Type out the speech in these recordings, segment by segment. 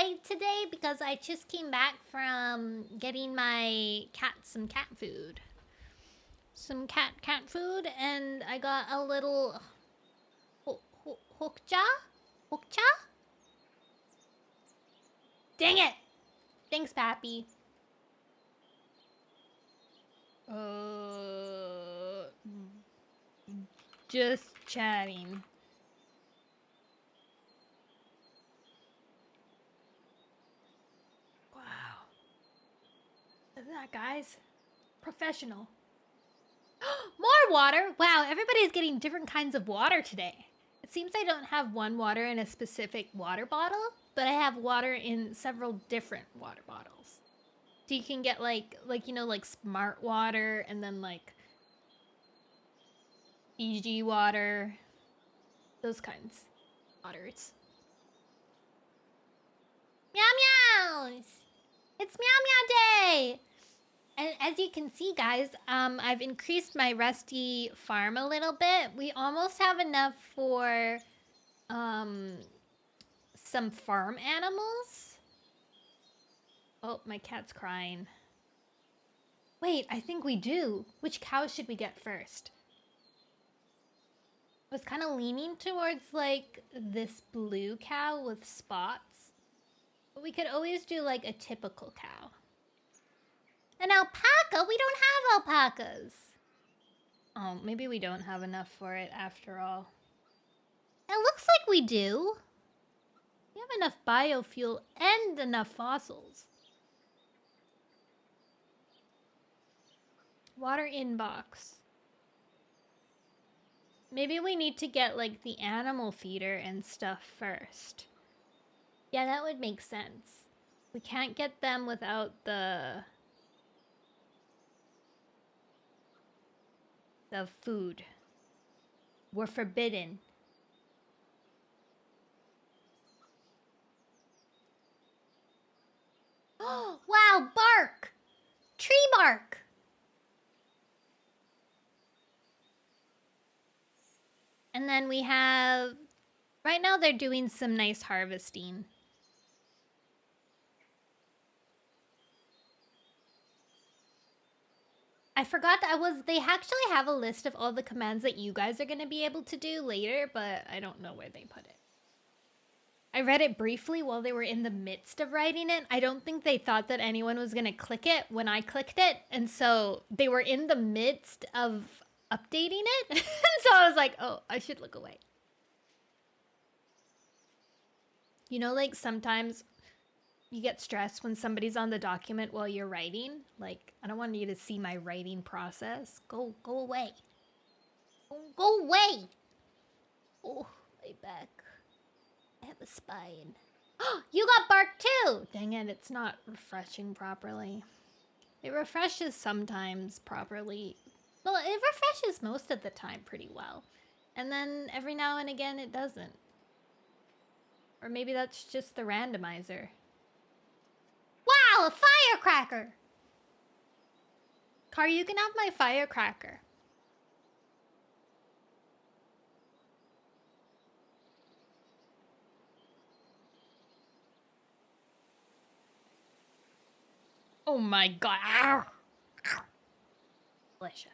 late today because I just came back from getting my cat some cat food. Some cat food, and I got a little hokja? Hokja? Dang it! Thanks, Pappy. Just chatting. Wow. Look at that, guys. Professional. More water! Wow, everybody's getting different kinds of water today. It seems I don't have one water in a specific water bottle, but I have water in several different water bottles. So you can get like you know, like smart water and then like Fiji water. Those kinds of waters. Meow meows! It's meow meow day! And as you can see, guys, I've increased my Rusty farm a little bit. We almost have enough for some farm animals. Oh, my cat's crying. Wait, I think we do. Which cow should we get first? I was kind of leaning towards like this blue cow with spots. But we could always do like a typical cow. An alpaca? We don't have alpacas. Oh, maybe we don't have enough for it after all. It looks like we do. We have enough biofuel and enough fossils. Water inbox. Maybe we need to get like the animal feeder and stuff first. Yeah, that would make sense. We can't get them without the food. We're forbidden. Oh, wow, bark! Tree bark! And then we have... Right now they're doing some nice harvesting. I forgot that they actually have a list of all the commands that you guys are going to be able to do later, but I don't know where they put it. I read it briefly while they were in the midst of writing it. I don't think they thought that anyone was going to click it when I clicked it. And so they were in the midst of updating it. And so I was like, oh, I should look away. You know, like sometimes you get stressed when somebody's on the document while you're writing. Like, I don't want you to see my writing process. Go away. Go away. Oh, my back. I have a spine. You got bark too! Dang it, it's not refreshing properly. It refreshes sometimes properly. Well, it refreshes most of the time pretty well. And then every now and again it doesn't. Or maybe that's just the randomizer. Wow, a firecracker! Car, you can have my firecracker. Oh my god. Delicious.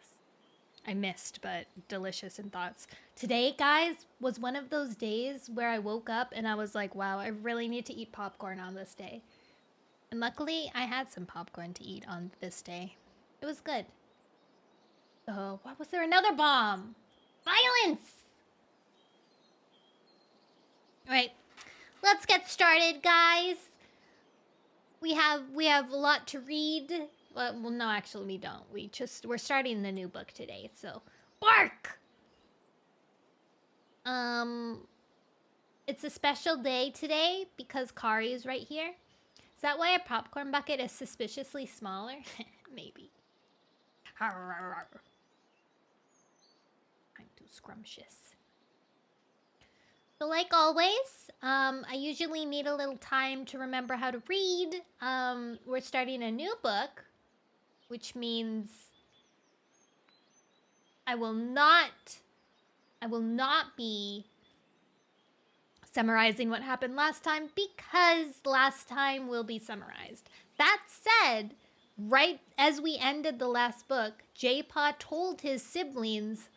I missed, but delicious in thoughts. Today, guys, was one of those days where I woke up and I was like, wow, I really need to eat popcorn on this day. And luckily, I had some popcorn to eat on this day. It was good. Oh, why was there another bomb? Violence! All right, let's get started, guys. We have a lot to read. Well, no, actually we don't. We're starting the new book today, so bark! It's a special day today because Kari is right here. Is that why a popcorn bucket is suspiciously smaller? Maybe. I'm too scrumptious. So like always, I usually need a little time to remember how to read. We're starting a new book, which means I will not be summarizing what happened last time because last time will be summarized. That said, right as we ended the last book, Jaypaw told his siblings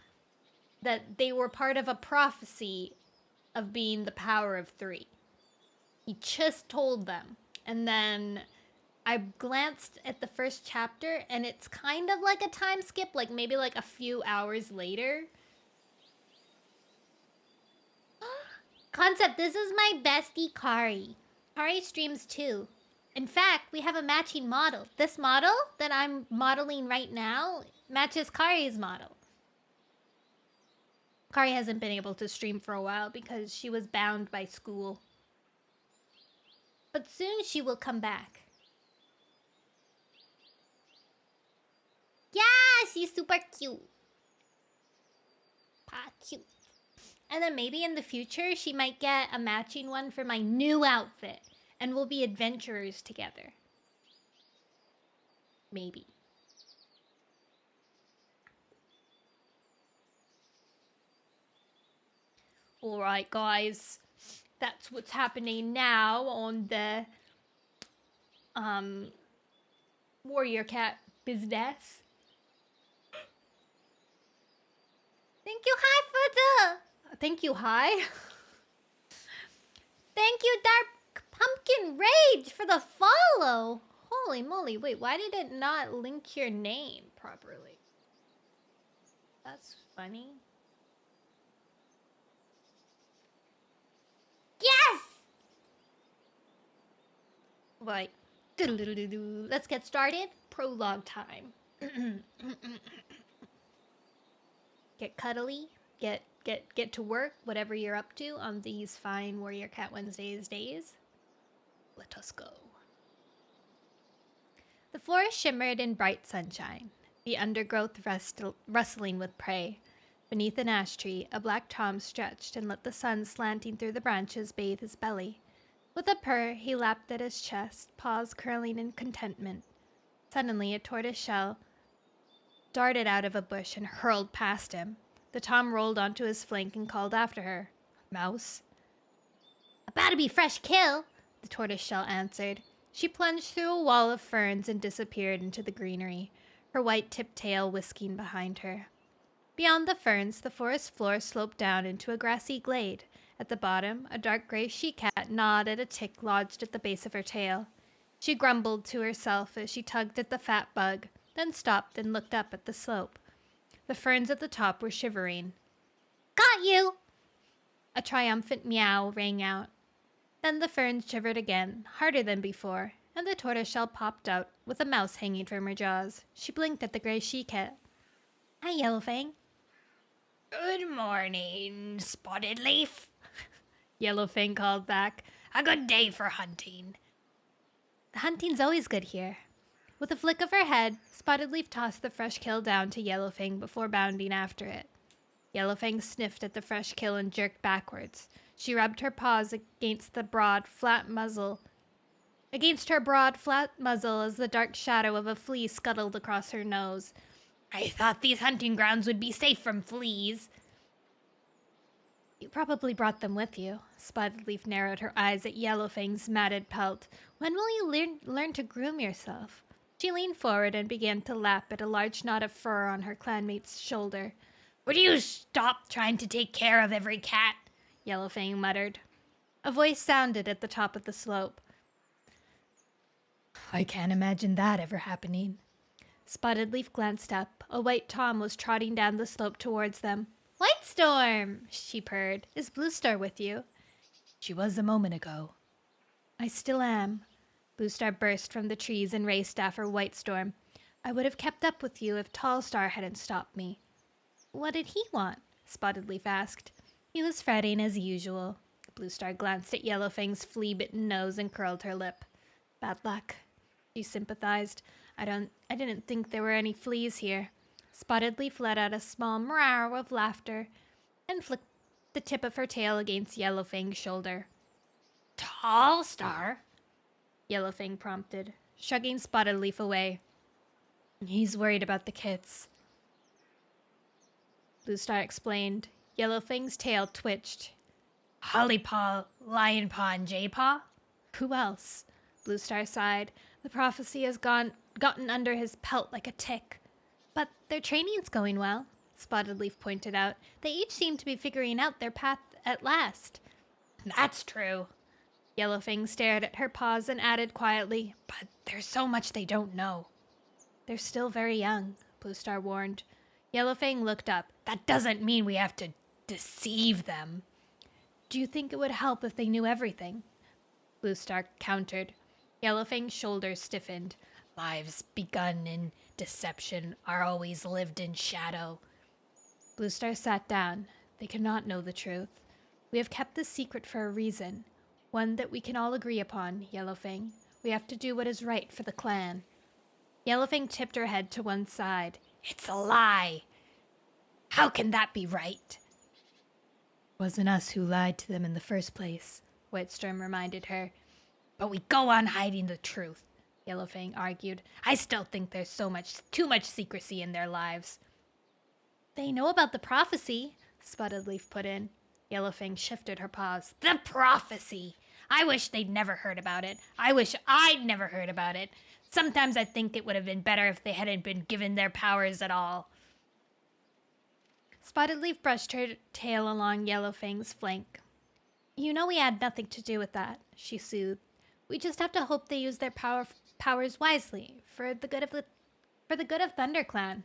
that they were part of a prophecy of being the power of 3. He just told them. And then I glanced at the first chapter, and it's kind of like a time skip, like maybe like a few hours later. Concept, this is my bestie Kari. Kari streams too. In fact, we have a matching model. This model that I'm modeling right now matches Kari's model. Kari hasn't been able to stream for a while because she was bound by school. But soon she will come back. Yeah, she's super cute. Cute. And then maybe in the future she might get a matching one for my new outfit. And we'll be adventurers together. Maybe. Alright, guys. That's what's happening now on the Warrior Cat business. Thank you, Hi, for the... Thank you, Hi. Thank you, Dark Pumpkin Rage, for the follow. Holy moly. Wait, why did it not link your name properly? That's funny. Yes! Right. Let's get started. Prologue time. Get cuddly. Get to work, whatever you're up to on these fine Warrior Cat Wednesdays days. Let us go. The forest shimmered in bright sunshine, the undergrowth rustling with prey. Beneath an ash tree, a black tom stretched and let the sun slanting through the branches bathe his belly. With a purr, he lapped at his chest, paws curling in contentment. Suddenly, a tortoise shell darted out of a bush and hurled past him. The tom rolled onto his flank and called after her. Mouse? About to be fresh kill, the tortoise shell answered. She plunged through a wall of ferns and disappeared into the greenery, her white-tipped tail whisking behind her. Beyond the ferns, the forest floor sloped down into a grassy glade. At the bottom, a dark gray she-cat gnawed at a tick lodged at the base of her tail. She grumbled to herself as she tugged at the fat bug, then stopped and looked up at the slope. The ferns at the top were shivering. Got you! A triumphant meow rang out. Then the ferns shivered again, harder than before, and the tortoiseshell popped out with a mouse hanging from her jaws. She blinked at the gray she-cat. Hi, Yellowfang. Good morning, Spotted Leaf. Yellowfang called back. A good day for hunting. The hunting's always good here. With a flick of her head, Spotted Leaf tossed the fresh kill down to Yellowfang before bounding after it. Yellowfang sniffed at the fresh kill and jerked backwards. She rubbed her paws against her broad, flat muzzle as the dark shadow of a flea scuttled across her nose. I thought these hunting grounds would be safe from fleas. You probably brought them with you. Spotted Leaf narrowed her eyes at Yellowfang's matted pelt. When will you learn to groom yourself? She leaned forward and began to lap at a large knot of fur on her clanmate's shoulder. Would you stop trying to take care of every cat? Yellowfang muttered. A voice sounded at the top of the slope. I can't imagine that ever happening. Spotted Leaf glanced up. A white tom was trotting down the slope towards them. White Storm, she purred. Is Blue Star with you? She was a moment ago. I still am. Blue Star burst from the trees and raced after White Storm. I would have kept up with you if Tall Star hadn't stopped me. What did he want? Spotted Leaf asked. He was fretting as usual. Blue Star glanced at Yellowfang's flea-bitten nose and curled her lip. Bad luck. She sympathized. I didn't think there were any fleas here. Spotted Leaf let out a small meow of laughter and flicked the tip of her tail against Yellowfang's shoulder. Tall Star? Yellowfang prompted, shrugging Spotted Leaf away. He's worried about the kits. Blue Star explained. Yellowfang's tail twitched. Hollypaw, Lionpaw, and Jaypaw? Who else? Bluestar sighed. The prophecy has gotten under his pelt like a tick. But their training's going well, Spotted Leaf pointed out. They each seem to be figuring out their path at last. That's true. Yellowfang stared at her paws and added quietly, but there's so much they don't know. They're still very young, Bluestar warned. Yellowfang looked up. That doesn't mean we have to deceive them. Do you think it would help if they knew everything? Bluestar countered. Yellowfang's shoulders stiffened. Lives begun in deception are always lived in shadow. Bluestar sat down. They cannot know the truth. We have kept this secret for a reason. One that we can all agree upon, Yellowfang. We have to do what is right for the clan. Yellowfang tipped her head to one side. It's a lie. How can that be right? It wasn't us who lied to them in the first place, Whitestorm reminded her. But we go on hiding the truth, Yellowfang argued. I still think there's too much secrecy in their lives. They know about the prophecy, Spotted Leaf put in. Yellowfang shifted her paws. The prophecy! I wish they'd never heard about it. I wish I'd never heard about it. Sometimes I think it would have been better if they hadn't been given their powers at all. Spotted Leaf brushed her tail along Yellowfang's flank. You know we had nothing to do with that, she soothed. We just have to hope they use their powers wisely for the good of ThunderClan.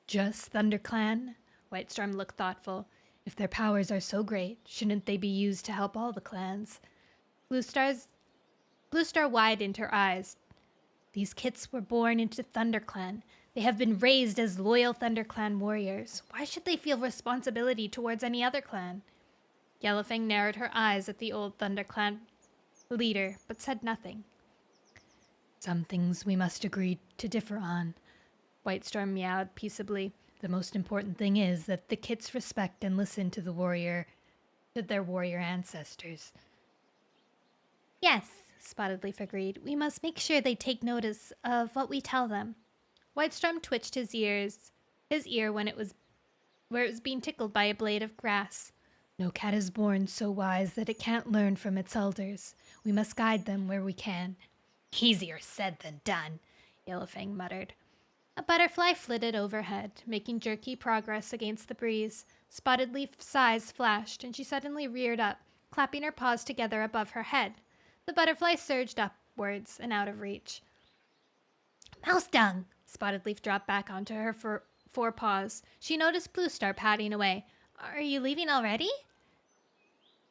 Just ThunderClan? Whitestorm looked thoughtful. If their powers are so great, shouldn't they be used to help all the clans? Bluestar widened her eyes. These kits were born into ThunderClan. They have been raised as loyal ThunderClan warriors. Why should they feel responsibility towards any other clan? Yellowfang narrowed her eyes at the old ThunderClan leader, but said nothing. Some things we must agree to differ on, Whitestorm meowed peaceably. The most important thing is that the kits respect and listen to their warrior ancestors. Yes, Spotted Leaf agreed. We must make sure they take notice of what we tell them. Whitestorm twitched his ear where it was being tickled by a blade of grass. No cat is born so wise that it can't learn from its elders. We must guide them where we can. Easier said than done, Yellowfang muttered. A butterfly flitted overhead, making jerky progress against the breeze. Spotted Leaf's eyes flashed, and she suddenly reared up, clapping her paws together above her head. The butterfly surged upwards and out of reach. Mouse dung! Spotted Leaf dropped back onto her four paws. She noticed Bluestar padding away. Are you leaving already?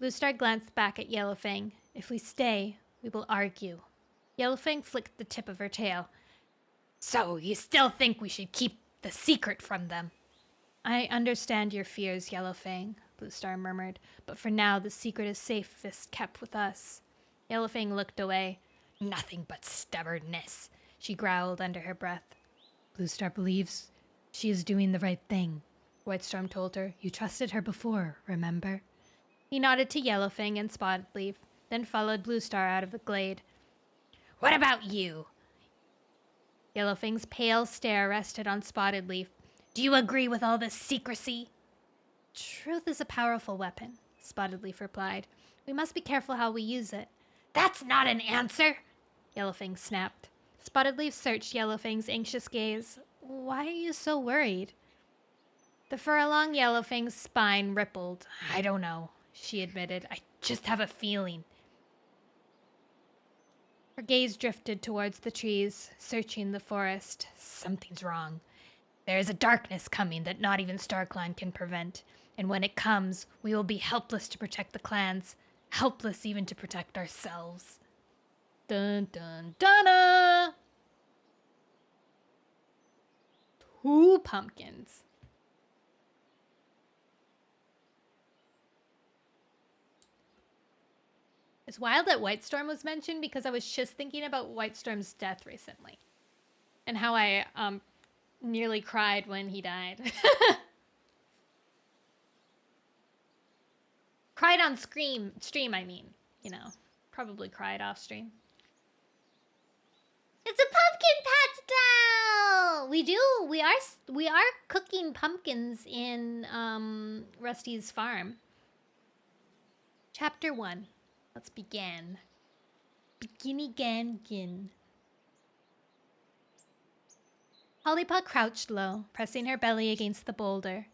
Bluestar glanced back at Yellowfang. If we stay, we will argue. Yellowfang flicked the tip of her tail. So, you still think we should keep the secret from them? I understand your fears, Yellowfang, Bluestar murmured, but for now the secret is safest kept with us. Yellowfang looked away. Nothing but stubbornness, she growled under her breath. Bluestar believes she is doing the right thing, Whitestorm told her. You trusted her before, remember? He nodded to Yellowfang and Spotted Leaf, then followed Bluestar out of the glade. What about you? Yellowfang's pale stare rested on Spotted Leaf. Do you agree with all this secrecy? Truth is a powerful weapon, Spotted Leaf replied. We must be careful how we use it. That's not an answer, Yellowfang snapped. Spotted Leaf searched Yellowfang's anxious gaze. Why are you so worried? The fur along Yellowfang's spine rippled. I don't know, she admitted. I just have a feeling. Her gaze drifted towards the trees, searching the forest. Something's wrong. There is a darkness coming that not even StarClan can prevent. And when it comes, we will be helpless to protect the clans. Helpless even to protect ourselves. Dun dun dun! 2 pumpkins. It's wild that Whitestorm was mentioned because I was just thinking about Whitestorm's death recently. And how I nearly cried when he died. Cried on stream, I mean. You know, probably cried off stream. It's a pumpkin patch down! We are cooking pumpkins in Rusty's farm. Chapter 1. Let's begin. Begin again. Hollypaw crouched low, pressing her belly against the boulder.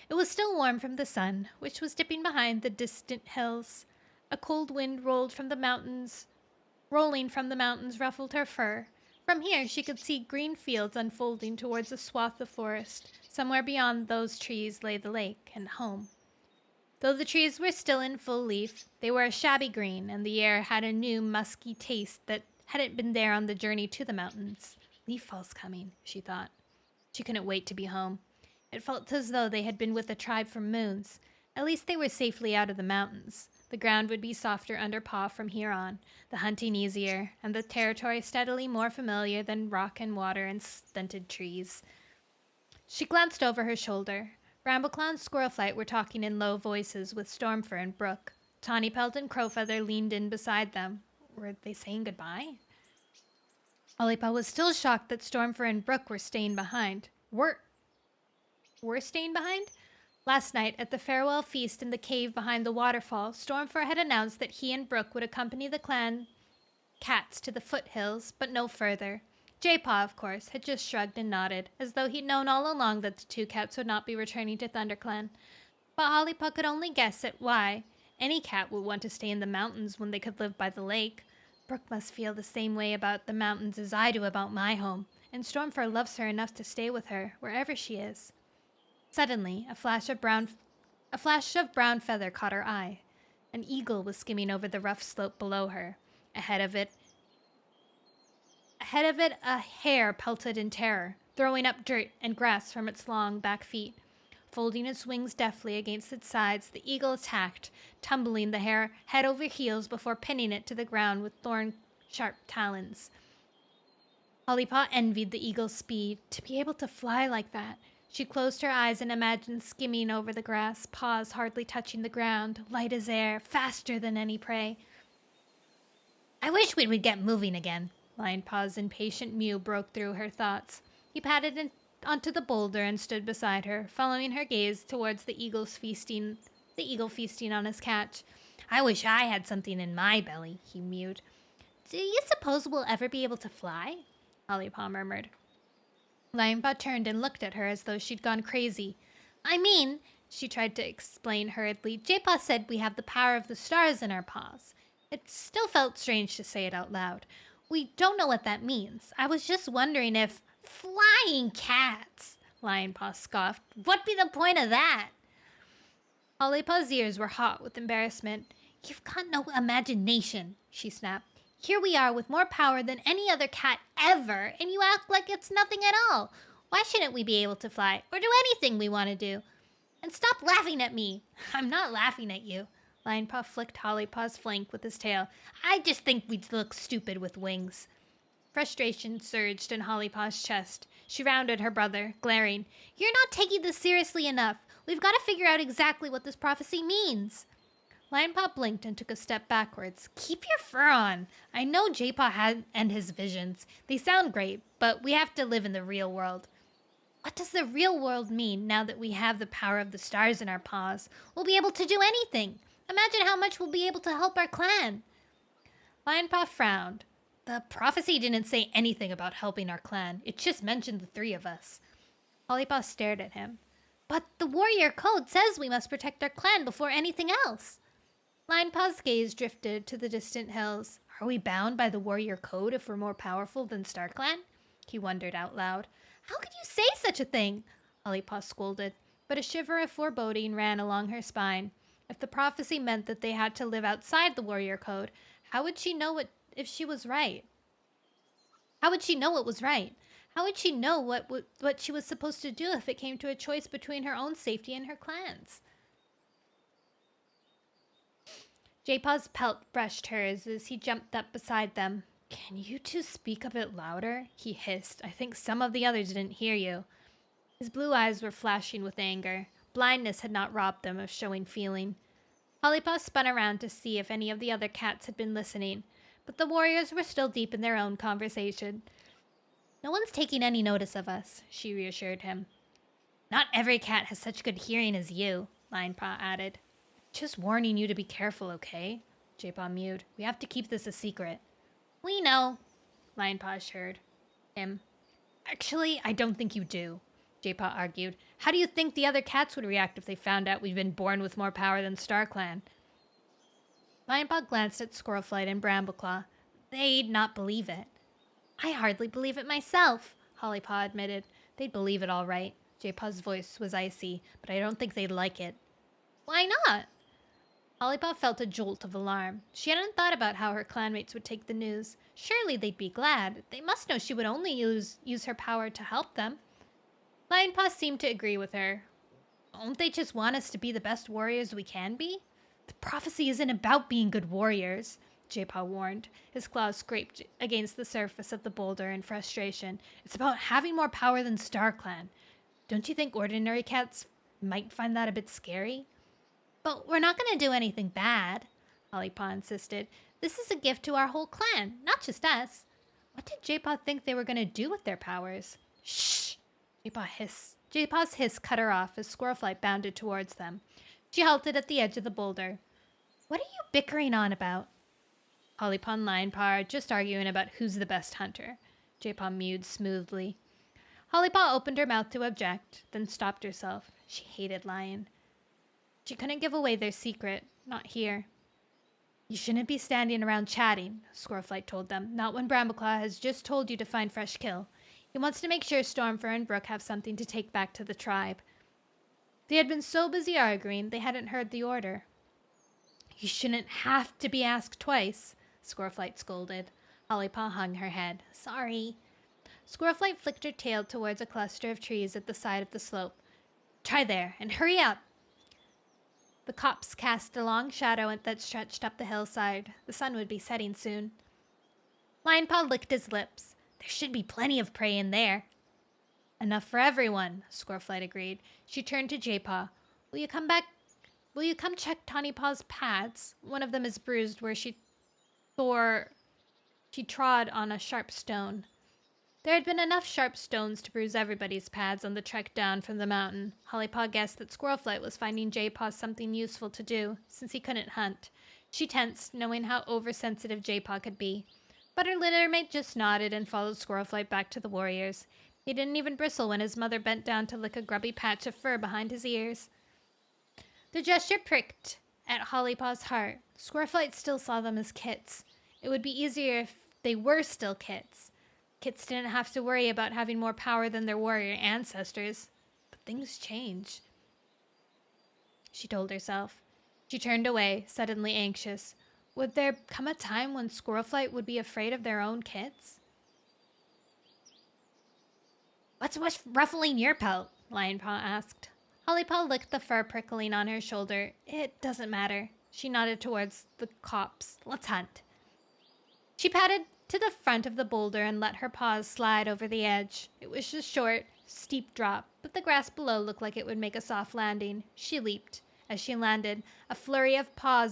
It was still warm from the sun, which was dipping behind the distant hills. A cold wind rolling from the mountains ruffled her fur. From here she could see green fields unfolding towards a swath of forest. Somewhere beyond those trees lay the lake and home. Though the trees were still in full leaf, they were a shabby green, and the air had a new musky taste that hadn't been there on the journey to the mountains. Leaf fall's coming, she thought. She couldn't wait to be home. It felt as though they had been with a tribe from moons. At least they were safely out of the mountains. The ground would be softer under paw from here on, the hunting easier, and the territory steadily more familiar than rock and water and stunted trees. She glanced over her shoulder. Brambleclaw and Squirrelflight were talking in low voices with Stormfur and Brook. Tawnypelt and Crowfeather leaned in beside them. Were they saying goodbye? Hollypaw was still shocked that Stormfur and Brook were staying behind. Were staying behind? Last night, at the farewell feast in the cave behind the waterfall, Stormfur had announced that he and Brook would accompany the clan cats to the foothills, but no further. Jaypaw, of course, had just shrugged and nodded, as though he'd known all along that the two cats would not be returning to ThunderClan. But Hollypaw could only guess at why any cat would want to stay in the mountains when they could live by the lake. Brook must feel the same way about the mountains as I do about my home, and Stormfur loves her enough to stay with her, wherever she is. Suddenly, a flash of brown feather caught her eye. An eagle was skimming over the rough slope below her. Ahead of it, a hare pelted in terror, throwing up dirt and grass from its long back feet. Folding its wings deftly against its sides, the eagle attacked, tumbling the hare head over heels before pinning it to the ground with thorn-sharp talons. Hollypaw envied the eagle's speed. To be able to fly like that. She closed her eyes and imagined skimming over the grass, paws hardly touching the ground, light as air, faster than any prey. I wish we would get moving again. Lionpaw's impatient mew broke through her thoughts. He patted onto the boulder and stood beside her, following her gaze towards the eagle feasting on his catch. I wish I had something in my belly, he mewed. Do you suppose we'll ever be able to fly? Hollypaw murmured. Lionpaw turned and looked at her as though she'd gone crazy. I mean, she tried to explain hurriedly, Jaypaw said we have the power of the stars in our paws. It still felt strange to say it out loud. We don't know what that means. I was just wondering if... Flying cats! Lionpaw scoffed. What'd be the point of that? Hollypaw's ears were hot with embarrassment. You've got no imagination, she snapped. Here we are with more power than any other cat ever, and you act like it's nothing at all. Why shouldn't we be able to fly, or do anything we want to do? And stop laughing at me. I'm not laughing at you. Lionpaw flicked Hollypaw's flank with his tail. I just think we'd look stupid with wings. Frustration surged in Hollypaw's chest. She rounded her brother, glaring. You're not taking this seriously enough. We've got to figure out exactly what this prophecy means. Lionpaw blinked and took a step backwards. Keep your fur on. I know Jaypaw and his visions. They sound great, but we have to live in the real world. What does the real world mean now that we have the power of the stars in our paws? We'll be able to do anything. Imagine how much we'll be able to help our clan. Lionpaw frowned. The prophecy didn't say anything about helping our clan. It just mentioned the three of us. Hollypaw stared at him. But the warrior code says we must protect our clan before anything else. Lionpaw's gaze drifted to the distant hills. Are we bound by the warrior code if we're more powerful than StarClan? He wondered out loud. How could you say such a thing? Hollypaw scolded, but a shiver of foreboding ran along her spine. If the prophecy meant that they had to live outside the warrior code, how would she know if she was right? How would she know what was right? How would she know what she was supposed to do if it came to a choice between her own safety and her clan's? Jaypaw's pelt brushed hers as he jumped up beside them. Can you two speak a bit louder? He hissed. I think some of the others didn't hear you. His blue eyes were flashing with anger. Blindness had not robbed them of showing feeling. Hollypaw spun around to see if any of the other cats had been listening, but the warriors were still deep in their own conversation. No one's taking any notice of us, she reassured him. Not every cat has such good hearing as you, Lionpaw added. Just warning you to be careful, okay? Jaypaw mewed. We have to keep this a secret. We know, Lionpaw assured him. Actually, I don't think you do, Jaypaw argued. How do you think the other cats would react if they found out we'd been born with more power than StarClan? Lionpaw glanced at Squirrelflight and Brambleclaw. They'd not believe it. I hardly believe it myself, Hollypaw admitted. They'd believe it all right. Jaypaw's voice was icy, but I don't think they'd like it. Why not? Hollypaw felt a jolt of alarm. She hadn't thought about how her clanmates would take the news. Surely they'd be glad. They must know she would only use her power to help them. Lionpaw seemed to agree with her. Won't they just want us to be the best warriors we can be? The prophecy isn't about being good warriors, Jaypaw warned. His claws scraped against the surface of the boulder in frustration. It's about having more power than StarClan. Don't you think ordinary cats might find that a bit scary? But we're not going to do anything bad, Hollypaw insisted. This is a gift to our whole clan, not just us. What did Jaypaw think they were going to do with their powers? Shh! Jaypaw's hiss cut her off as Squirrelflight bounded towards them. She halted at the edge of the boulder. What are you bickering on about? Hollypaw and Lionpaw are just arguing about who's the best hunter. Jaypaw mewed smoothly. Hollypaw opened her mouth to object, then stopped herself. She hated Lion. She couldn't give away their secret, not here. You shouldn't be standing around chatting, Squirrelflight told them, not when Brambleclaw has just told you to find fresh kill. He wants to make sure Stormfur and Brook have something to take back to the tribe. They had been so busy arguing, they hadn't heard the order. You shouldn't have to be asked twice, Squirrelflight scolded. Hollypaw hung her head. Sorry. Squirrelflight flicked her tail towards a cluster of trees at the side of the slope. Try there, and hurry up! The copse cast a long shadow that stretched up the hillside. The sun would be setting soon. Lionpaw licked his lips. There should be plenty of prey in there. Enough for everyone, Squirrelflight agreed. She turned to Jaypaw. Will you come check Tawny Paw's pads? One of them is bruised where she trod on a sharp stone. There had been enough sharp stones to bruise everybody's pads on the trek down from the mountain. Hollypaw guessed that Squirrelflight was finding Jaypaw something useful to do, since he couldn't hunt. She tensed, knowing how oversensitive Jaypaw could be. But her littermate just nodded and followed Squirrelflight back to the warriors. He didn't even bristle when his mother bent down to lick a grubby patch of fur behind his ears. The gesture pricked at Hollypaw's heart. Squirrelflight still saw them as kits. It would be easier if they were still kits. Kits didn't have to worry about having more power than their warrior ancestors. But things change, she told herself. She turned away, suddenly anxious. Would there come a time when Squirrelflight would be afraid of their own kits? What's ruffling your pelt? Lionpaw asked. Hollypaw licked the fur prickling on her shoulder. It doesn't matter. She nodded towards the copse. Let's hunt. She padded to the front of the boulder and let her paws slide over the edge. It was a short, steep drop, but the grass below looked like it would make a soft landing. She leaped. As she landed, a flurry of fur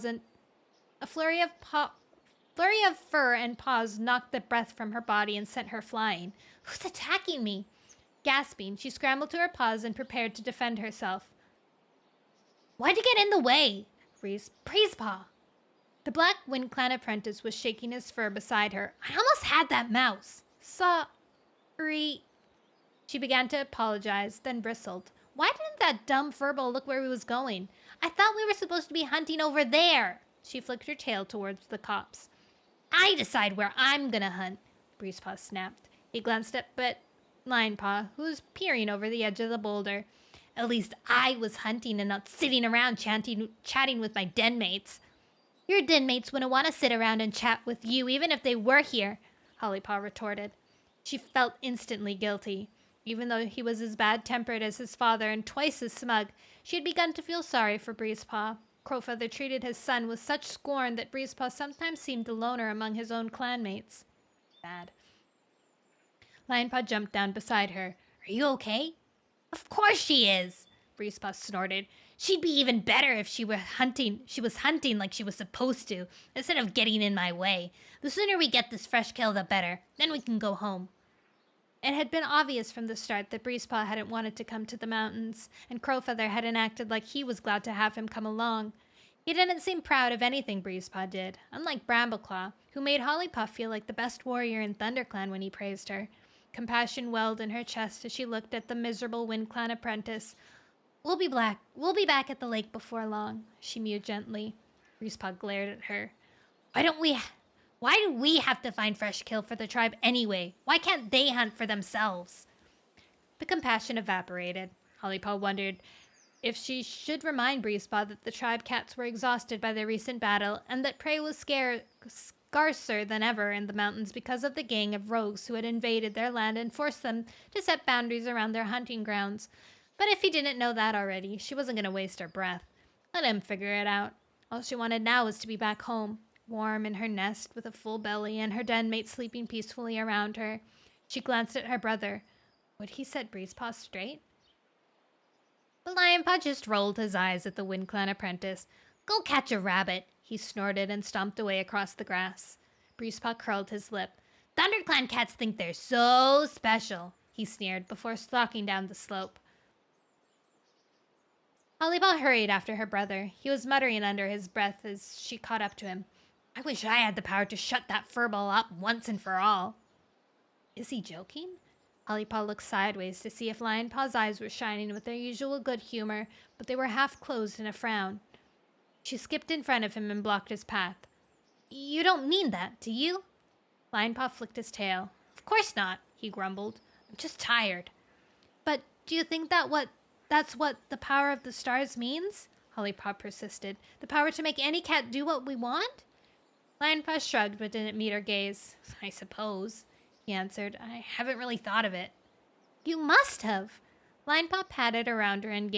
and paws knocked the breath from her body and sent her flying. Who's attacking me? Gasping, she scrambled to her paws and prepared to defend herself. Why'd you get in the way? Breezepaw. The Black Wind Clan apprentice was shaking his fur beside her. I almost had that mouse. Sorry. She began to apologize, then bristled. Why didn't that dumb furball look where he was going? I thought we were supposed to be hunting over there. She flicked her tail towards the copse. I decide where I'm gonna hunt, Breezepaw snapped. He glanced up at Lionpaw, who was peering over the edge of the boulder. At least I was hunting and not sitting around chatting with my den mates. Your den mates wouldn't want to sit around and chat with you even if they were here, Hollypaw retorted. She felt instantly guilty. Even though he was as bad-tempered as his father and twice as smug, she had begun to feel sorry for Breezepaw. Crowfeather treated his son with such scorn that Breezepaw sometimes seemed a loner among his own clanmates. Bad. Lionpaw jumped down beside her. Are you okay? Of course she is, Breezepaw snorted. She'd be even better if she was hunting like she was supposed to, instead of getting in my way. The sooner we get this fresh kill, the better. Then we can go home. It had been obvious from the start that Breezepaw hadn't wanted to come to the mountains, and Crowfeather hadn't acted like he was glad to have him come along. He didn't seem proud of anything Breezepaw did, unlike Brambleclaw, who made Hollypaw feel like the best warrior in ThunderClan when he praised her. Compassion welled in her chest as she looked at the miserable WindClan apprentice. We'll be back at the lake before long, she mewed gently. Breezepaw glared at her. Why do we have to find fresh kill for the tribe anyway? Why can't they hunt for themselves? The compassion evaporated. Hollypaw wondered if she should remind Breezepaw that the tribe cats were exhausted by their recent battle and that prey was scarcer than ever in the mountains because of the gang of rogues who had invaded their land and forced them to set boundaries around their hunting grounds. But if he didn't know that already, she wasn't going to waste her breath. Let him figure it out. All she wanted now was to be back home, warm in her nest with a full belly and her den mate sleeping peacefully around her. She glanced at her brother. Would he set Breezepaw straight? But Lionpaw just rolled his eyes at the WindClan apprentice. Go catch a rabbit, he snorted and stomped away across the grass. Breezepaw curled his lip. ThunderClan cats think they're so special, he sneered before stalking down the slope. Hollypaw hurried after her brother. He was muttering under his breath as she caught up to him. I wish I had the power to shut that furball up once and for all. Is he joking? Hollypaw looked sideways to see if Lionpaw's eyes were shining with their usual good humor, but they were half closed in a frown. She skipped in front of him and blocked his path. You don't mean that, do you? Lionpaw flicked his tail. Of course not, he grumbled. I'm just tired. But do you think that's what the power of the stars means? Hollypaw persisted. The power to make any cat do what we want? Lionpaw shrugged but didn't meet her gaze. I suppose, he answered. I haven't really thought of it. You must have. Lionpaw patted around her and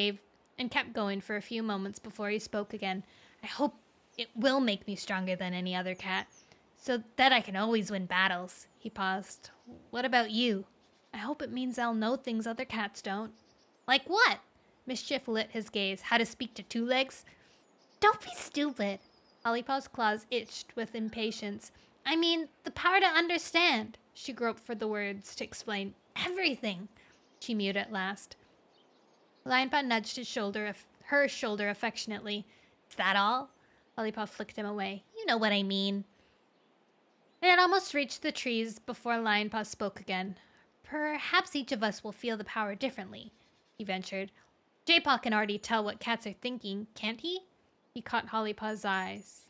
kept going for a few moments before he spoke again. I hope it will make me stronger than any other cat, so that I can always win battles. He paused. What about you? I hope it means I'll know things other cats don't. Like what? Mischief lit his gaze. How to speak to two legs? Don't be stupid. Hollypaw's claws itched with impatience. I mean, the power to understand. She groped for the words to explain everything. She mewed at last. Lionpaw nudged her shoulder affectionately. Is that all? Hollypaw flicked him away. You know what I mean. They had almost reached the trees before Lionpaw spoke again. Perhaps each of us will feel the power differently, he ventured. Jaypaw can already tell what cats are thinking, can't he? He caught Hollypaw's eyes.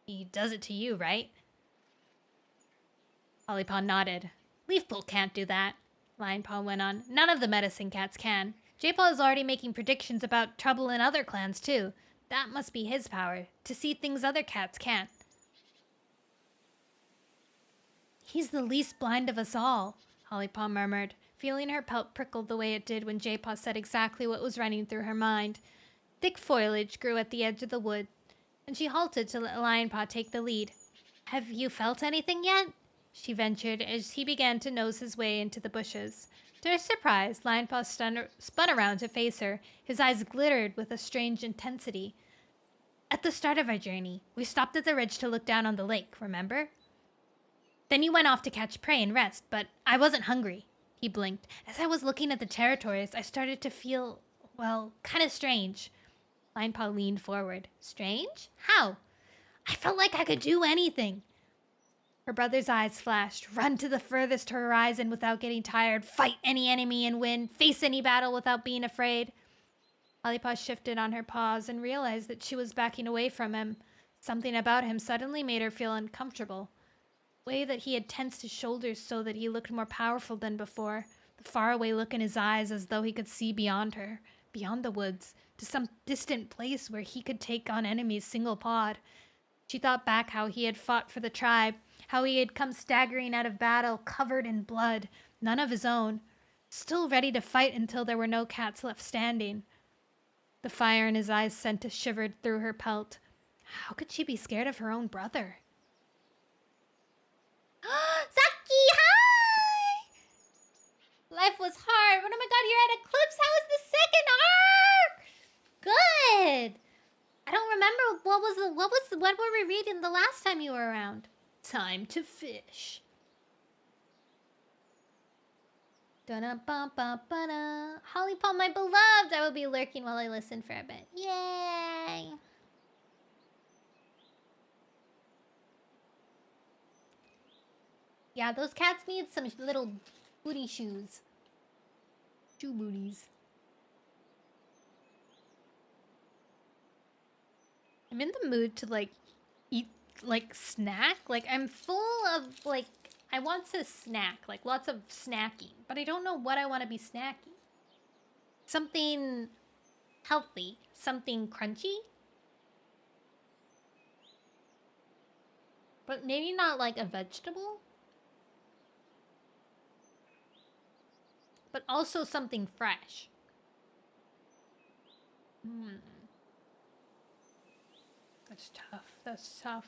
He does it to you, right? Hollypaw nodded. Leafpool can't do that, Lionpaw went on. None of the medicine cats can. Jaypaw is already making predictions about trouble in other clans, too. That must be his power, to see things other cats can't. He's the least blind of us all, Hollypaw murmured, feeling her pelt prickle the way it did when Jaypaw said exactly what was running through her mind. Thick foliage grew at the edge of the wood, and she halted to let Lionpaw take the lead. Have you felt anything yet? She ventured as he began to nose his way into the bushes. To her surprise, Lionpaw spun around to face her. His eyes glittered with a strange intensity. At the start of our journey, we stopped at the ridge to look down on the lake, remember? Then you went off to catch prey and rest, but I wasn't hungry. He blinked. As I was looking at the territories, I started to feel, well, kind of strange. Lionpaw leaned forward. Strange? How? I felt like I could do anything. Her brother's eyes flashed. Run to the furthest horizon without getting tired. Fight any enemy and win. Face any battle without being afraid. Hollypaw shifted on her paws and realized that she was backing away from him. Something about him suddenly made her feel uncomfortable. The way that he had tensed his shoulders so that he looked more powerful than before. The faraway look in his eyes as though he could see beyond her, beyond the woods, to some distant place where he could take on enemies single-pawed. She thought back how he had fought for the tribe, how he had come staggering out of battle, covered in blood, none of his own, still ready to fight until there were no cats left standing. The fire in his eyes sent a shiver through her pelt. How could she be scared of her own brother? Saki, hi! Life was hard, but oh my god, you're at Eclipse. How was the second arc? Good. I don't remember what were we reading the last time you were around? Time to fish. Hollypaw, my beloved, I will be lurking while I listen for a bit. Yay! Yeah, those cats need some little booty shoes. Shoe booties. I'm in the mood to like eat like snack. Like I'm full of like I want to snack, like lots of snacking, but I don't know what I want to be snacking. Something healthy, something crunchy, but maybe not like a vegetable, but also something fresh. Hmm. That's tough. That's tough.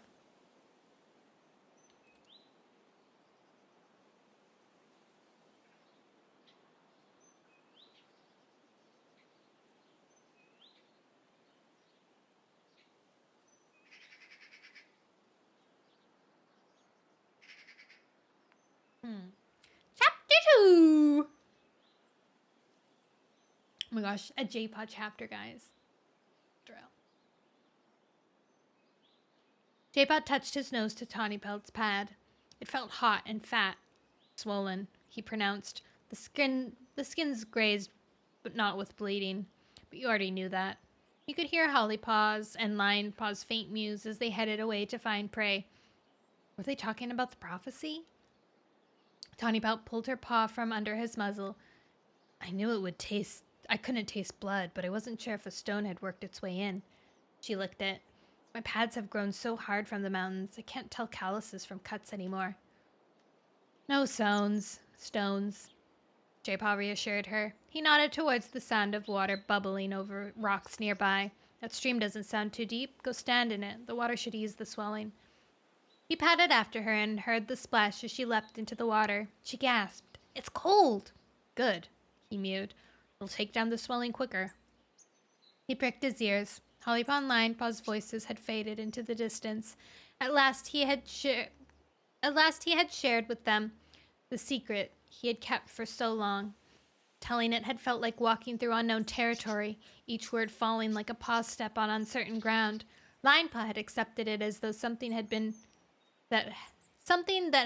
Hmm. Chapter 2! Oh my gosh, a jaypaw chapter, guys. Drill. Jaypaw touched his nose to Tawny Pelt's pad. It felt hot and fat. Swollen, he pronounced. The skin's grazed, but not with bleeding. But you already knew that. You could hear Holly Paw's and Lion Paw's faint mews as they headed away to find prey. Were they talking about the prophecy? Tawny Pelt pulled her paw from under his muzzle. I knew it would taste. I couldn't taste blood, but I wasn't sure if a stone had worked its way in. She licked it. My pads have grown so hard from the mountains, I can't tell calluses from cuts anymore. No stones. Jaypaw reassured her. He nodded towards the sound of water bubbling over rocks nearby. That stream doesn't sound too deep. Go stand in it. The water should ease the swelling. He padded after her and heard the splash as she leapt into the water. She gasped. It's cold! Good, he mewed. It'll take down the swelling quicker. He pricked his ears. Hollypaw and Lionpaw's voices had faded into the distance. At last he had shared with them the secret he had kept for so long. Telling it had felt like walking through unknown territory, each word falling like a paw step on uncertain ground. Lionpaw had accepted it as though something that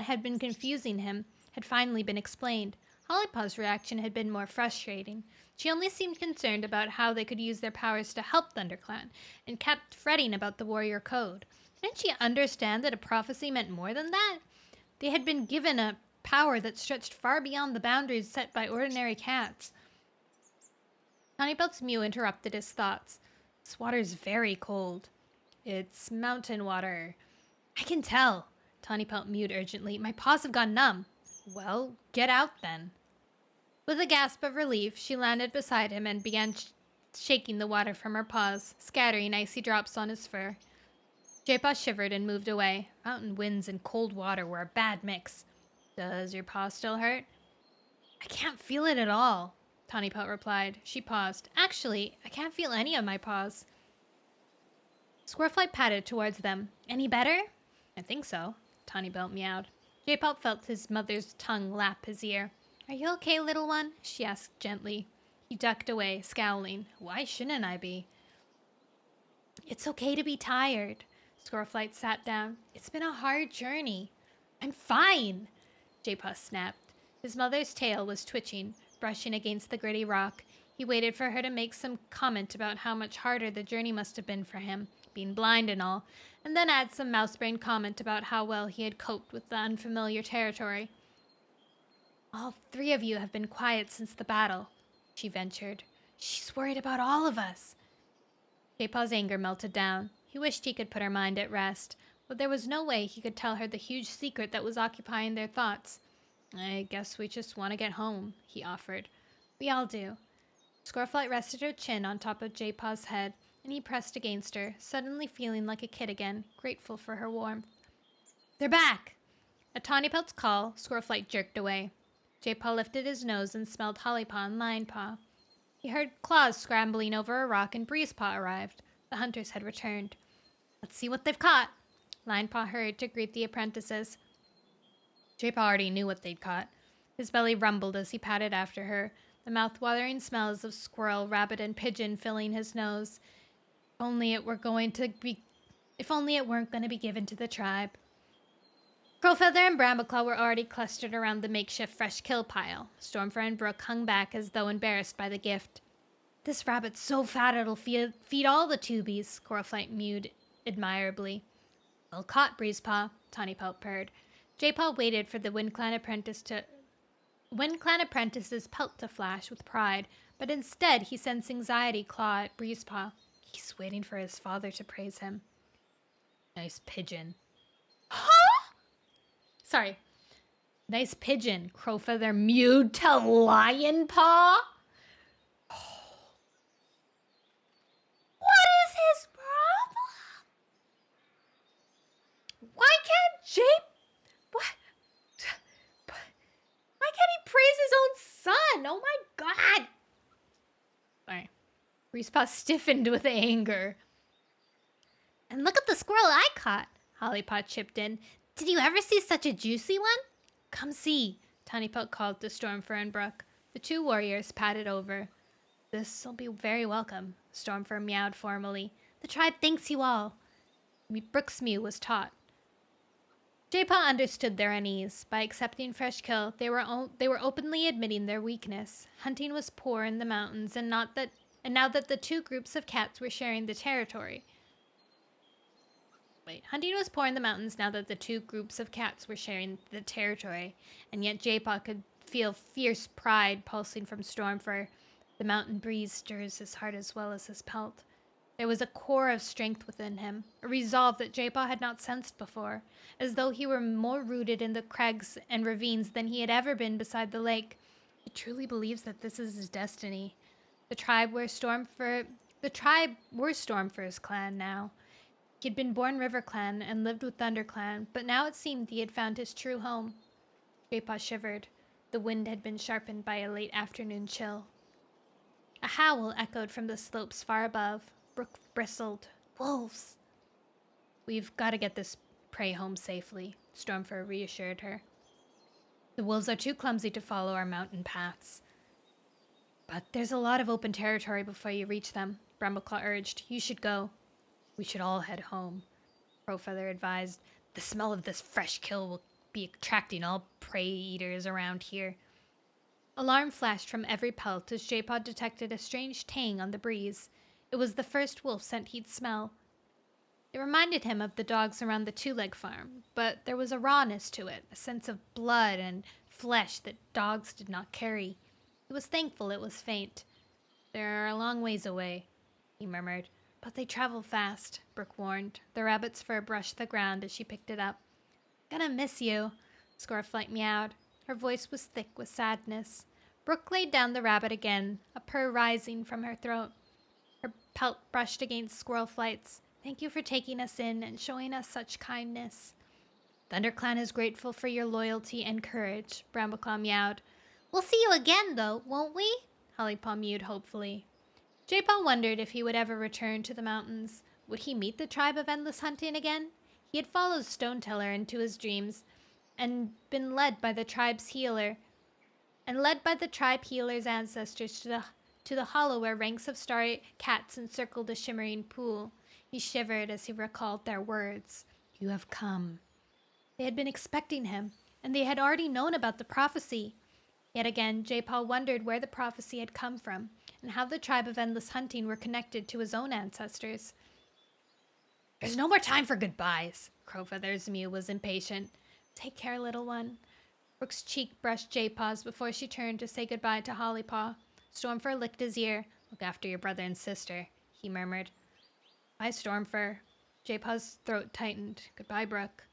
had been confusing him had finally been explained. Hollypaw's reaction had been more frustrating. She only seemed concerned about how they could use their powers to help ThunderClan, and kept fretting about the warrior code. Didn't she understand that a prophecy meant more than that? They had been given a power that stretched far beyond the boundaries set by ordinary cats. Honeybelt's mew interrupted his thoughts. This water's very cold. It's mountain water. I can tell. Tawny Pelt mewed urgently. My paws have gone numb. Well, get out then. With a gasp of relief, she landed beside him and began shaking the water from her paws, scattering icy drops on his fur. Jaypaw shivered and moved away. Mountain winds and cold water were a bad mix. Does your paw still hurt? I can't feel it at all, Tawny Pelt replied. She paused. Actually, I can't feel any of my paws. Squirrelflight padded towards them. Any better? I think so, Tawny Pelt meowed. Jaypaw felt his mother's tongue lap his ear. Are you okay, little one? She asked gently. He ducked away, scowling. Why shouldn't I be? It's okay to be tired. Squirrelflight sat down. It's been a hard journey. I'm fine, Jaypaw snapped. His mother's tail was twitching, brushing against the gritty rock. He waited for her to make some comment about how much harder the journey must have been for him, being blind and all, and then add some mouse-brained comment about how well he had coped with the unfamiliar territory. All three of you have been quiet since the battle, she ventured. She's worried about all of us. Jaypaw's anger melted down. He wished he could put her mind at rest, but there was no way he could tell her the huge secret that was occupying their thoughts. I guess we just want to get home, he offered. We all do. Squirrelflight rested her chin on top of Jaypaw's head, and he pressed against her, suddenly feeling like a kid again, grateful for her warmth. They're back! At Tawny Pelt's call, Squirrelflight jerked away. Jaypaw lifted his nose and smelled Hollypaw and Lionpaw. He heard claws scrambling over a rock and Breezepaw arrived. The hunters had returned. Let's see what they've caught. Lionpaw hurried to greet the apprentices. Jaypaw already knew what they'd caught. His belly rumbled as he padded after her, the mouth-watering smells of squirrel, rabbit, and pigeon filling his nose. If only it weren't going to be given to the tribe. Crowfeather and Brambleclaw were already clustered around the makeshift fresh kill pile. Stormfur and Brooke hung back as though embarrassed by the gift. This rabbit's so fat it'll feed all the tubies, Squirrelflight mewed admirably. Well caught, Breezepaw, Tawnypelt purred. Jaypaw waited for the WindClan apprentice's pelt to flash with pride, but instead he sensed anxiety claw at Breezepaw. He's waiting for his father to praise him. Nice pigeon. Huh? Sorry. Nice pigeon, Crowfeather mewed to Lionpaw. What is his problem? Why can't Why can't he praise his own son? Oh my god! Sorry. Breezepaw stiffened with anger. And look at the squirrel I caught, Hollypaw chipped in. Did you ever see such a juicy one? Come see, Tawnypelt called to Stormfur and Brooke. The two warriors padded over. This'll be very welcome, Stormfur meowed formally. The tribe thanks you all. Brooke's mew was taut. Jaypaw understood their unease. By accepting fresh kill, they were openly admitting their weakness. Hunting was poor in the mountains, and now that the two groups of cats were sharing the territory. Hunting was poor in the mountains now that the two groups of cats were sharing the territory, and yet Jaypaw could feel fierce pride pulsing from Stormfur. The mountain breeze stirs his heart as well as his pelt. There was a core of strength within him, a resolve that Jaypaw had not sensed before, as though he were more rooted in the crags and ravines than he had ever been beside the lake. He truly believes that this is his destiny. The tribe were Stormfur's clan now. He had been born River Clan and lived with Thunder Clan, but now it seemed he had found his true home. Jaypaw shivered. The wind had been sharpened by a late afternoon chill. A howl echoed from the slopes far above. Brooke bristled. Wolves! We've got to get this prey home safely, Stormfur reassured her. The wolves are too clumsy to follow our mountain paths. But there's a lot of open territory before you reach them, Brambleclaw urged. You should go. We should all head home, Crowfeather advised. The smell of this fresh kill will be attracting all prey eaters around here. Alarm flashed from every pelt as Jaypaw detected a strange tang on the breeze. It was the first wolf scent he'd smell. It reminded him of the dogs around the two-leg farm, but there was a rawness to it, a sense of blood and flesh that dogs did not carry. He was thankful it was faint. They're a long ways away, he murmured. But they travel fast, Brooke warned. The rabbit's fur brushed the ground as she picked it up. Gonna miss you, Squirrelflight meowed. Her voice was thick with sadness. Brooke laid down the rabbit again, a purr rising from her throat. Her pelt brushed against Squirrelflight's. Thank you for taking us in and showing us such kindness. ThunderClan is grateful for your loyalty and courage, Brambleclaw meowed. We'll see you again, though, won't we? Hollypaw mewed hopefully. Jaypaw wondered if he would ever return to the mountains. Would he meet the tribe of Endless Hunting again? He had followed Stoneteller into his dreams and been led by the tribe healer's ancestors to the hollow where ranks of starry cats encircled a shimmering pool. He shivered as he recalled their words. You have come. They had been expecting him, and they had already known about the prophecy. Yet again, Jaypaw wondered where the prophecy had come from, and how the tribe of Endless Hunting were connected to his own ancestors. There's no more time for goodbyes, Crowfeather's mew was impatient. Take care, little one. Brooke's cheek brushed Jaypaw's before she turned to say goodbye to Hollypaw. Stormfur licked his ear. Look after your brother and sister, he murmured. Bye, Stormfur. Jaypaw's throat tightened. Goodbye, Brooke.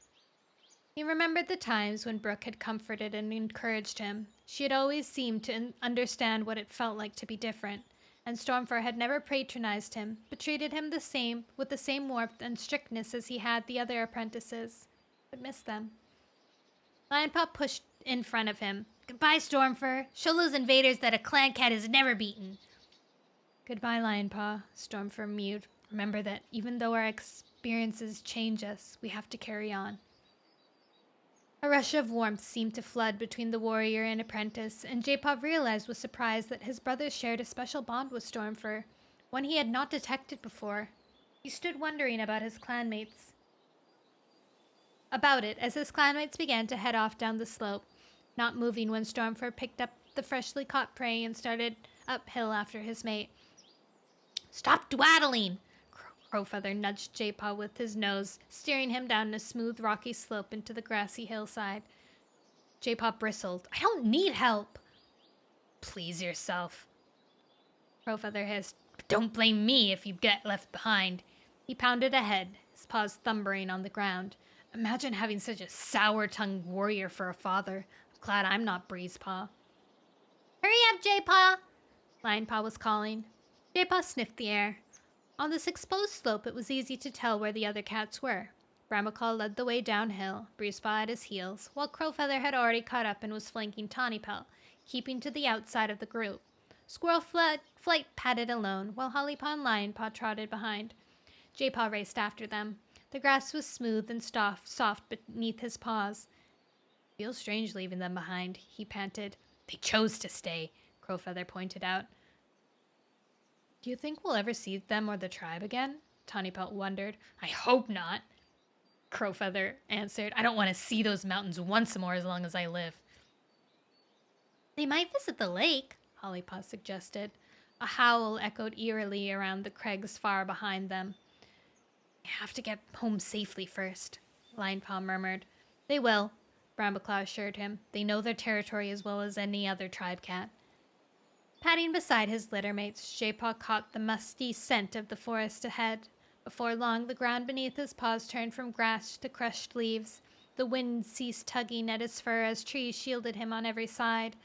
He remembered the times when Brooke had comforted and encouraged him. She had always seemed to understand what it felt like to be different, and Stormfur had never patronized him, but treated him with the same warmth and strictness as he had the other apprentices. But missed them. Lionpaw pushed in front of him. Goodbye, Stormfur. Show those invaders that a clan cat is never beaten. Goodbye, Lionpaw, Stormfur mewed. Remember that even though our experiences change us, we have to carry on. A rush of warmth seemed to flood between the warrior and apprentice, and Jaypaw realized with surprise that his brothers shared a special bond with Stormfur, one he had not detected before. He stood wondering about his clanmates. about it as his clanmates began to head off down the slope, not moving when Stormfur picked up the freshly caught prey and started uphill after his mate. "Stop dwaddling!" Crowfeather nudged Jaypaw with his nose, steering him down a smooth, rocky slope into the grassy hillside. Jaypaw bristled. "I don't need help." "Please yourself," Crowfeather hissed. "But don't blame me if you get left behind." He pounded ahead, his paws thundering on the ground. "Imagine having such a sour-tongued warrior for a father. I'm glad I'm not Breezepaw." "Hurry up, Jaypaw!" Lionpaw was calling. Jaypaw sniffed the air. On this exposed slope, it was easy to tell where the other cats were. Brambleclaw led the way downhill, Breezepaw at his heels, while Crowfeather had already caught up and was flanking Tawnypelt, keeping to the outside of the group. Squirrel Flight padded alone, while Hollypaw and Lionpaw trotted behind. Jaypaw raced after them. The grass was smooth and soft beneath his paws. "Feels strange leaving them behind," he panted. "They chose to stay," Crowfeather pointed out. "Do you think we'll ever see them or the tribe again?" Tawnypelt wondered. "I hope not," Crowfeather answered. "I don't want to see those mountains once more as long as I live." "They might visit the lake," Hollypaw suggested. A howl echoed eerily around the crags far behind them. "I have to get home safely first," Lionpaw murmured. "They will," Brambleclaw assured him. "They know their territory as well as any other tribe cat." Padding beside his littermates, Jaypaw caught the musty scent of the forest ahead. Before long, the ground beneath his paws turned from grass to crushed leaves. The wind ceased tugging at his fur as trees shielded him on every side.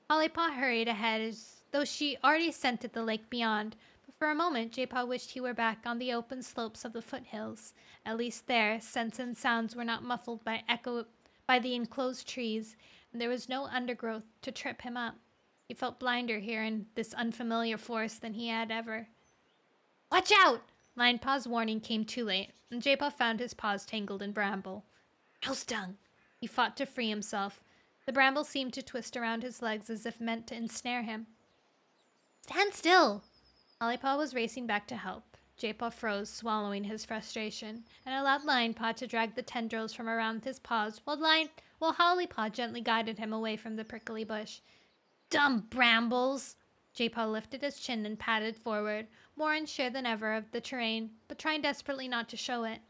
Hollypaw hurried ahead as though she already scented the lake beyond. But for a moment, Jaypaw wished he were back on the open slopes of the foothills. At least there, scents and sounds were not muffled by the enclosed trees, and there was no undergrowth to trip him up. He felt blinder here in this unfamiliar forest than he had ever. "Watch out!" Lionpaw's warning came too late, and Jaypaw found his paws tangled in bramble. "Mouse dung!" He fought to free himself. The bramble seemed to twist around his legs as if meant to ensnare him. "Stand still!" Hollypaw was racing back to help. Jaypaw froze, swallowing his frustration, and allowed Lionpaw to drag the tendrils from around his paws while Hollypaw gently guided him away from the prickly bush. "Dumb brambles!" Jaypaw lifted his chin and padded forward, more unsure than ever of the terrain, but trying desperately not to show it.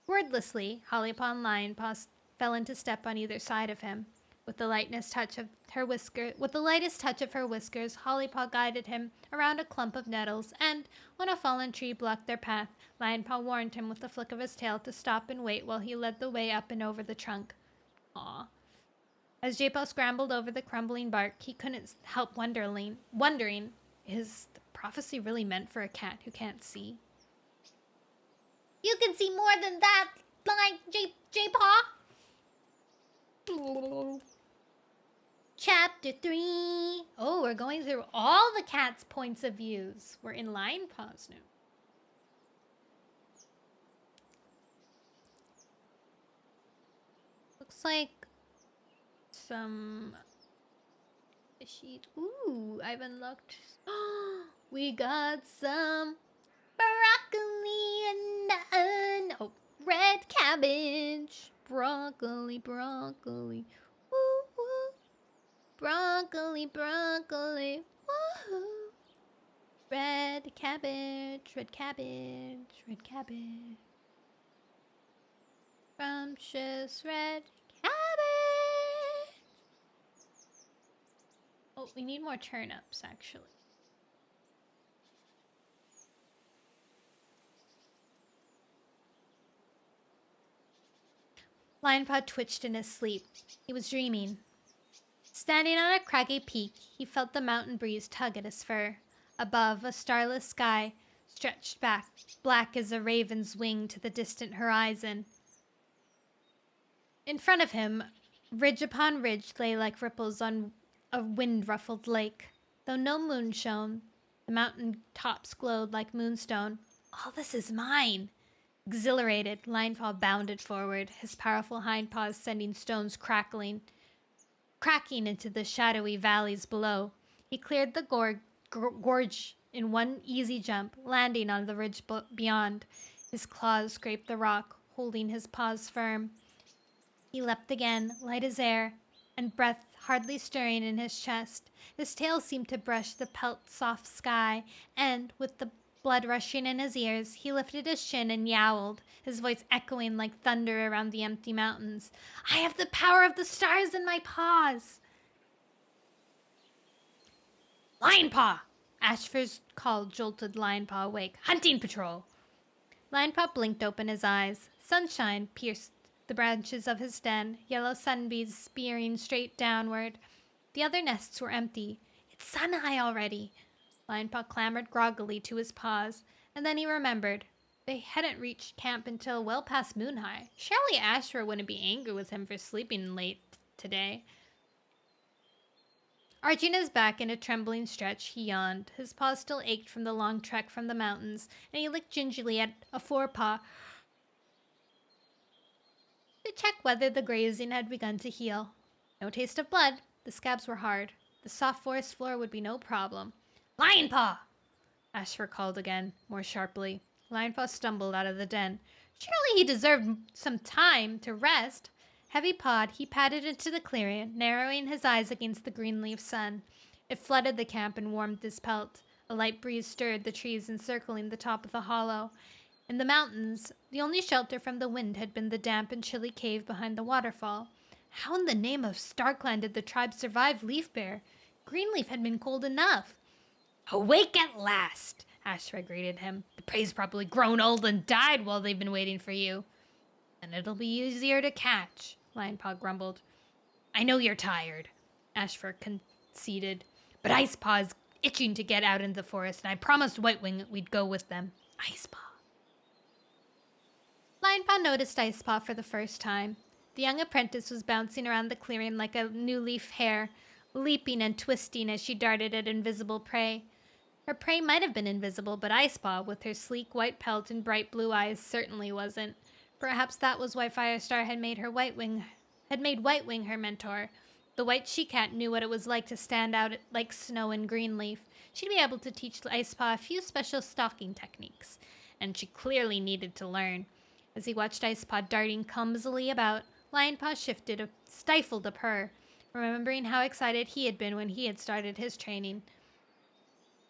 Wordlessly, Hollypaw and Lionpaw fell into step on either side of him. With the lightest touch of her whiskers, Hollypaw guided him around a clump of nettles, and when a fallen tree blocked their path, Lionpaw warned him with a flick of his tail to stop and wait while he led the way up and over the trunk. Aw. As Jaypaw scrambled over the crumbling bark, he couldn't help wondering, is the prophecy really meant for a cat who can't see? "You can see more than that, Jaypaw!" Chapter 3. Oh, we're going through all the cat's points of views. We're in Lionpaw's now. Looks like some fishy. Ooh, I've unlocked. We got some broccoli and red cabbage. Broccoli. Woo woo. Broccoli. Woohoo. Red cabbage. Scrumptious red cabbage. Oh, we need more turnips, actually. Lionpaw twitched in his sleep. He was dreaming. Standing on a craggy peak, he felt the mountain breeze tug at his fur. Above, a starless sky stretched back, black as a raven's wing to the distant horizon. In front of him, ridge upon ridge lay like ripples on a wind-ruffled lake. Though no moon shone, the mountain tops glowed like moonstone. "All this is mine!" Exhilarated, Lionpaw bounded forward, his powerful hind paws sending stones cracking into the shadowy valleys below. He cleared the gorge in one easy jump, landing on the ridge beyond. His claws scraped the rock, holding his paws firm. He leapt again, light as air, and breath hardly stirring in his chest. His tail seemed to brush the pelt-soft sky, and, with the blood rushing in his ears, he lifted his chin and yowled, his voice echoing like thunder around the empty mountains. I have the power of the stars in my paws! Lion Paw! Ashfur's call jolted Lion Paw awake. Hunting patrol! Lion Paw blinked open his eyes. Sunshine pierced the branches of his den, yellow sunbeams spearing straight downward. The other nests were empty. It's sun high already. Lion Paw clambered groggily to his paws, and then he remembered. They hadn't reached camp until well past moon high. Surely Ashfur wouldn't be angry with him for sleeping late today. Arching his back in a trembling stretch, he yawned. His paws still ached from the long trek from the mountains, and he licked gingerly at a forepaw to check whether the grazing had begun to heal. No taste of blood. The scabs were hard. The soft forest floor would be no problem. Lion Paw! Ashfur called again, more sharply. Lion Paw stumbled out of the den. Surely he deserved some time to rest. Heavy-pawed, he padded into the clearing, narrowing his eyes against the green-leaf sun. It flooded the camp and warmed his pelt. A light breeze stirred the trees encircling the top of the hollow. In the mountains, the only shelter from the wind had been the damp and chilly cave behind the waterfall. How in the name of Starkland did the tribe survive Leaf Bear? Greenleaf had been cold enough. Awake at last, Ashfur greeted him. The prey's probably grown old and died while they've been waiting for you. And it'll be easier to catch, Lion Paw grumbled. I know you're tired, Ashfur conceded, but Ice Paw is itching to get out in the forest, and I promised White Wing we'd go with them. Ice Paw. Lion Paw noticed Ice Paw for the first time. The young apprentice was bouncing around the clearing like a new leaf hare, leaping and twisting as she darted at invisible prey. Her prey might have been invisible, but Ice Paw, with her sleek white pelt and bright blue eyes, certainly wasn't. Perhaps that was why Firestar had made White Wing her mentor. The white she-cat knew what it was like to stand out like snow in Greenleaf. She'd be able to teach Ice Paw a few special stalking techniques, and she clearly needed to learn. As he watched Ice Paw darting clumsily about, Lion Paw stifled a purr, remembering how excited he had been when he had started his training.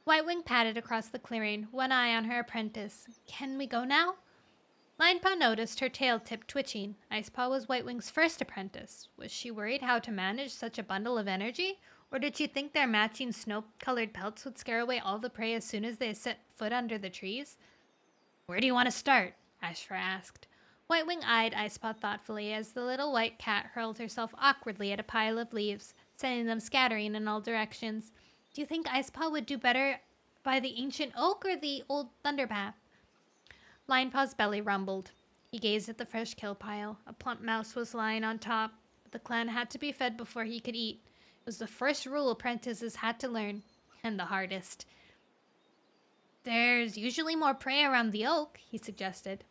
White Wing padded across the clearing, one eye on her apprentice. Can we go now? Lion Paw noticed her tail tip twitching. Ice Paw was White Wing's first apprentice. Was she worried how to manage such a bundle of energy? Or did she think their matching snow-colored pelts would scare away all the prey as soon as they set foot under the trees? Where do you want to start? Ashfur asked. White Wing eyed Ice Paw thoughtfully as the little white cat hurled herself awkwardly at a pile of leaves, sending them scattering in all directions. Do you think Ice Paw would do better by the ancient oak or the old thunder path? Lion Paw's belly rumbled. He gazed at the fresh kill pile. A plump mouse was lying on top, but the clan had to be fed before he could eat. It was the first rule apprentices had to learn, and the hardest. There's usually more prey around the oak, he suggested.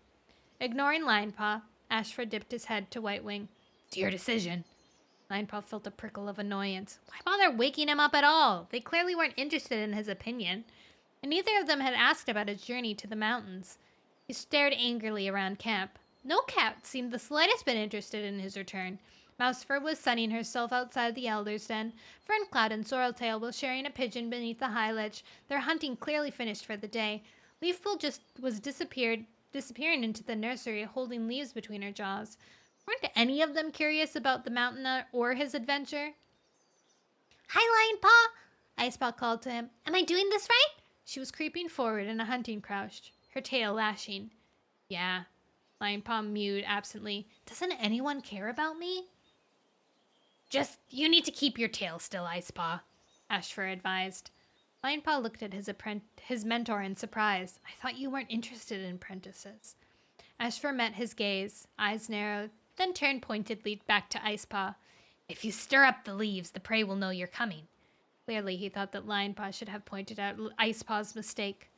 Ignoring Lion Paw, Ashfur dipped his head to White Wing. It's your decision. Lion Paw felt a prickle of annoyance. Why bother waking him up at all? They clearly weren't interested in his opinion, and neither of them had asked about his journey to the mountains. He stared angrily around camp. No cat seemed the slightest bit interested in his return. Mousefur was sunning herself outside the Elder's Den. Ferncloud and Sorreltail was sharing a pigeon beneath the high ledge, their hunting clearly finished for the day. Leafpool just was disappearing into the nursery, holding leaves between her jaws. Weren't any of them curious about the mountain or his adventure? Hi, Lion Paw! Ice Paw called to him. Am I doing this right? She was creeping forward in a hunting crouch, her tail lashing. Yeah, Lion Paw mewed absently. Doesn't anyone care about me? You need to keep your tail still, Ice Paw, Ashfur advised. Lion Paw looked at his mentor in surprise. I thought you weren't interested in apprentices. Ashfur met his gaze, eyes narrowed, then turned pointedly back to Ice Paw. If you stir up the leaves, the prey will know you're coming. Clearly, he thought that Lion Paw should have pointed out Ice Paw's mistake.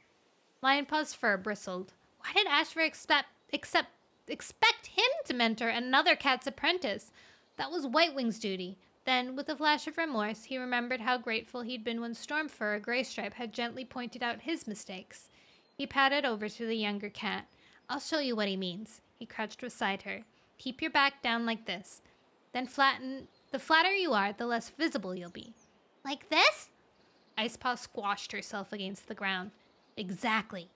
Lion Paw's fur bristled. Why did Ashfur expect him to mentor another cat's apprentice? That was White Wing's duty. Then, with a flash of remorse, he remembered how grateful he'd been when Stormfur, a Graystripe, had gently pointed out his mistakes. He padded over to the younger cat. I'll show you what he means. He crouched beside her. Keep your back down like this. Then the flatter you are, the less visible you'll be. Like this? Icepaw squashed herself against the ground. Exactly.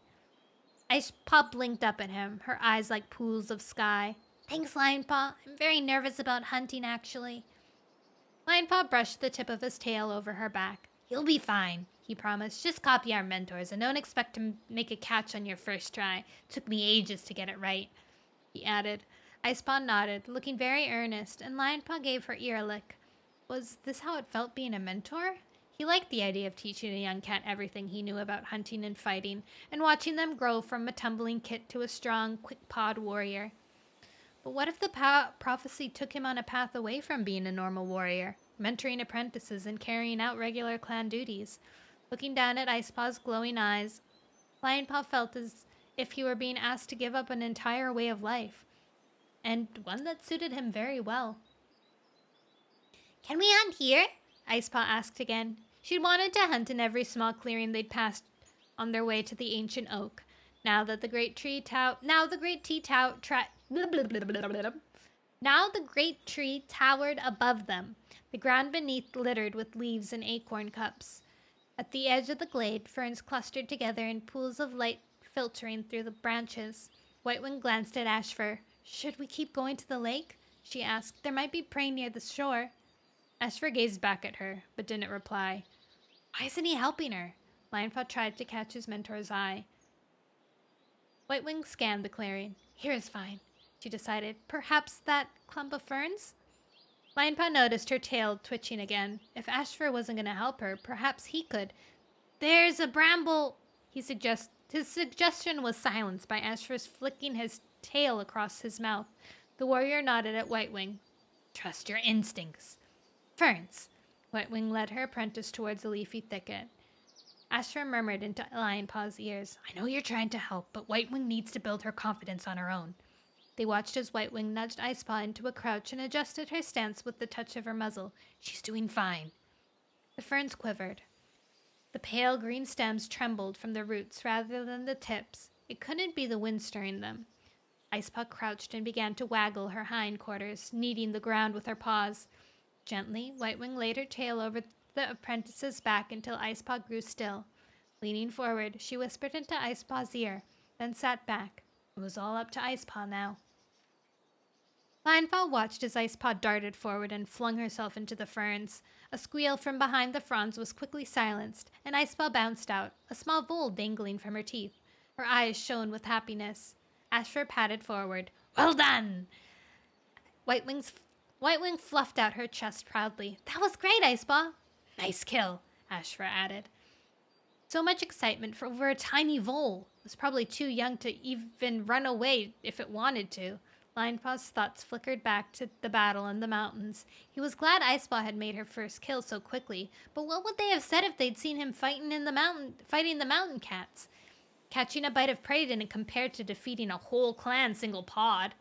Icepaw blinked up at him, her eyes like pools of sky. Thanks, Lionpaw. I'm very nervous about hunting, actually. Lionpaw brushed the tip of his tail over her back. You'll be fine, he promised. Just copy our mentors and don't expect to make a catch on your first try. Took me ages to get it right, he added. Icepaw nodded, looking very earnest, and Lionpaw gave her ear a lick. Was this how it felt being a mentor? He liked the idea of teaching a young cat everything he knew about hunting and fighting, and watching them grow from a tumbling kit to a strong, quick-pawed warrior. But what if the prophecy took him on a path away from being a normal warrior, mentoring apprentices and carrying out regular clan duties? Looking down at Icepaw's glowing eyes, Lionpaw felt as if he were being asked to give up an entire way of life, and one that suited him very well. Can we hunt here? Icepaw asked again. She'd wanted to hunt in every small clearing they'd passed on their way to the ancient oak. Now the great tree towered above them, the ground beneath littered with leaves and acorn cups. At the edge of the glade, ferns clustered together in pools of light filtering through the branches. Whitewing glanced at Ashfur. Should we keep going to the lake? She asked. There might be prey near the shore. Ashfur gazed back at her, but didn't reply. Why isn't he helping her? Lionpaw tried to catch his mentor's eye. Whitewing scanned the clearing. Here is fine, she decided. Perhaps that clump of ferns? Lionpaw noticed her tail twitching again. If Ashfur wasn't going to help her, perhaps he could. There's a bramble, his suggestion was silenced by Ashfur's flicking his tail across his mouth. The warrior nodded at Whitewing. Trust your instincts. Ferns. Whitewing led her apprentice towards a leafy thicket. Ashfur murmured into Lionpaw's ears. I know you're trying to help, but Whitewing needs to build her confidence on her own. They watched as Whitewing nudged Icepaw into a crouch and adjusted her stance with the touch of her muzzle. She's doing fine. The ferns quivered. The pale green stems trembled from the roots rather than the tips. It couldn't be the wind stirring them. Icepaw crouched and began to waggle her hindquarters, kneading the ground with her paws. Gently, Whitewing laid her tail over the apprentice's back until Icepaw grew still. Leaning forward, she whispered into Icepaw's ear, then sat back. It was all up to Icepaw now. Lionpaw watched as Icepaw darted forward and flung herself into the ferns. A squeal from behind the fronds was quickly silenced, and Icepaw bounced out, a small vole dangling from her teeth. Her eyes shone with happiness. Ashfur patted forward. Well done! Whitewing fluffed out her chest proudly. That was great, Icepaw! Nice kill, Ashfur added. So much excitement for over a tiny vole. It was probably too young to even run away if it wanted to. Lionpaw's thoughts flickered back to the battle in the mountains. He was glad Icepaw had made her first kill so quickly, but what would they have said if they'd seen him fighting the mountain cats? Catching a bite of prey didn't compare to defeating a whole clan single-pawed.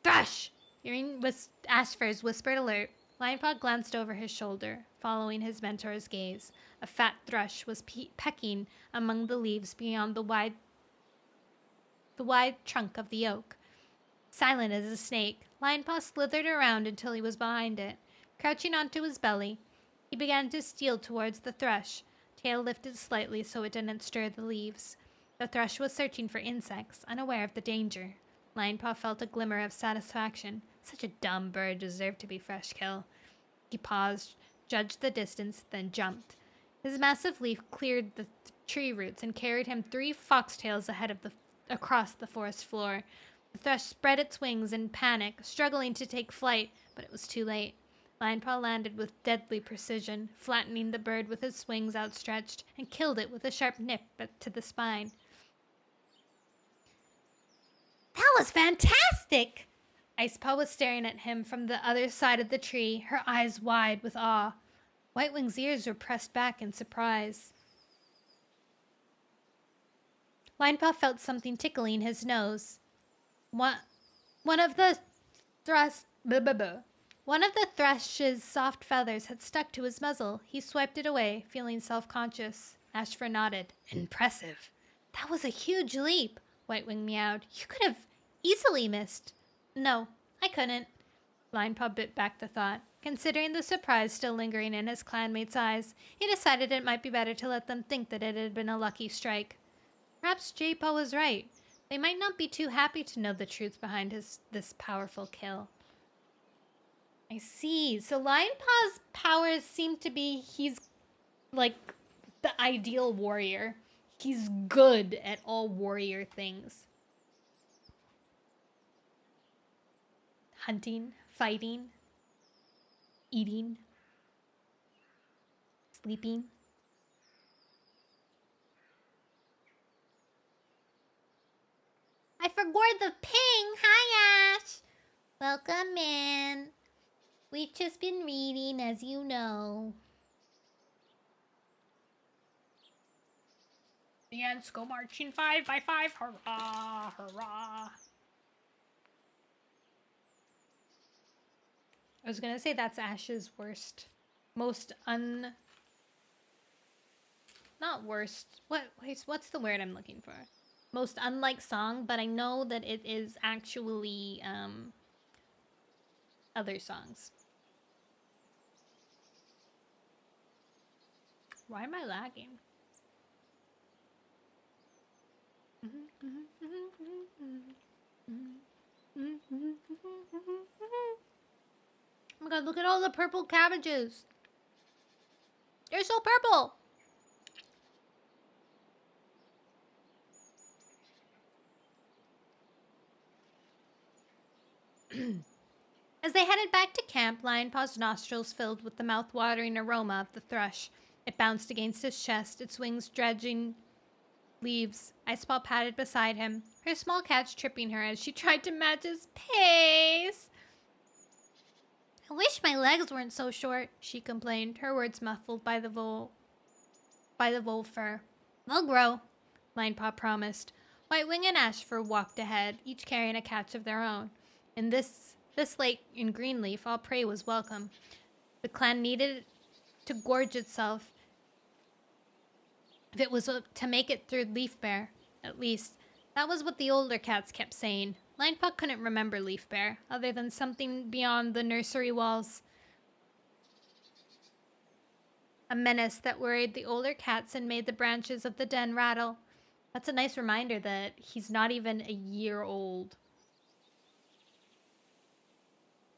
Thrush! Hearing Ashfur's whispered alert, Lionpaw glanced over his shoulder, following his mentor's gaze. A fat thrush was pecking among the leaves beyond the wide trunk of the oak. Silent as a snake, Lionpaw slithered around until he was behind it. Crouching onto his belly, he began to steal towards the thrush, tail lifted slightly so it didn't stir the leaves. The thrush was searching for insects, unaware of the danger. Lionpaw felt a glimmer of satisfaction. Such a dumb bird deserved to be fresh kill. He paused, judged the distance, then jumped. His massive leap cleared the tree roots and carried him 3 foxtails across the forest floor. The thrush spread its wings in panic, struggling to take flight, but it was too late. Lionpaw landed with deadly precision, flattening the bird with his wings outstretched, and killed it with a sharp nip to the spine. That was fantastic! Icepaw was staring at him from the other side of the tree, her eyes wide with awe. Whitewing's ears were pressed back in surprise. Lionpaw felt something tickling his nose. One of the thrush's soft feathers had stuck to his muzzle. He swiped it away, feeling self-conscious. Ashfur nodded. Impressive. That was a huge leap, Whitewing meowed. You could have easily missed. No, I couldn't. Linepaw bit back the thought. Considering the surprise still lingering in his clanmate's eyes, he decided it might be better to let them think that it had been a lucky strike. Perhaps Jaypaw was right. They might not be too happy to know the truth behind this powerful kill. I see. So Lionpaw's powers seem to be he's like the ideal warrior. He's good at all warrior things. Hunting, fighting, eating, sleeping. I forgot the ping. Hi, Ash. Welcome in. We've just been reading, as you know. The ants go marching 5 by 5. Hurrah, hurrah. I was gonna say that's Ash's worst. Most not worst. What's the word I'm looking for? Most unlike song, but I know that it is actually other songs. Why am I lagging? Oh my god, look at all the purple cabbages. They're so purple. As they headed back to camp, Lionpaw's nostrils filled with the mouth-watering aroma of the thrush. It bounced against his chest, its wings dredging leaves. Icepaw padded beside him, her small catch tripping her as she tried to match his pace. I wish my legs weren't so short, she complained, her words muffled by the vole fur. They'll grow, Linepaw promised. Whitewing and Ashfur walked ahead, each carrying a catch of their own. In this lake in Greenleaf, all prey was welcome. The clan needed to gorge itself if it was to make it through Leaf Bear, at least. That was what the older cats kept saying. Linepaw couldn't remember Leaf Bear, other than something beyond the nursery walls. A menace that worried the older cats and made the branches of the den rattle. That's a nice reminder that he's not even a year old.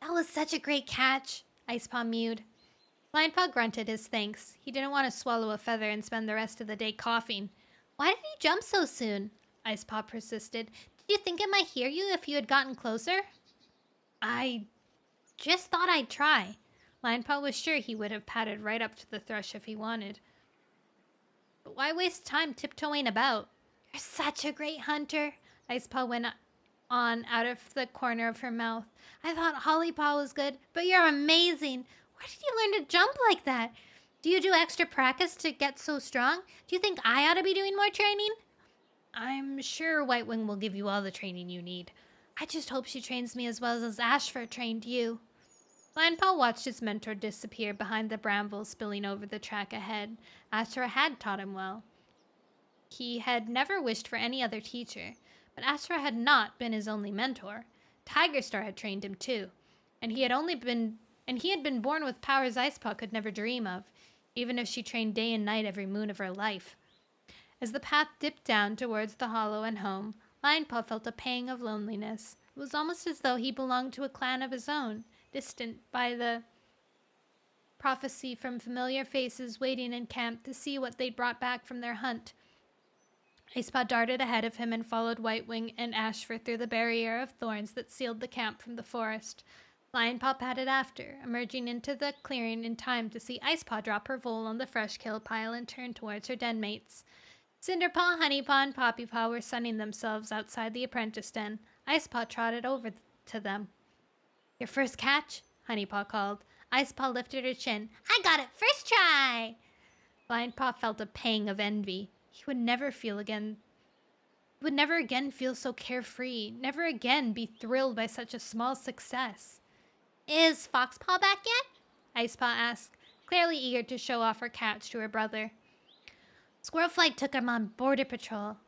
That was such a great catch, Icepaw mewed. Linepaw grunted his thanks. He didn't want to swallow a feather and spend the rest of the day coughing. Why did he jump so soon? Icepaw persisted. Did you think it might hear you if you had gotten closer? I just thought I'd try. Linepaw was sure he would have padded right up to the thrush if he wanted. But why waste time tiptoeing about? You're such a great hunter, Icepaw went on out of the corner of her mouth. I thought Hollypaw was good, but you're amazing. Where did you learn to jump like that? Do you do extra practice to get so strong? Do you think I ought to be doing more training? I'm sure Whitewing will give you all the training you need. I just hope she trains me as well as Ashfur trained you. Linepaw watched his mentor disappear behind the brambles spilling over the track ahead. Ashfur had taught him well. He had never wished for any other teacher, but Ashfur had not been his only mentor. Tigerstar had trained him too, and he had been born with powers Icepaw could never dream of, even if she trained day and night every moon of her life. As the path dipped down towards the hollow and home, Linepaw felt a pang of loneliness. It was almost as though he belonged to a clan of his own, distant by the prophecy from familiar faces waiting in camp to see what they'd brought back from their hunt. Icepaw darted ahead of him and followed Whitewing and Ashfur through the barrier of thorns that sealed the camp from the forest. Linepaw padded after, emerging into the clearing in time to see Icepaw drop her vole on the fresh kill pile and turn towards her den mates. Cinderpaw, Honeypaw, and Poppypaw were sunning themselves outside the apprentice den. Icepaw trotted over to them. Your first catch? Honeypaw called. Icepaw lifted her chin. I got it first try! Linepaw felt a pang of envy. He would never again feel so carefree, never again be thrilled by such a small success. Is Foxpaw back yet? Icepaw asked, clearly eager to show off her catch to her brother. Squirrelflight took him on border patrol,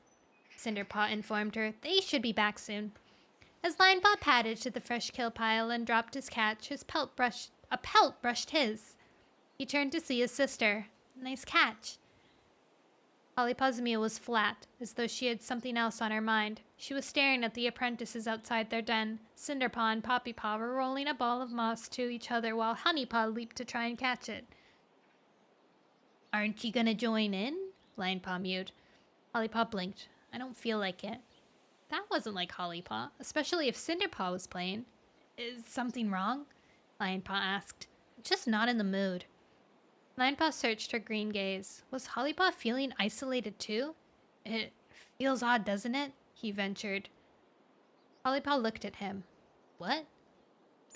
Cinderpaw informed her. They should be back soon. As Linepaw padded to the fresh kill pile and dropped his catch, a pelt brushed his. He turned to see his sister. Nice catch. Hollypaw's meal was flat, as though she had something else on her mind. She was staring at the apprentices outside their den. Cinderpaw and Poppypaw were rolling a ball of moss to each other while Honeypaw leaped to try and catch it. Aren't you gonna join in? Linepaw mewed. Hollypaw blinked. I don't feel like it. That wasn't like Hollypaw, especially if Cinderpaw was playing. Is something wrong? Linepaw asked. Just not in the mood. Linepaw searched her green gaze. Was Hollypaw feeling isolated too? It feels odd, doesn't it? He ventured. Hollypaw looked at him. What?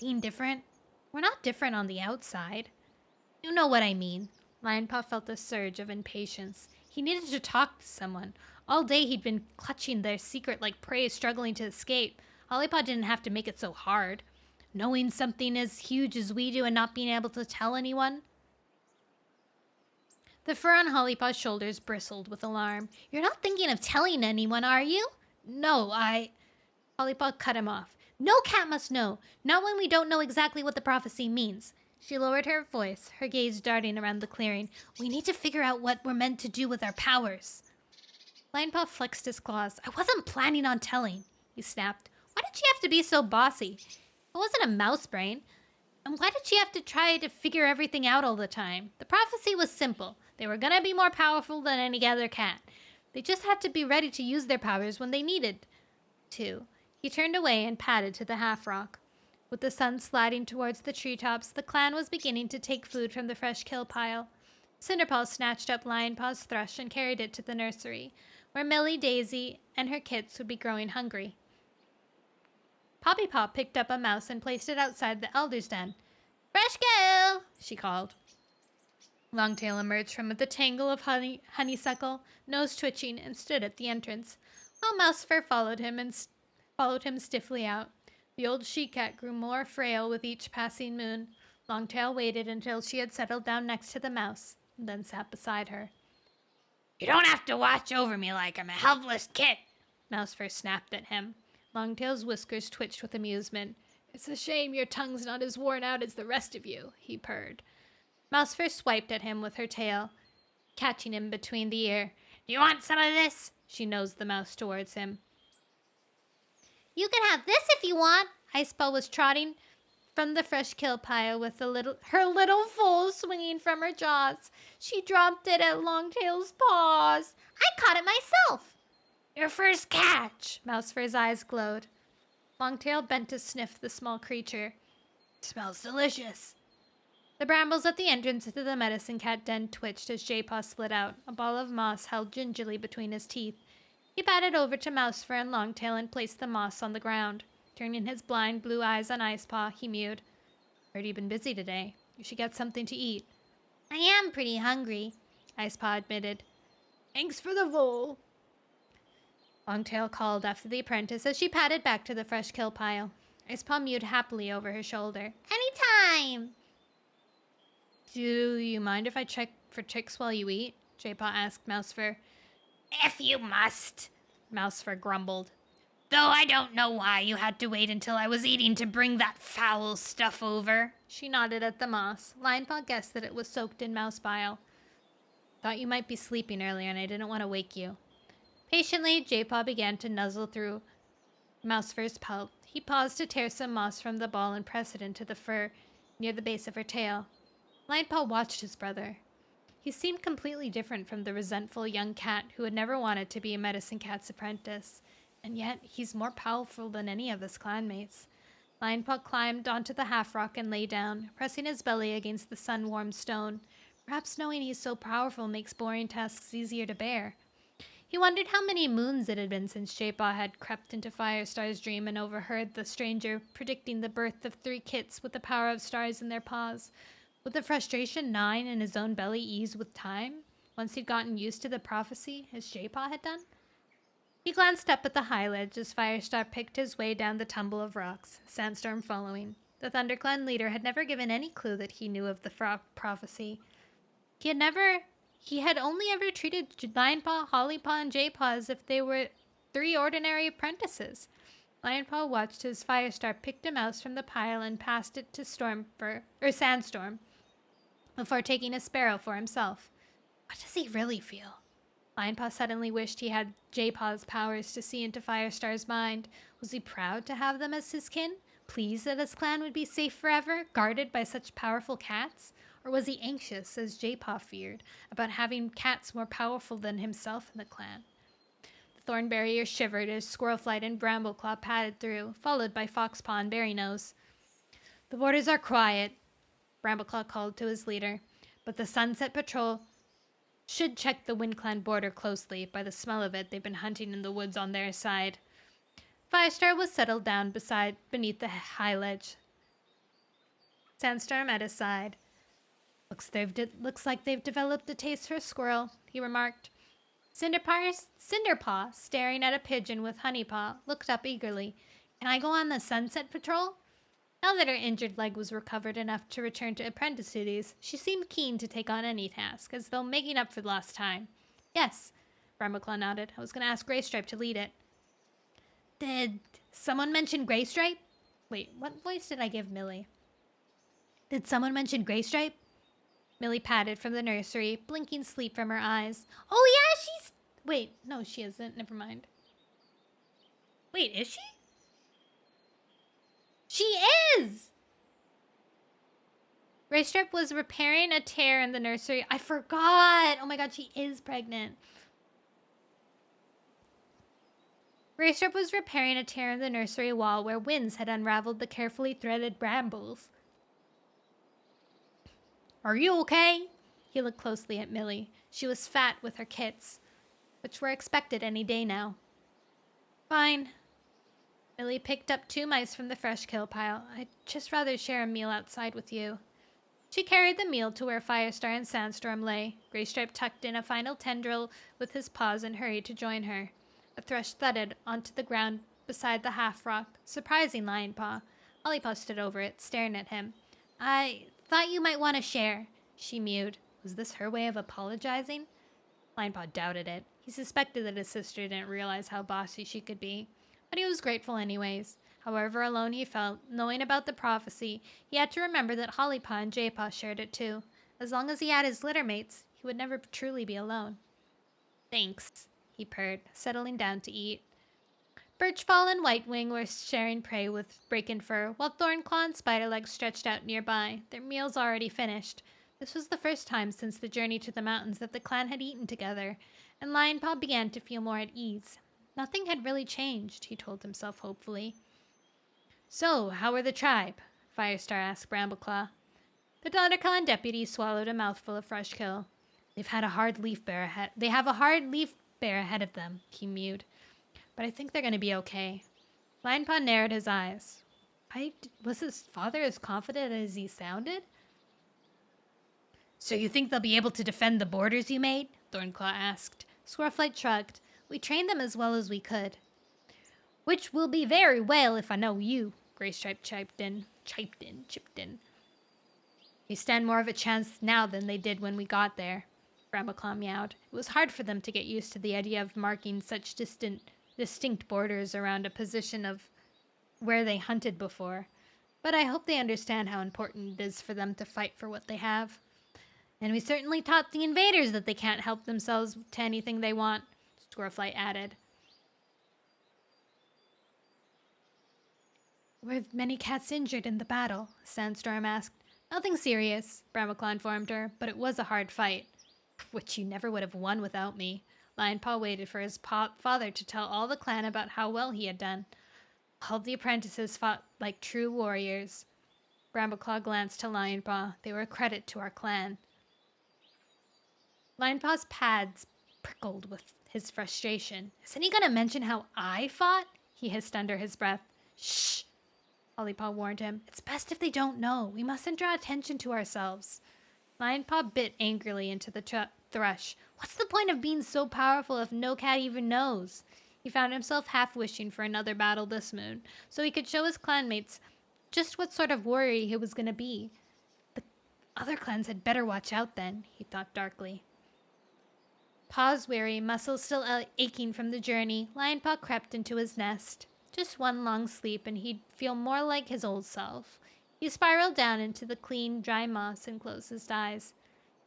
Being different? We're not different on the outside. You know what I mean. Linepaw felt a surge of impatience. He needed to talk to someone. All day he'd been clutching their secret like prey struggling to escape. Hollypaw didn't have to make it so hard. Knowing something as huge as we do and not being able to tell anyone. The fur on Hollypaw's shoulders bristled with alarm. You're not thinking of telling anyone, are you? No, Hollypaw cut him off. No cat must know. Not when we don't know exactly what the prophecy means. She lowered her voice, her gaze darting around the clearing. We need to figure out what we're meant to do with our powers. Linepaw flexed his claws. I wasn't planning on telling, he snapped. Why did she have to be so bossy? It wasn't a mouse brain. And why did she have to try to figure everything out all the time? The prophecy was simple. They were gonna be more powerful than any other cat. They just had to be ready to use their powers when they needed to. He turned away and padded to the half-rock. With the sun sliding towards the treetops, the clan was beginning to take food from the fresh kill pile. Cinderpaw snatched up Lionpaw's thrush and carried it to the nursery, where Millie, Daisy, and her kits would be growing hungry. Poppypaw picked up a mouse and placed it outside the elder's den. Fresh kill, she called. Longtail emerged from the tangle of honeysuckle, nose twitching, and stood at the entrance, while Mousefur followed him stiffly out. The old she-cat grew more frail with each passing moon. Longtail waited until she had settled down next to the mouse, and then sat beside her. You don't have to watch over me like I'm a helpless kid, Mousefur snapped at him. Longtail's whiskers twitched with amusement. It's a shame your tongue's not as worn out as the rest of you, he purred. Mousefur swiped at him with her tail, catching him between the ear. Do you want some of this? She nosed the mouse towards him. You can have this if you want. Icepaw was trotting from the fresh kill pile with her little foal swinging from her jaws. She dropped it at Longtail's paws. I caught it myself. Your first catch. Mousefur's eyes glowed. Longtail bent to sniff the small creature. Smells delicious. The brambles at the entrance to the medicine cat den twitched as jaypaw slid out, a ball of moss held gingerly between his teeth. He padded over to Mousefur and Longtail and placed the moss on the ground. Turning his blind blue eyes on Icepaw, he mewed. Heard you've been busy today. You should get something to eat. I am pretty hungry, Icepaw admitted. Thanks for the vole. Longtail called after the apprentice as she padded back to the fresh kill pile. Icepaw mewed happily over her shoulder. Anytime! Do you mind if I check for ticks while you eat? Jaypaw asked Mousefur. If you must, Mousefur grumbled. Though I don't know why you had to wait until I was eating to bring that foul stuff over. She nodded at the moss. Lionpaw guessed that it was soaked in mouse bile. Thought you might be sleeping earlier and I didn't want to wake you. Patiently, Jaypaw began to nuzzle through Mousefur's pelt. He paused to tear some moss from the ball and press it into the fur near the base of her tail. Lionpaw watched his brother. He seemed completely different from the resentful young cat who had never wanted to be a medicine cat's apprentice. And yet, he's more powerful than any of his clanmates. Lionpaw climbed onto the half-rock and lay down, pressing his belly against the sun-warmed stone. Perhaps knowing he's so powerful makes boring tasks easier to bear. He wondered how many moons it had been since Jaypaw had crept into Firestar's dream and overheard the stranger predicting the birth of 3 kits with the power of stars in their paws. Would the frustration gnawing in his own belly ease with time, once he'd gotten used to the prophecy, as Jaypaw had done? He glanced up at the high ledge as Firestar picked his way down the tumble of rocks, Sandstorm following. The ThunderClan leader had never given any clue that he knew of the prophecy. He had only ever treated Lionpaw, Hollypaw, and Jaypaw as if they were 3 ordinary apprentices. Lionpaw watched as Firestar picked a mouse from the pile and passed it to Sandstorm before taking a sparrow for himself. What does he really feel? Lionpaw suddenly wished he had Jaypaw's powers to see into Firestar's mind. Was he proud to have them as his kin? Pleased that his clan would be safe forever, guarded by such powerful cats? Or was he anxious, as Jaypaw feared, about having cats more powerful than himself in the clan? The thorn barrier shivered as Squirrelflight and Brambleclaw padded through, followed by Foxpaw and Berrynose. The borders are quiet, Brambleclaw called to his leader, but the Sunset Patrol should check the WindClan border closely. By the smell of it, they've been hunting in the woods on their side. Firestar was settled down beneath the high ledge. Sandstorm at his side. Looks like they've developed a taste for a squirrel, he remarked. Cinderpaw, staring at a pigeon with Honeypaw, looked up eagerly. Can I go on the Sunset Patrol? Now that her injured leg was recovered enough to return to apprentice duties, she seemed keen to take on any task, as though making up for lost time. Yes, Brambleclaw nodded. I was going to ask Graystripe to lead it. Did someone mention Graystripe? Wait, what voice did I give Millie? Did someone mention Graystripe? Millie patted from the nursery, blinking sleep from her eyes. Oh yeah, she's... Wait, no, she isn't. Never mind. Wait, is she? She is! Graystripe was repairing a tear in the nursery. I forgot! Oh my god, she is pregnant. Graystripe was repairing a tear in the nursery wall where winds had unraveled the carefully threaded brambles. Are you okay? He looked closely at Millie. She was fat with her kits, which were expected any day now. Fine. Millie picked up 2 mice from the fresh kill pile. I'd just rather share a meal outside with you. She carried the meal to where Firestar and Sandstorm lay. Graystripe tucked in a final tendril with his paws and hurried to join her. A thrush thudded onto the ground beside the half-rock, surprising Lionpaw. Hollypaw stood over it, staring at him. I thought you might want to share, she mewed. Was this her way of apologizing? Lionpaw doubted it. He suspected that his sister didn't realize how bossy she could be. But he was grateful anyways. However alone he felt, knowing about the prophecy, he had to remember that Hollypaw and Jaypaw shared it too. As long as he had his littermates, he would never truly be alone. Thanks, he purred, settling down to eat. Birchfall and Whitewing were sharing prey with Breakenfur, while Thornclaw and Spiderleg stretched out nearby, their meals already finished. This was the first time since the journey to the mountains that the clan had eaten together, and Lionpaw began to feel more at ease. Nothing had really changed, he told himself hopefully. So, how are the tribe? Firestar asked Brambleclaw. The DonnerClan deputy swallowed a mouthful of fresh kill. They have a hard leaf bear ahead of them, he mewed. But I think they're going to be okay. Lionpaw narrowed his eyes. Was his father as confident as he sounded? So you think they'll be able to defend the borders you made? Thornclaw asked. Squirrelflight shrugged. We trained them as well as we could. Which will be very well if I know you, Graystripe chipped in. They stand more of a chance now than they did when we got there, Brambleclaw meowed. It was hard for them to get used to the idea of marking such distinct borders around a position of where they hunted before. But I hope they understand how important it is for them to fight for what they have. And we certainly taught the invaders that they can't help themselves to anything they want, Squirrelflight added. Were many cats injured in the battle? Sandstorm asked. Nothing serious, Brambleclaw informed her, but it was a hard fight. Which you never would have won without me. Lionpaw waited for his father to tell all the clan about how well he had done. All the apprentices fought like true warriors. Brambleclaw glanced to Lionpaw. They were a credit to our clan. Lionpaw's pads prickled with his frustration. Isn't he going to mention how I fought? He hissed under his breath. Shh! Hollypaw warned him. It's best if they don't know. We mustn't draw attention to ourselves. Lionpaw bit angrily into the thrush. What's the point of being so powerful if no cat even knows? He found himself half wishing for another battle this moon, so he could show his clanmates just what sort of warrior he was going to be. The other clans had better watch out then, he thought darkly. Paws weary, muscles still aching from the journey, Lionpaw crept into his nest. Just one long sleep and he'd feel more like his old self. He spiraled down into the clean, dry moss and closed his eyes.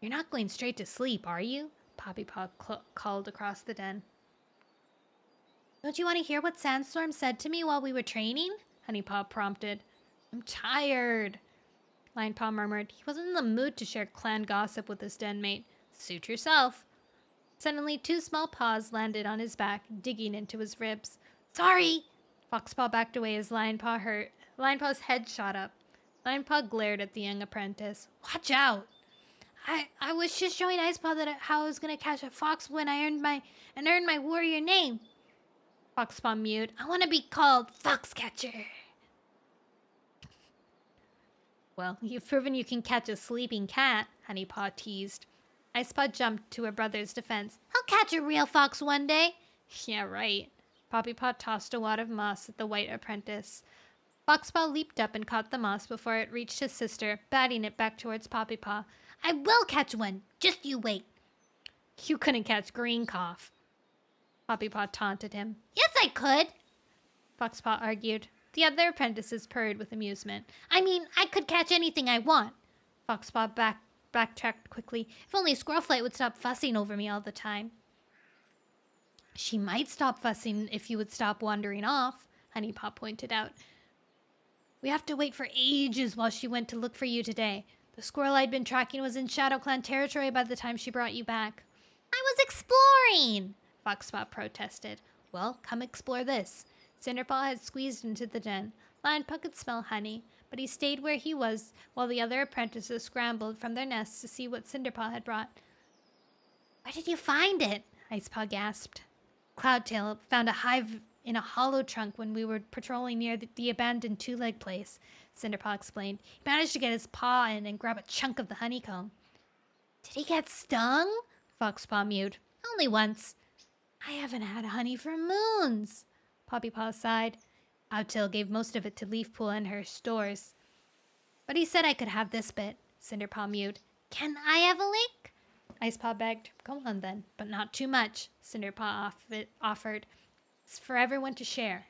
You're not going straight to sleep, are you? Poppy Paw called across the den. Don't you want to hear what Sandstorm said to me while we were training? Honey Paw prompted. I'm tired, Lion Paw murmured. He wasn't in the mood to share clan gossip with his den mate. Suit yourself. Suddenly, two small paws landed on his back, digging into his ribs. Sorry! Foxpaw backed away as Lion Paw's head shot up. Lion Paw glared at the young apprentice. Watch out! I was just showing Icepaw how I was gonna catch a fox when I earned my warrior name. Foxpaw mewed. I want to be called Foxcatcher. Well, you've proven you can catch a sleeping cat, Honeypaw teased. Icepaw jumped to her brother's defense. I'll catch a real fox one day. Yeah, right. Poppypaw tossed a wad of moss at the white apprentice. Foxpaw leaped up and caught the moss before it reached his sister, batting it back towards Poppypaw. I will catch one. Just you wait. You couldn't catch Greencough. Poppypaw taunted him. Yes, I could, Foxpaw argued. The other apprentices purred with amusement. I mean, I could catch anything I want. Foxpaw backtracked quickly. If only Squirrelflight would stop fussing over me all the time. She might stop fussing if you would stop wandering off, Honeypaw pointed out. We have to wait for ages while she went to look for you today. The squirrel I'd been tracking was in Shadow Clan territory by the time she brought you back. I was exploring, Foxpaw protested. Well, come explore this. Cinderpaw had squeezed into the den. Lionpaw could smell honey, but he stayed where he was while the other apprentices scrambled from their nests to see what Cinderpaw had brought. Where did you find it? Icepaw gasped. Cloudtail found a hive in a hollow trunk when we were patrolling near the abandoned two-leg place, Cinderpaw explained. He managed to get his paw in and grab a chunk of the honeycomb. Did he get stung? Foxpaw mewed. Only once. I haven't had honey for moons. Poppypaw sighed. Cloudtail gave most of it to Leafpool and her stores. But he said I could have this bit, Cinderpaw mewed. Can I have a lick? Icepaw begged. Go on then, but not too much, Cinderpaw offered. It's for everyone to share.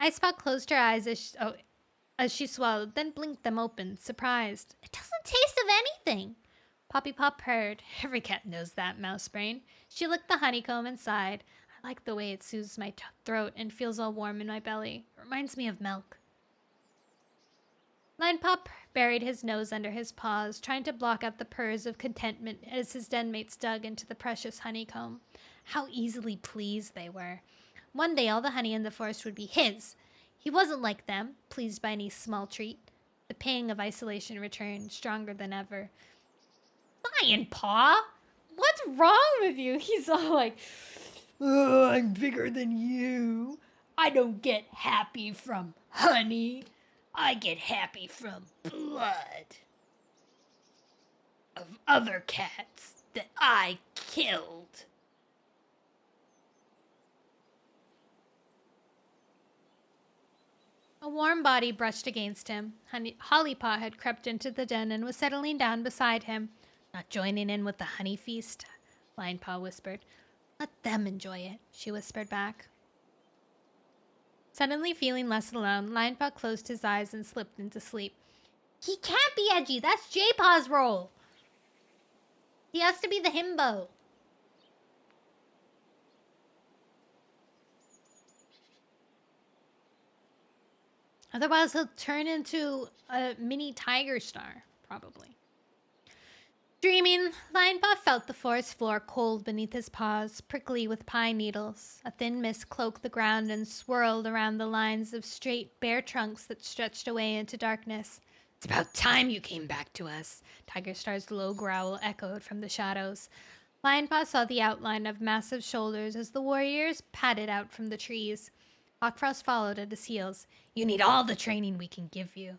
Icepaw closed her eyes as she swallowed, then blinked them open, surprised. It doesn't taste of anything. Poppypaw purred. Every cat knows that, Mousebrain. She licked the honeycomb and sighed. I like the way it soothes my throat and feels all warm in my belly. It reminds me of milk. Linepaw buried his nose under his paws, trying to block out the purrs of contentment as his den mates dug into the precious honeycomb. How easily pleased they were. One day all the honey in the forest would be his. He wasn't like them, pleased by any small treat. The pang of isolation returned, stronger than ever. Lionpaw? What's wrong with you? He's all like, I'm bigger than you. I don't get happy from honey. I get happy from blood of other cats that I killed. A warm body brushed against him. Hollypaw had crept into the den and was settling down beside him. Not joining in with the honey feast, Linepaw whispered. Let them enjoy it, she whispered back. Suddenly feeling less alone, Linepaw closed his eyes and slipped into sleep. He can't be edgy. That's Jaypaw's role. He has to be the himbo. Otherwise, he'll turn into a mini tiger star, probably. Dreaming, Linepaw felt the forest floor cold beneath his paws, prickly with pine needles. A thin mist cloaked the ground and swirled around the lines of straight, bare trunks that stretched away into darkness. It's about time you came back to us, Tiger Star's low growl echoed from the shadows. Linepaw saw the outline of massive shoulders as the warriors padded out from the trees. Hawkfrost followed at his heels. You need all the training we can give you.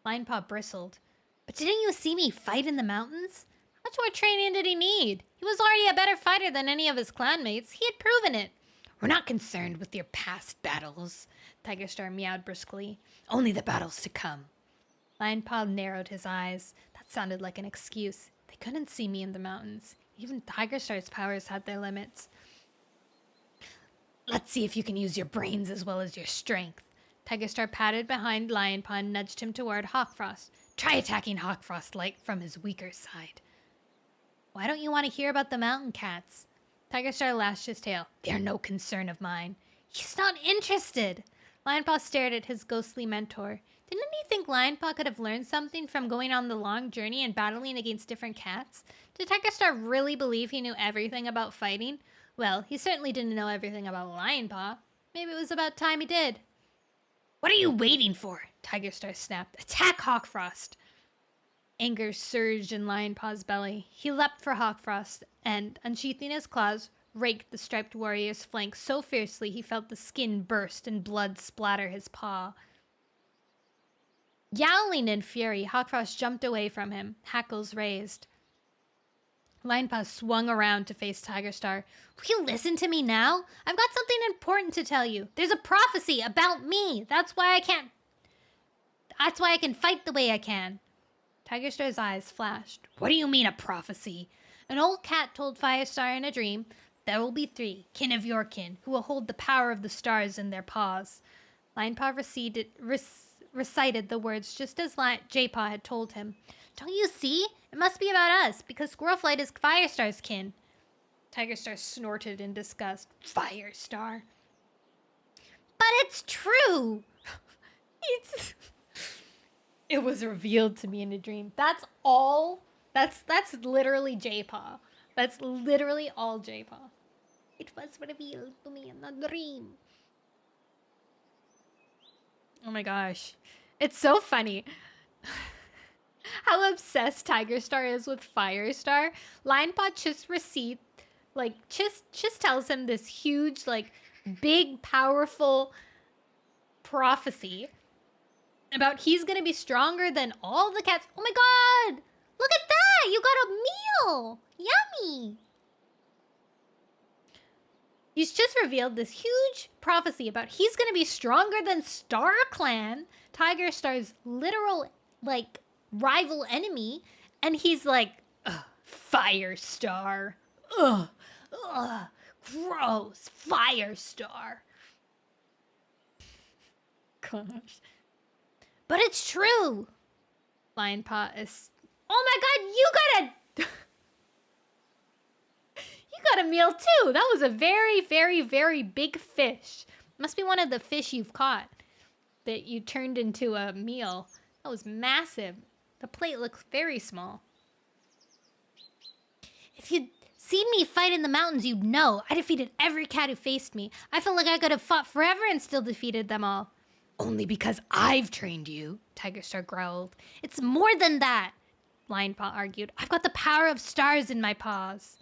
Linepaw bristled. But didn't you see me fight in the mountains? How much more training did he need? He was already a better fighter than any of his clanmates. He had proven it. We're not concerned with your past battles, Tiger Star meowed briskly. Only the battles to come. Linepaw narrowed his eyes. That sounded like an excuse. They couldn't see me in the mountains. Even Tiger Star's powers had their limits. Let's see if you can use your brains as well as your strength. Tiger Star patted behind Lion Paw and nudged him toward Hawkfrost. Try attacking Hawkfrost like from his weaker side. Why don't you want to hear about the mountain cats? Tiger Star lashed his tail. They're no concern of mine. He's not interested. Lionpaw stared at his ghostly mentor. Didn't he think Lionpaw could have learned something from going on the long journey and battling against different cats? Did Tiger Star really believe he knew everything about fighting? Well, he certainly didn't know everything about Lionpaw. Maybe it was about time he did. What are you waiting for? Tiger Star snapped. Attack Hawkfrost! Anger surged in Lionpaw's belly. He leapt for Hawkfrost and, unsheathing his claws, raked the striped warrior's flank so fiercely he felt the skin burst and blood splatter his paw. Yowling in fury, Hawkfrost jumped away from him, hackles raised. Lionpaw swung around to face Tiger Star. Will you listen to me now? I've got something important to tell you. There's a prophecy about me. That's why I can fight the way I can. Tiger Star's eyes flashed. What do you mean a prophecy? An old cat told Firestar in a dream, there will be 3, kin of your kin, who will hold the power of the stars in their paws. Lionpaw recited the words just as Jaypaw had told him. Don't you see? It must be about us, because Squirrelflight is Firestar's kin. Tiger Star snorted in disgust. Firestar. But it's true! It was revealed to me in a dream. That's all. That's literally Jaypaw. That's literally all Jaypaw. It was revealed to me in a dream. Oh my gosh. It's so funny. How obsessed Tiger Star is with Firestar. Lionpaw just tells him this huge, big, powerful prophecy about he's gonna be stronger than all the cats. Oh my god! Look at that! You got a meal! Yummy! He's just revealed this huge prophecy about he's gonna be stronger than Star Clan, Tiger Star's literal, rival enemy, and he's like, ugh, Firestar. Ugh, gross, Firestar. Gosh. But it's true. Lionpaw is... Oh my god, you got a meal too. That was a very, very, very big fish. Must be one of the fish you've caught that you turned into a meal. That was massive. The plate looks very small. If you'd seen me fight in the mountains, you'd know. I defeated every cat who faced me. I felt like I could have fought forever and still defeated them all. Only because I've trained you, Tiger Star growled. It's more than that, Lionpaw argued. I've got the power of stars in my paws.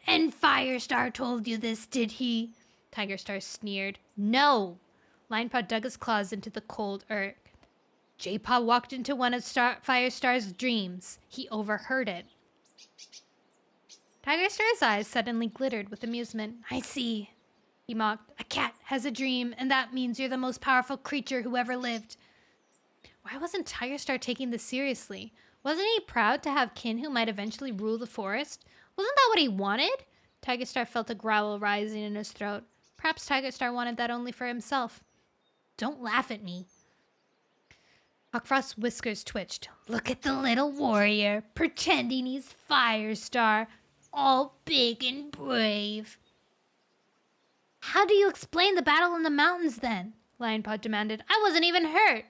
And Firestar told you this, did he? Tiger Star sneered. No. Lionpaw dug his claws into the cold earth. Jaypaw walked into one of Firestar's dreams. He overheard it. Tiger Star's eyes suddenly glittered with amusement. I see. He mocked. A cat has a dream, and that means you're the most powerful creature who ever lived. Why wasn't Tiger Star taking this seriously? Wasn't he proud to have kin who might eventually rule the forest? Wasn't that what he wanted? Tiger Star felt a growl rising in his throat. Perhaps Tiger Star wanted that only for himself. Don't laugh at me. Hawkfrost's whiskers twitched. Look at the little warrior, pretending he's Firestar, all big and brave. How do you explain the battle in the mountains, then? Lionpaw demanded. I wasn't even hurt.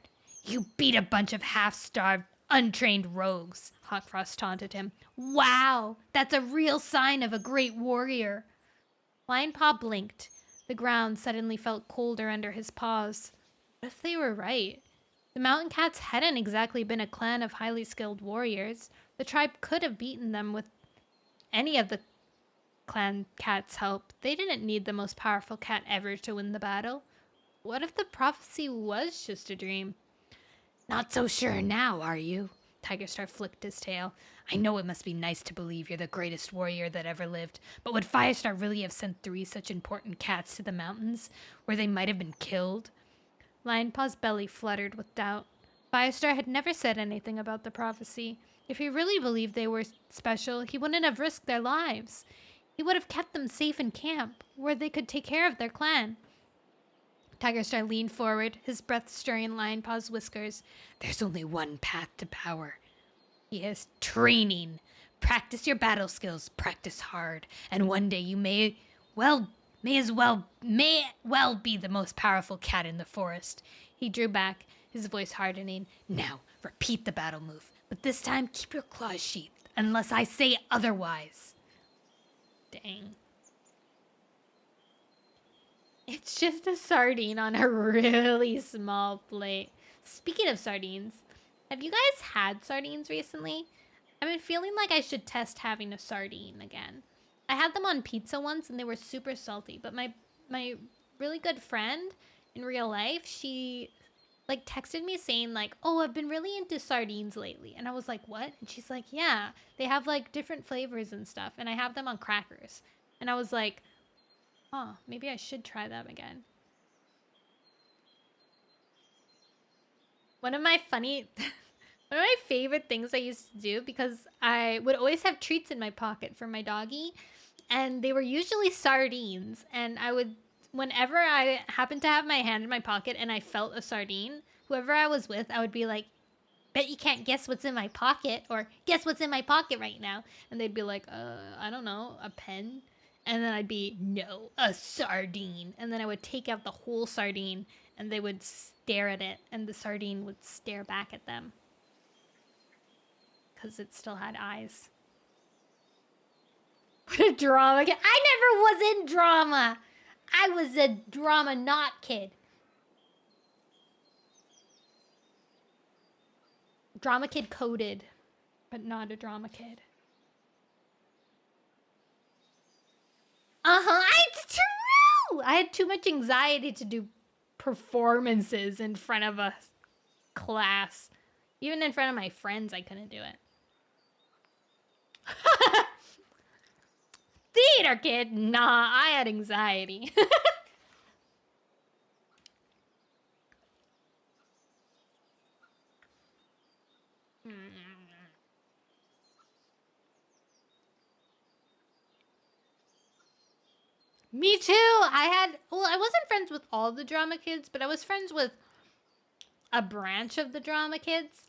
You beat a bunch of half-starved, untrained rogues, Hawkfrost taunted him. Wow, that's a real sign of a great warrior. Lionpaw blinked. The ground suddenly felt colder under his paws. What if they were right? The mountain cats hadn't exactly been a clan of highly skilled warriors. The tribe could have beaten them with any of the clan cat's help. They didn't need the most powerful cat ever to win the battle. What if the prophecy was just a dream? Not so sure now, are you? Tiger Star flicked his tail. I know it must be nice to believe you're the greatest warrior that ever lived, but would Firestar really have sent 3 such important cats to the mountains, where they might have been killed? Lionpaw's belly fluttered with doubt. Firestar had never said anything about the prophecy. If he really believed they were special, he wouldn't have risked their lives. He would have kept them safe in camp, where they could take care of their clan. Tiger Star leaned forward, his breath stirring Lion Paw's whiskers. There's only one path to power. He is training. Practice your battle skills, practice hard, and one day you may well be the most powerful cat in the forest. He drew back, his voice hardening. Now, repeat the battle move, but this time keep your claws sheathed, unless I say otherwise. Dang. It's just a sardine on a really small plate. Speaking of sardines, have you guys had sardines recently? I've been feeling like I should test having a sardine again. I had them on pizza once and they were super salty, but my really good friend in real life, she like texted me saying like, "Oh, I've been really into sardines lately." And I was like, "What?" And she's like, "Yeah, they have like different flavors and stuff, and I have them on crackers." And I was like, "Oh, maybe I should try them again." One of my favorite things I used to do, because I would always have treats in my pocket for my doggy, and they were usually sardines, and I would, whenever I happened to have my hand in my pocket and I felt a sardine, whoever I was with, I would be like, "Bet you can't guess what's in my pocket," or "Guess what's in my pocket right now?" And they'd be like, I don't know, a pen?" And then I'd be, "No, a sardine." And then I would take out the whole sardine and they would stare at it, and the sardine would stare back at them because it still had eyes. What a drama kid. I never was in drama. I was a drama not kid. Drama kid coded, but not a drama kid. It's true. I had too much anxiety to do performances in front of a class. Even in front of my friends, I couldn't do it. Theater kid? Nah, I had anxiety. Me too. I wasn't friends with all the drama kids, but I was friends with a branch of the drama kids.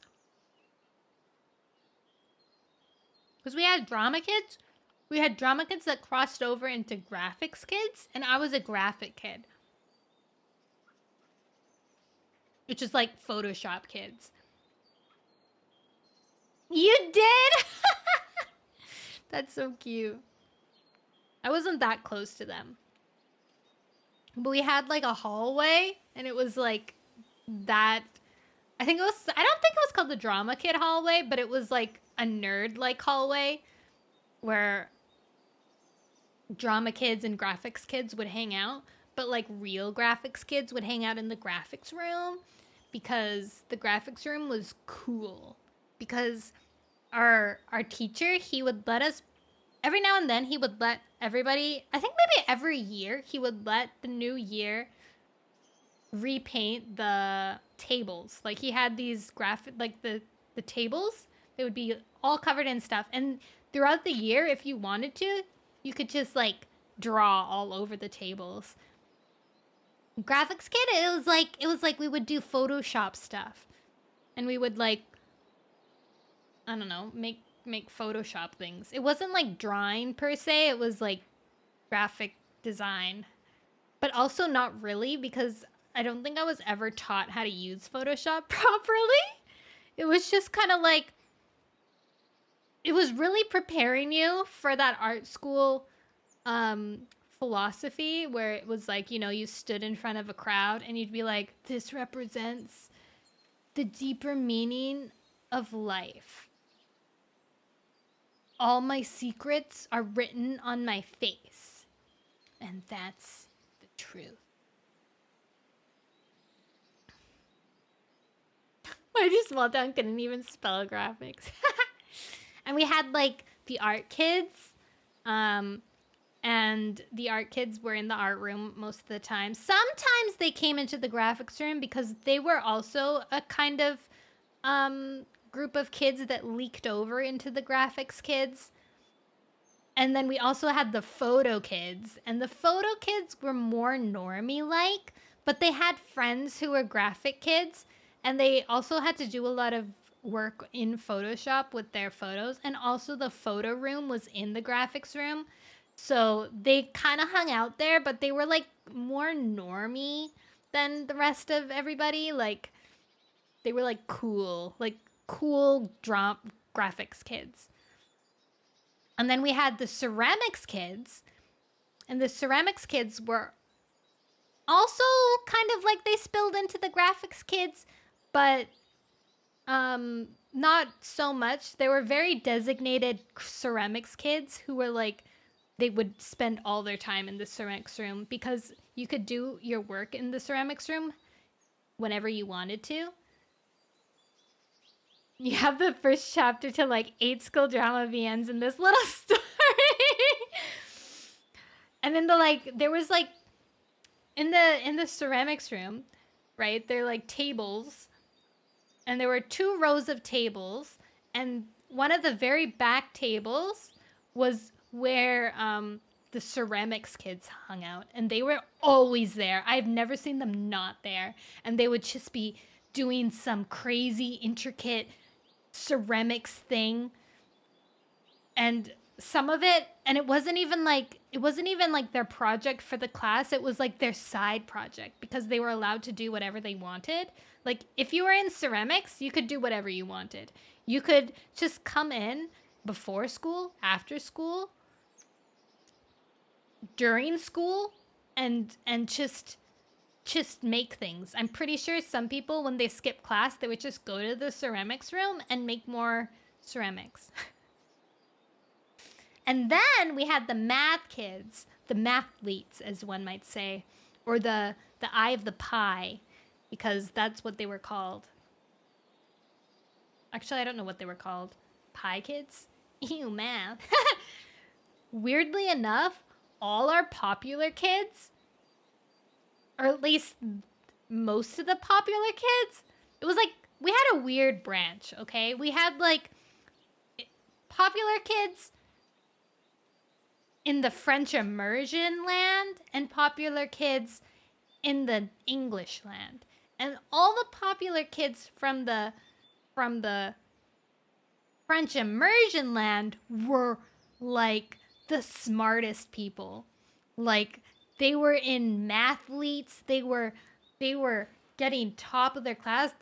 Because we had drama kids. We had drama kids that crossed over into graphics kids, and I was a graphic kid. Which is like Photoshop kids. You did? That's so cute. I wasn't that close to them. But we had like a hallway, and it was like that. I don't think it was called the drama kid hallway, but it was like a nerd like hallway where drama kids and graphics kids would hang out, but like real graphics kids would hang out in the graphics room, because the graphics room was cool. Because our teacher, he would let us, every now and then he would let everybody, I think maybe every year, he would let the new year repaint the tables. Like he had these like the tables, they would be all covered in stuff, and throughout the year, if you wanted to, you could just like draw all over the tables. Graphics kid, it was like we would do Photoshop stuff, and we would like, I don't know, make Photoshop things. It wasn't like drawing per se, it was like graphic design, but also not really, because I don't think I was ever taught how to use Photoshop properly. It was just kind of like, it was really preparing you for that art school philosophy where it was like, you stood in front of a crowd and you'd be like, "This represents the deeper meaning of life. All my secrets are written on my face, and that's the truth." My small town couldn't even spell graphics. And we had like the art kids, and the art kids were in the art room most of the time. Sometimes they came into the graphics room because they were also a kind of group of kids that leaked over into the graphics kids. And then we also had the photo kids. And the photo kids were more normie-like, but they had friends who were graphic kids. And they also had to do a lot of work in Photoshop with their photos. And also the photo room was in the graphics room. So they kind of hung out there, but they were like more normie than the rest of everybody. Like they were like cool graphics kids. And then we had the ceramics kids, and the ceramics kids were also kind of like they spilled into the graphics kids, but not so much. They were very designated ceramics kids who were like, they would spend all their time in the ceramics room because you could do your work in the ceramics room whenever you wanted to. You have the first chapter to like 8 school drama VNs in this little story. And then there was like in the ceramics room, right? They're like tables, and there were 2 rows of tables, and one of the very back tables was where the ceramics kids hung out, and they were always there. I've never seen them not there, and they would just be doing some crazy intricate ceramics thing, and some of it, and it wasn't even like their project for the class. It was like their side project because they were allowed to do whatever they wanted. Like if you were in ceramics, you could do whatever you wanted. You could just come in before school, after school, during school, and just make things. I'm pretty sure some people, when they skip class, they would just go to the ceramics room and make more ceramics. And then we had the math kids, the mathletes, as one might say, or the eye of the pie, because that's what they were called. Actually, I don't know what they were called. Pie kids? Ew, math. Weirdly enough, all our popular kids, or at least most of the popular kids, it was like we had a weird branch, okay? We had like popular kids in the French immersion land and popular kids in the English land. And all the popular kids from the French immersion land were like the smartest people. Like they were in mathletes, they were getting top of their class.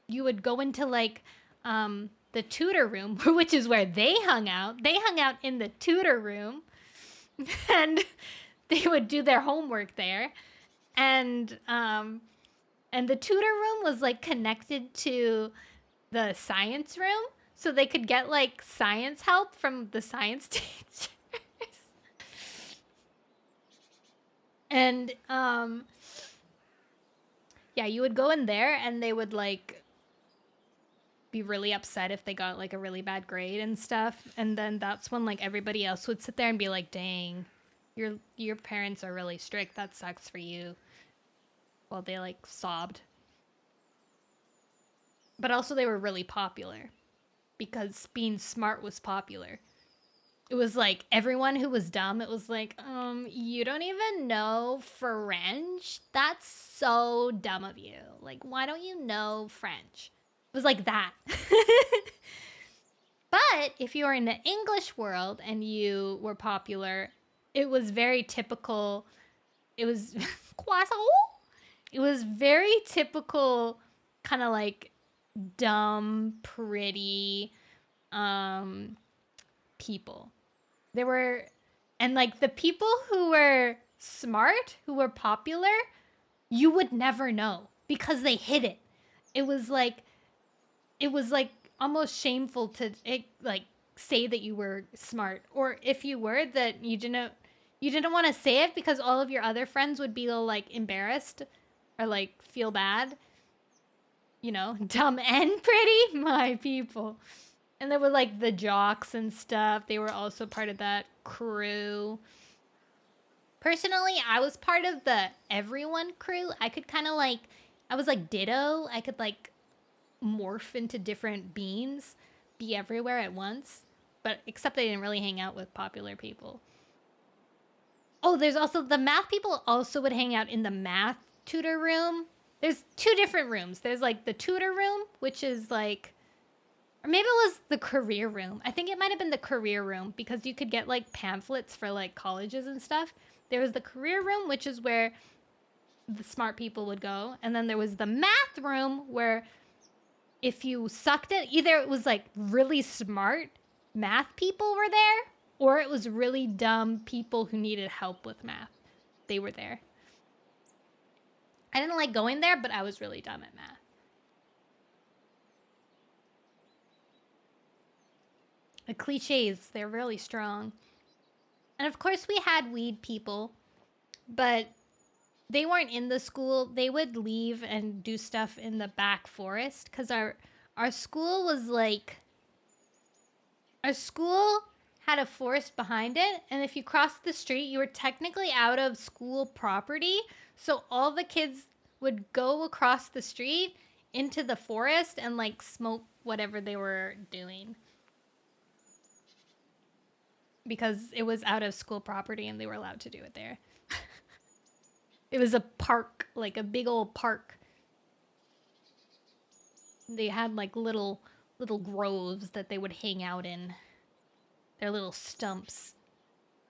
You would go into like the tutor room, which is where they hung out. They hung out in the tutor room. And they would do their homework there, and the tutor room was like connected to the science room, so they could get like science help from the science teachers. And yeah, you would go in there, and they would like be really upset if they got like a really bad grade and stuff, and then that's when like everybody else would sit there and be like, dang, your parents are really strict, that sucks for you, while they like sobbed. But also they were really popular because being smart was popular. It was like everyone who was dumb, it was like, you don't even know French? That's so dumb of you. Like, why don't you know French? It was like that. But if you were in the English world and you were popular, it was very typical. It was croissant. It was very typical, kind of like dumb, pretty people. There were, and like the people who were smart, who were popular, you would never know because they hid it. It was like almost shameful to like say that you were smart, or if you were, that you didn't want to say it because all of your other friends would be like embarrassed or like feel bad. You know, dumb and pretty, my people. And there were like the jocks and stuff. They were also part of that crew. Personally, I was part of the everyone crew. I could kind of like, I was like ditto. I could like morph into different beings, be everywhere at once. But except they didn't really hang out with popular people. Oh, there's also the math people also would hang out in the math tutor room. There's two different rooms. There's like the tutor room, which is like, or maybe it was the career room. I think it might have been the career room because you could get like pamphlets for like colleges and stuff. There was the career room, which is where the smart people would go. And then there was the math room where if you sucked at, either it was like really smart math people were there, or it was really dumb people who needed help with math. They were there. I didn't like going there, but I was really dumb at math. The cliches, they're really strong. And of course, we had weed people, but they weren't in the school. They would leave and do stuff in the back forest because our school was like, our school had a forest behind it, and if you crossed the street, you were technically out of school property. So all the kids would go across the street into the forest and like smoke whatever they were doing because it was out of school property and they were allowed to do it there. It was a park, like a big old park. They had like little groves that they would hang out in. Their little stumps.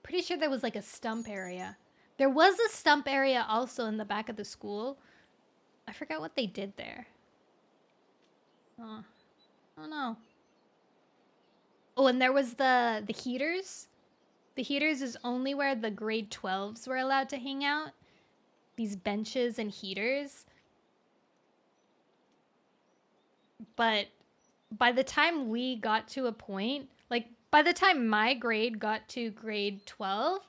Pretty sure there was like a stump area. There was a stump area also in the back of the school. I forgot what they did there. Oh no. Oh, and there was the heaters. The heaters is only where the grade 12s were allowed to hang out. These benches and heaters. But by the time we got to a point, like by the time my grade got to grade 12,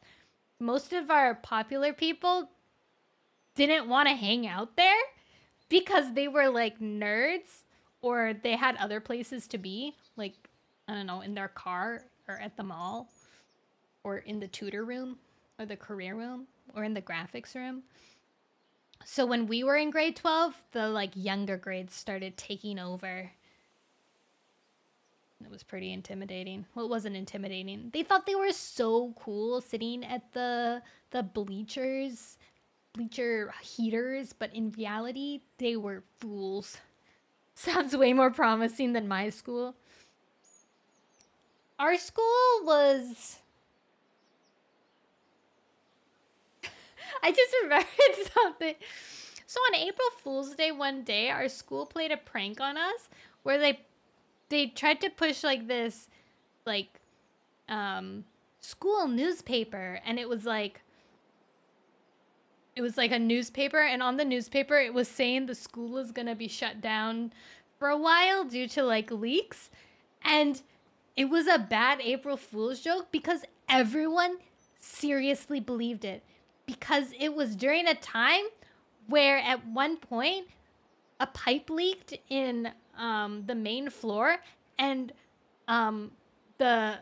most of our popular people didn't want to hang out there because they were like nerds or they had other places to be, like, I don't know, in their car or at the mall or in the tutor room or the career room or in the graphics room. So when we were in grade 12, the like younger grades started taking over. It was pretty intimidating. Well, it wasn't intimidating. They thought they were so cool sitting at the bleacher heaters, but in reality, they were fools. Sounds way more promising than my school. Our school was... I just remembered something. So on April Fool's Day one day, our school played a prank on us where they tried to push like this like school newspaper, and it was like a newspaper, and on the newspaper it was saying the school is gonna be shut down for a while due to like leaks. And it was a bad April Fool's joke because everyone seriously believed it, because it was during a time where at one point a pipe leaked in the main floor, and the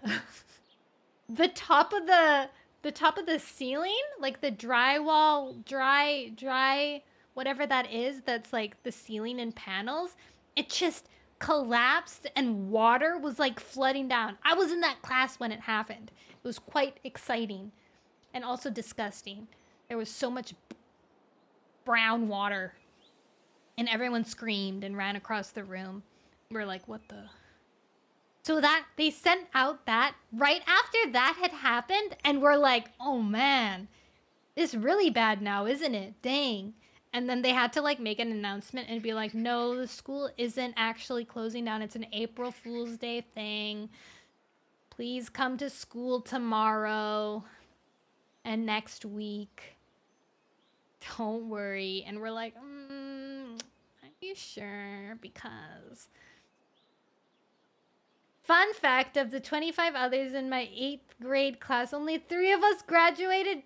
the top of the ceiling, like the drywall, dry whatever that is, that's like the ceiling and panels, it just collapsed and water was like flooding down. I was in that class when it happened. It was quite exciting and also disgusting. There was so much brown water, and everyone screamed and ran across the room. We're like, what the? So that they sent out that right after that had happened, and we're like, oh man, it's really bad now, isn't it? Dang. And then they had to like make an announcement and be like, no, the school isn't actually closing down. It's an April Fool's Day thing. Please come to school tomorrow and next week. Don't worry. And we're like, are you sure? Because... Fun fact, of the 25 others in my 8th grade class, only 3 of us graduated.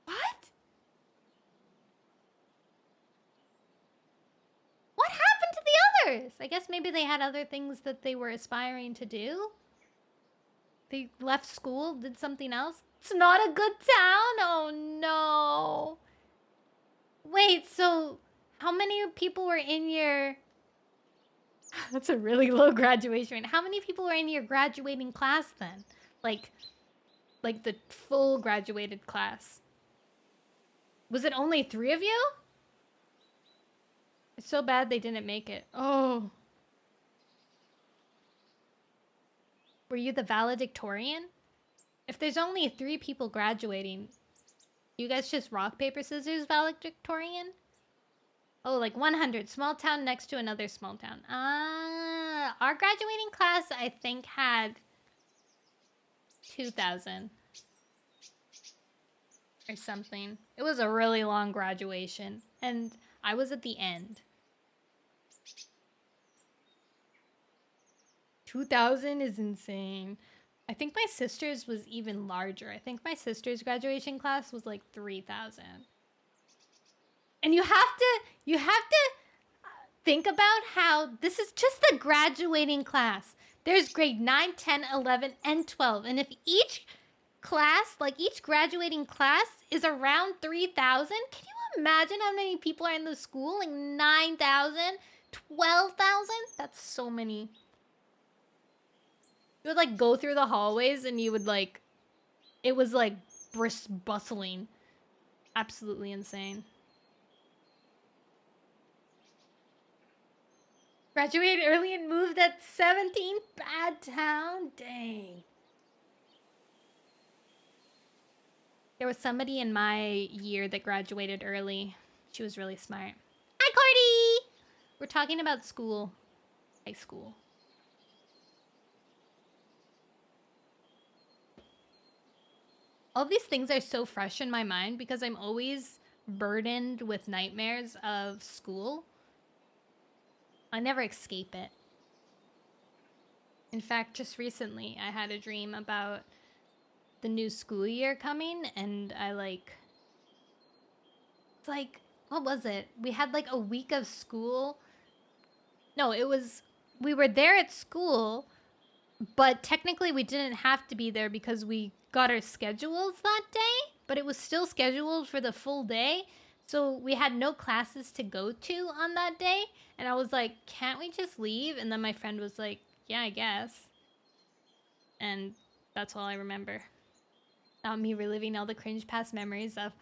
What? What happened to the others? I guess maybe they had other things that they were aspiring to do. They left school, did something else. It's not a good town? Oh no. Wait, so How many people were in your... That's a really low graduation rate. How many people were in your graduating class then? Like the full graduated class. Was it only 3 of you? It's so bad they didn't make it. Oh. Were you the valedictorian? If there's only 3 people graduating, you guys just rock, paper, scissors valedictorian? Oh, like 100. Small town next to another small town. Ah, our graduating class, I think, had 2,000. Or something. It was a really long graduation. And I was at the end. 2,000 is insane. I think my sister's was even larger. I think my sister's graduation class was like 3,000. And you have to think about how this is just the graduating class. There's grade 9, 10, 11, and 12. And if each class, like each graduating class is around 3,000, can you imagine how many people are in the school? Like 9,000, 12,000? That's so many. You would like go through the hallways and you would like, it was like bustling. Absolutely insane. Graduated early and moved at 17? Bad town? Dang. There was somebody in my year that graduated early. She was really smart. Hi, Cordy! We're talking about school. High school. All these things are so fresh in my mind because I'm always burdened with nightmares of school. I never escape it. In fact, just recently, I had a dream about the new school year coming, and it's like, what was it? We had like a week of school. No, we were there at school, but technically we didn't have to be there because we got our schedules that day, but it was still scheduled for the full day. So we had no classes to go to on that day. And I was like, can't we just leave? And then my friend was like, yeah, I guess. And that's all I remember. Not me reliving all the cringe past memories of...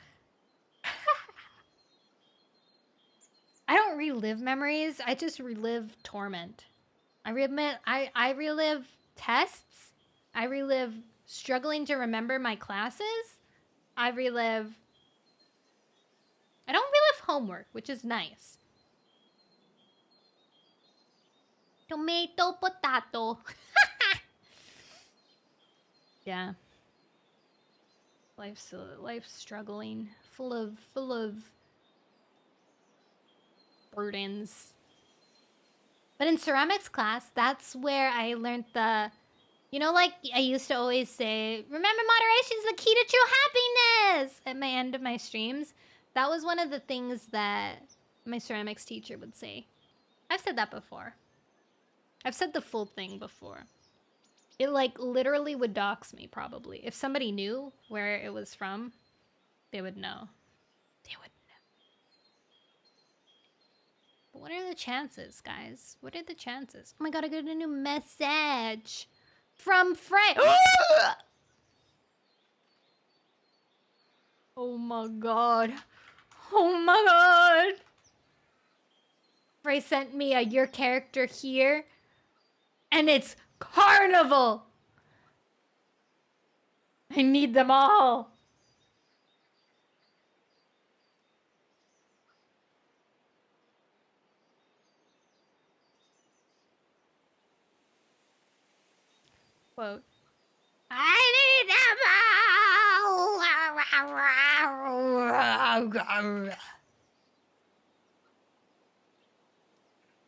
I don't relive memories. I just relive torment. I relive tests. I relive struggling to remember my classes. I don't relive homework, which is nice. Tomato, potato. Yeah. Life's struggling, full of burdens. But in ceramics class, that's where I learned the, you know, like I used to always say, remember moderation is the key to true happiness at my end of my streams. That was one of the things that my ceramics teacher would say. I've said that before. I've said the full thing before. It like literally would dox me probably. If somebody knew where it was from, they would know. They would know. But what are the chances, guys? What are the chances? Oh my god, I got a new message from Frank. Oh my god. Oh my god. Frey sent me your character here. And it's Carnival. I need them all. Quote. I need them all.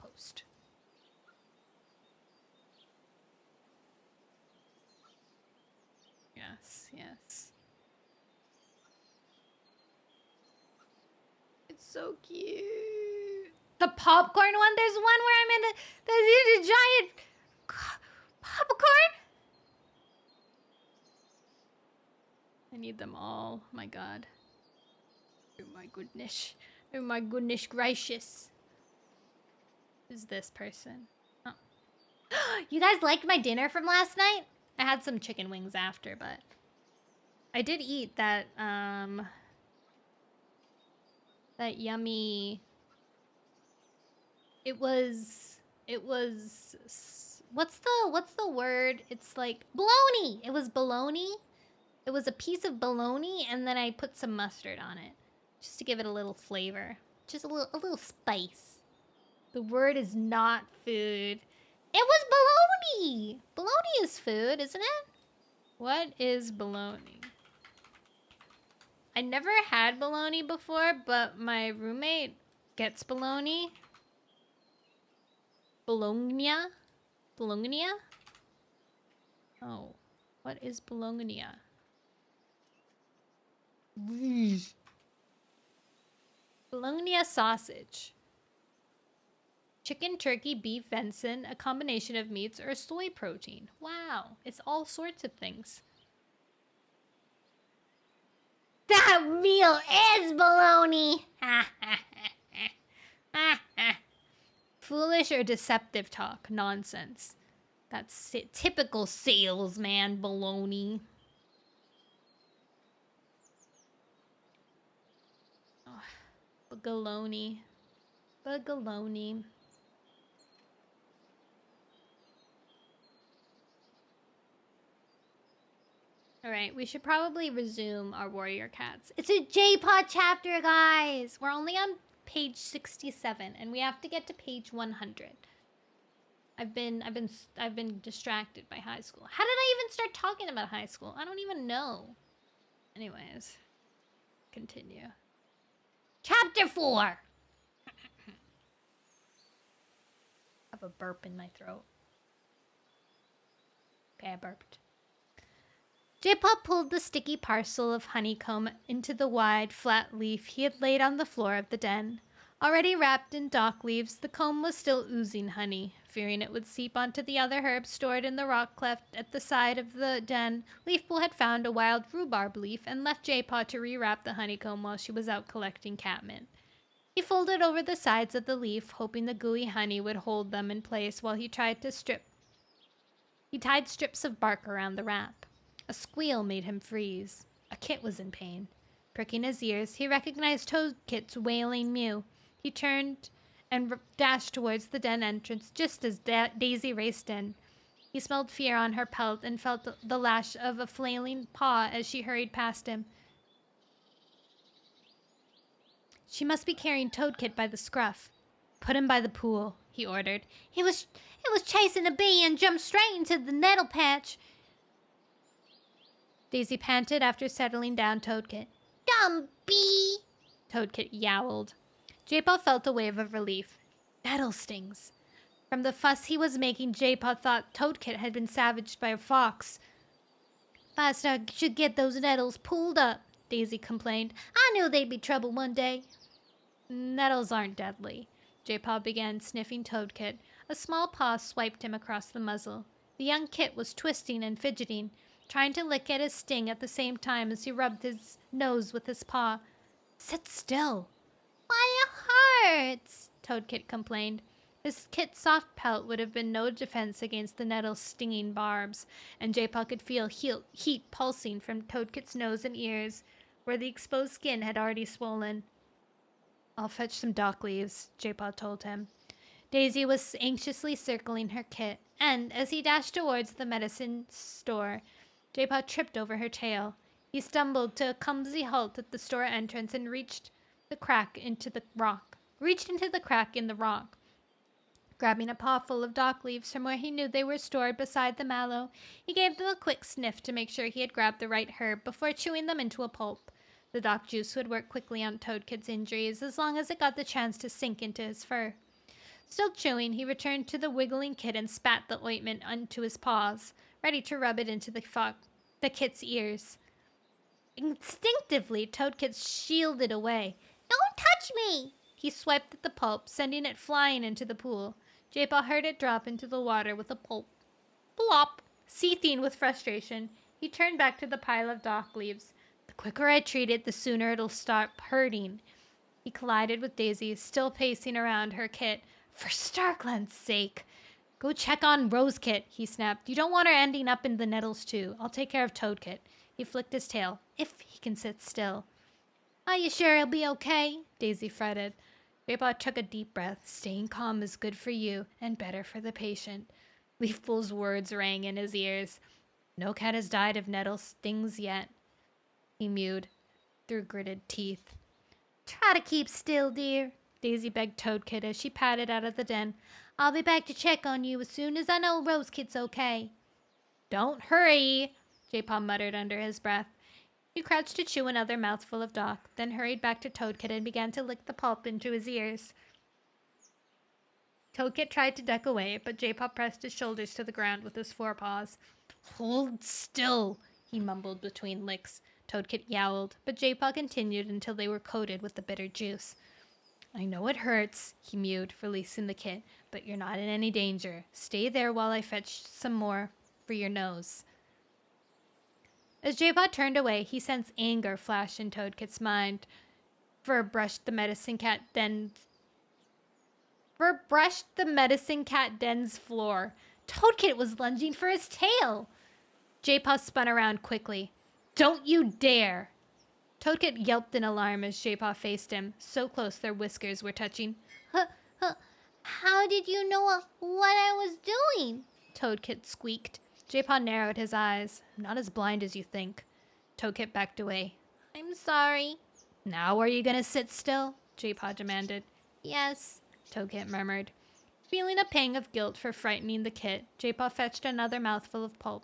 Post. Yes, yes. It's so cute. The popcorn one? There's one where I'm in there's a giant popcorn. I need them all. My god. Oh my goodness. Oh my goodness gracious. Who's this person? Oh. You guys liked my dinner from last night? I had some chicken wings after, but I did eat that yummy. It was what's the word? It's like bologna. It was bologna. It was a piece of bologna, and then I put some mustard on it, just to give it a little flavor, just a little spice. The word is not food. It was bologna. Bologna is food, isn't it? What is bologna? I never had bologna before, but my roommate gets bologna. Bologna? Bologna? Oh, what is bologna? Bologna sausage. Chicken, turkey, beef, venison, a combination of meats, or soy protein. Wow, it's all sorts of things. That meal is bologna! Foolish or deceptive talk. Nonsense. That's typical salesman baloney. Oh, bagaloni. Bagaloni. Alright, we should probably resume our warrior cats. It's a jaypaw chapter, guys! We're only on page 67, and we have to get to page 100. I've been distracted by high school. How did I even start talking about high school? I don't even know. Anyways, continue. Chapter 4! I have a burp in my throat. Okay, I burped. Jaypaw pulled the sticky parcel of honeycomb into the wide, flat leaf he had laid on the floor of the den. Already wrapped in dock leaves, the comb was still oozing honey. Fearing it would seep onto the other herbs stored in the rock cleft at the side of the den, Leafpool had found a wild rhubarb leaf and left Jaypaw to rewrap the honeycomb while she was out collecting catmint. He folded over the sides of the leaf, hoping the gooey honey would hold them in place while he tied strips of bark around the wrap. A squeal made him freeze. A kit was in pain. Pricking his ears, he recognized Toadkit's wailing mew. He turned and dashed towards the den entrance just as Daisy raced in. He smelled fear on her pelt and felt the lash of a flailing paw as she hurried past him. She must be carrying Toadkit by the scruff. Put him by the pool, he ordered. It was chasing a bee and jumped straight into the nettle patch. Daisy panted after settling down Toadkit. Dumb bee! Toadkit yowled. Jaypaw felt a wave of relief. Nettle stings. From the fuss he was making, Jaypaw thought Toadkit had been savaged by a fox. First, I should get those nettles pulled up, Daisy complained. I knew they'd be trouble one day. Nettles aren't deadly. Jaypaw began sniffing Toadkit. A small paw swiped him across the muzzle. The young kit was twisting and fidgeting, trying to lick at his sting at the same time as he rubbed his nose with his paw. Sit still. Why, it hurts, Toadkit complained. His kit's soft pelt would have been no defense against the nettle's stinging barbs, and Jaypaw could feel heat pulsing from Toadkit's nose and ears, where the exposed skin had already swollen. I'll fetch some dock leaves, Jaypaw told him. Daisy was anxiously circling her kit, and as he dashed towards the medicine store, Jaypaw tripped over her tail. He stumbled to a clumsy halt at the store entrance and reached into the crack in the rock. Grabbing a pawful of dock leaves from where he knew they were stored beside the mallow, he gave them a quick sniff to make sure he had grabbed the right herb before chewing them into a pulp. The dock juice would work quickly on Toadkit's injuries as long as it got the chance to sink into his fur. Still chewing, he returned to the wiggling kit and spat the ointment onto his paws, ready to rub it into the kit's ears. Instinctively, Toadkit shielded away. Don't touch me! He swiped at the pulp, sending it flying into the pool. Jaypaw heard it drop into the water with a pulp. Plop! Seething with frustration, he turned back to the pile of dock leaves. The quicker I treat it, the sooner it'll stop hurting. He collided with Daisy, still pacing around her kit. For Starkland's sake! Go check on Rose-Kit, he snapped. You don't want her ending up in the nettles too. I'll take care of Toad-Kit. He flicked his tail. If he can sit still. Are you sure he'll be okay? Daisy fretted. Jaypaw took a deep breath. Staying calm is good for you and better for the patient. Leafpool's words rang in his ears. No cat has died of nettle stings yet, he mewed through gritted teeth. Try to keep still, dear, Daisy begged Toad-Kit as she padded out of the den. I'll be back to check on you as soon as I know Rose-Kit's okay. Don't hurry, Jaypaw muttered under his breath. He crouched to chew another mouthful of dock, then hurried back to Toad-Kit and began to lick the pulp into his ears. Toad-Kit tried to duck away, but Jaypaw pressed his shoulders to the ground with his forepaws. Hold still, he mumbled between licks. Toad-Kit yowled, but Jaypaw continued until they were coated with the bitter juice. I know it hurts, he mewed, releasing the kit, but you're not in any danger. Stay there while I fetch some more for your nose. As Jaypaw turned away, he sensed anger flash in Toad-Kit's mind. Fur brushed the medicine cat den's floor. Toad-Kit was lunging for his tail. Jaypaw spun around quickly. Don't you dare! Toad-Kit yelped in alarm as Jaypaw faced him, so close their whiskers were touching. How did you know what I was doing? Toad-Kit squeaked. Jaypaw narrowed his eyes. I'm not as blind as you think. Toad-Kit backed away. I'm sorry. Now are you gonna sit still? Jaypaw demanded. Yes, Toad-Kit murmured. Feeling a pang of guilt for frightening the kit, Jaypaw fetched another mouthful of pulp.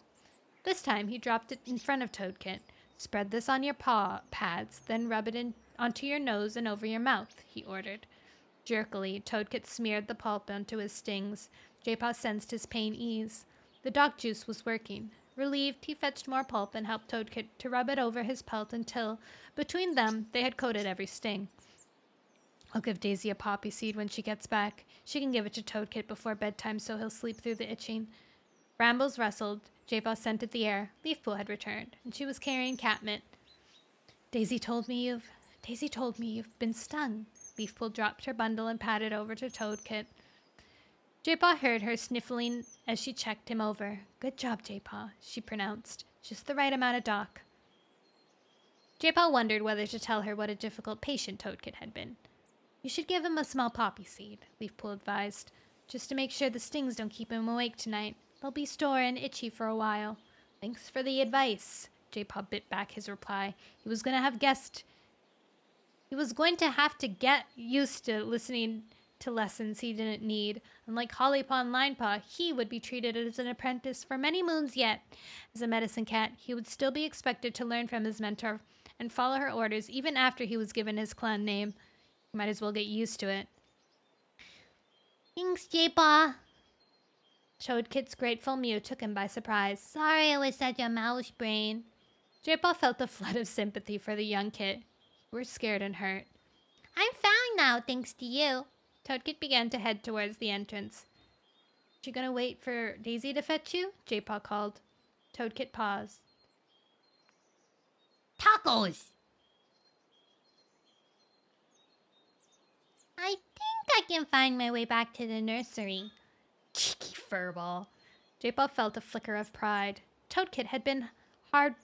This time he dropped it in front of Toad-Kit. Spread this on your paw pads, then rub it onto your nose and over your mouth, he ordered. Jerkily, Toad-Kit smeared the pulp onto his stings. Jaypaw sensed his pain ease. The dock juice was working. Relieved, he fetched more pulp and helped Toad-Kit to rub it over his pelt until, between them, they had coated every sting. I'll give Daisy a poppy seed when she gets back. She can give it to Toad-Kit before bedtime so he'll sleep through the itching. Brambles rustled. Jaypaw scented the air. Leafpool had returned, and she was carrying catmint. Daisy told me you've been stung. Leafpool dropped her bundle and padded over to Toad-Kit. Jaypaw heard her sniffling as she checked him over. Good job, Jaypaw, she pronounced. Just the right amount of dock. Jaypaw wondered whether to tell her what a difficult patient Toad-Kit had been. You should give him a small poppy seed, Leafpool advised, just to make sure the stings don't keep him awake tonight. They'll be sore and itchy for a while. Thanks for the advice. Jaypaw bit back his reply. He was going to have to get used to listening to lessons he didn't need. Unlike Hollypaw and Linepaw, he would be treated as an apprentice for many moons yet. As a medicine cat, he would still be expected to learn from his mentor and follow her orders even after he was given his clan name. He might as well get used to it. Thanks, Jaypaw. Toad-Kit's grateful mew took him by surprise. Sorry I was such a mouse brain. Jaypaw felt a flood of sympathy for the young kit. You were scared and hurt. I'm fine now, thanks to you. Toad-Kit began to head towards the entrance. You gonna wait for Daisy to fetch you? Jaypaw called. Toad-Kit paused. Tacos! I think I can find my way back to the nursery. Cheeky furball. Jaypaw felt a flicker of pride. Toad-Kit had been hard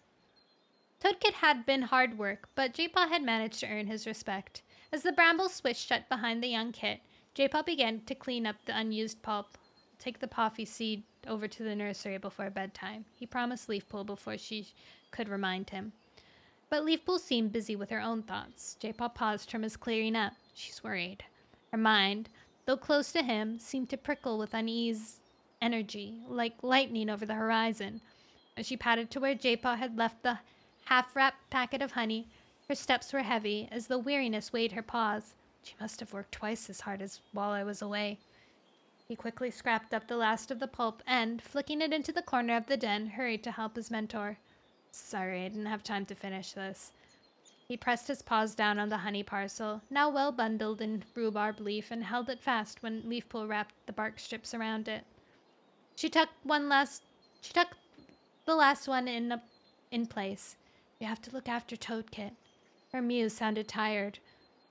work, but Jaypaw had managed to earn his respect. As the bramble switched shut behind the young kit, Jaypaw began to clean up the unused pulp. Take the poppy seed over to the nursery before bedtime. He promised Leafpool before she could remind him. But Leafpool seemed busy with her own thoughts. Jaypaw paused from his clearing up. She's worried. Her mind, though close to him, seemed to prickle with unease energy, like lightning over the horizon. As she padded to where Jaypaw had left the half-wrapped packet of honey, her steps were heavy, as though weariness weighed her paws. She must have worked twice as hard as while I was away. He quickly scrapped up the last of the pulp and, flicking it into the corner of the den, hurried to help his mentor. Sorry, I didn't have time to finish this. He pressed his paws down on the honey parcel, now well bundled in rhubarb leaf, and held it fast when Leafpool wrapped the bark strips around it. She tucked the last one in place. You have to look after Toad-Kit. Her mew sounded tired.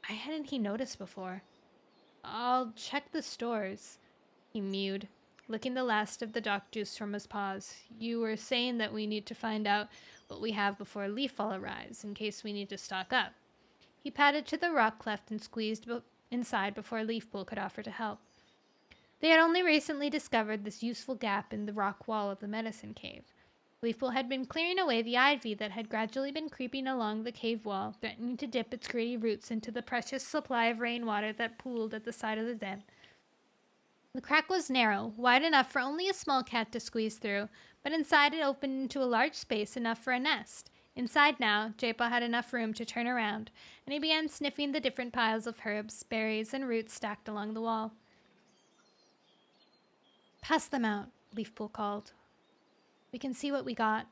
Why hadn't he noticed before? I'll check the stores, he mewed, licking the last of the dock juice from his paws. You were saying that we need to find out what we have before Leafall arrives, in case we need to stock up. He padded to the rock cleft and squeezed inside before Leafpool could offer to help. They had only recently discovered this useful gap in the rock wall of the medicine cave. Leafpool had been clearing away the ivy that had gradually been creeping along the cave wall, threatening to dip its gritty roots into the precious supply of rainwater that pooled at the side of the den. The crack was narrow, wide enough for only a small cat to squeeze through, but inside it opened into a large space enough for a nest. Inside now, Jaypaw had enough room to turn around, and he began sniffing the different piles of herbs, berries, and roots stacked along the wall. Pass them out, Leafpool called. We can see what we got.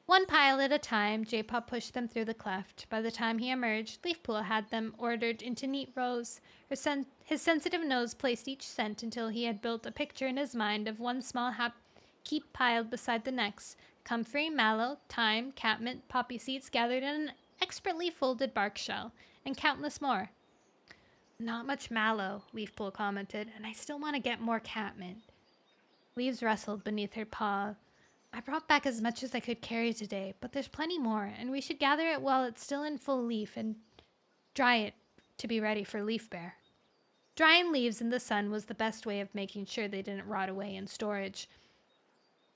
One pile at a time, Jaypaw pushed them through the cleft. By the time he emerged, Leafpool had them ordered into neat rows. His sensitive nose placed each scent until he had built a picture in his mind of one small heap piled beside the next. Comfrey, mallow, thyme, catmint, poppy seeds gathered in an expertly folded bark shell, and countless more. Not much mallow, Leafpool commented, and I still want to get more catmint. Leaves rustled beneath her paw. I brought back as much as I could carry today, but there's plenty more, and we should gather it while it's still in full leaf and dry it to be ready for leaf bear. Drying leaves in the sun was the best way of making sure they didn't rot away in storage.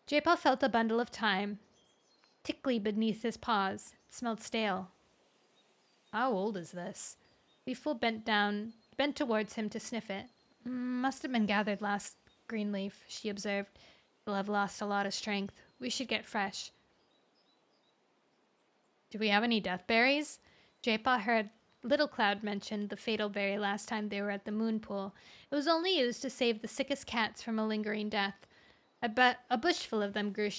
Jaypaw felt a bundle of thyme tickly beneath his paws. It smelled stale. How old is this? Leafpool bent towards him to sniff it. Must have been gathered last Greenleaf, she observed. They'll have lost a lot of strength. We should get fresh. Do we have any deathberries? Jaypaw heard Little Cloud mention the fatal berry last time they were at the moon pool. It was only used to save the sickest cats from a lingering death. A bushful of them grew on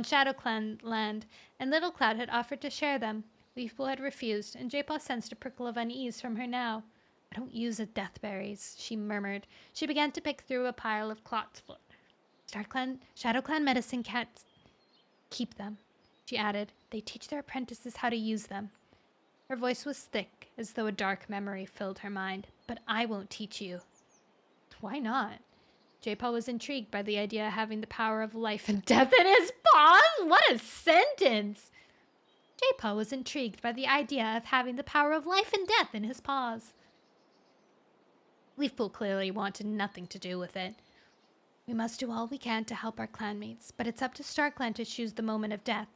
ShadowClan land, and Little Cloud had offered to share them. Leafpool had refused, and Jaypaw sensed a prickle of unease from her now. I don't use deathberries, she murmured. She began to pick through a pile of Clotsfoot. ShadowClan medicine cats keep them, she added. They teach their apprentices how to use them. Her voice was thick, as though a dark memory filled her mind. But I won't teach you. Why not? Jaypaw was intrigued by the idea of having the power of life and death in his paws. What a sentence! Jaypaw was intrigued by the idea of having the power of life and death in his paws. Leafpool clearly wanted nothing to do with it. We must do all we can to help our clanmates, but it's up to StarClan to choose the moment of death.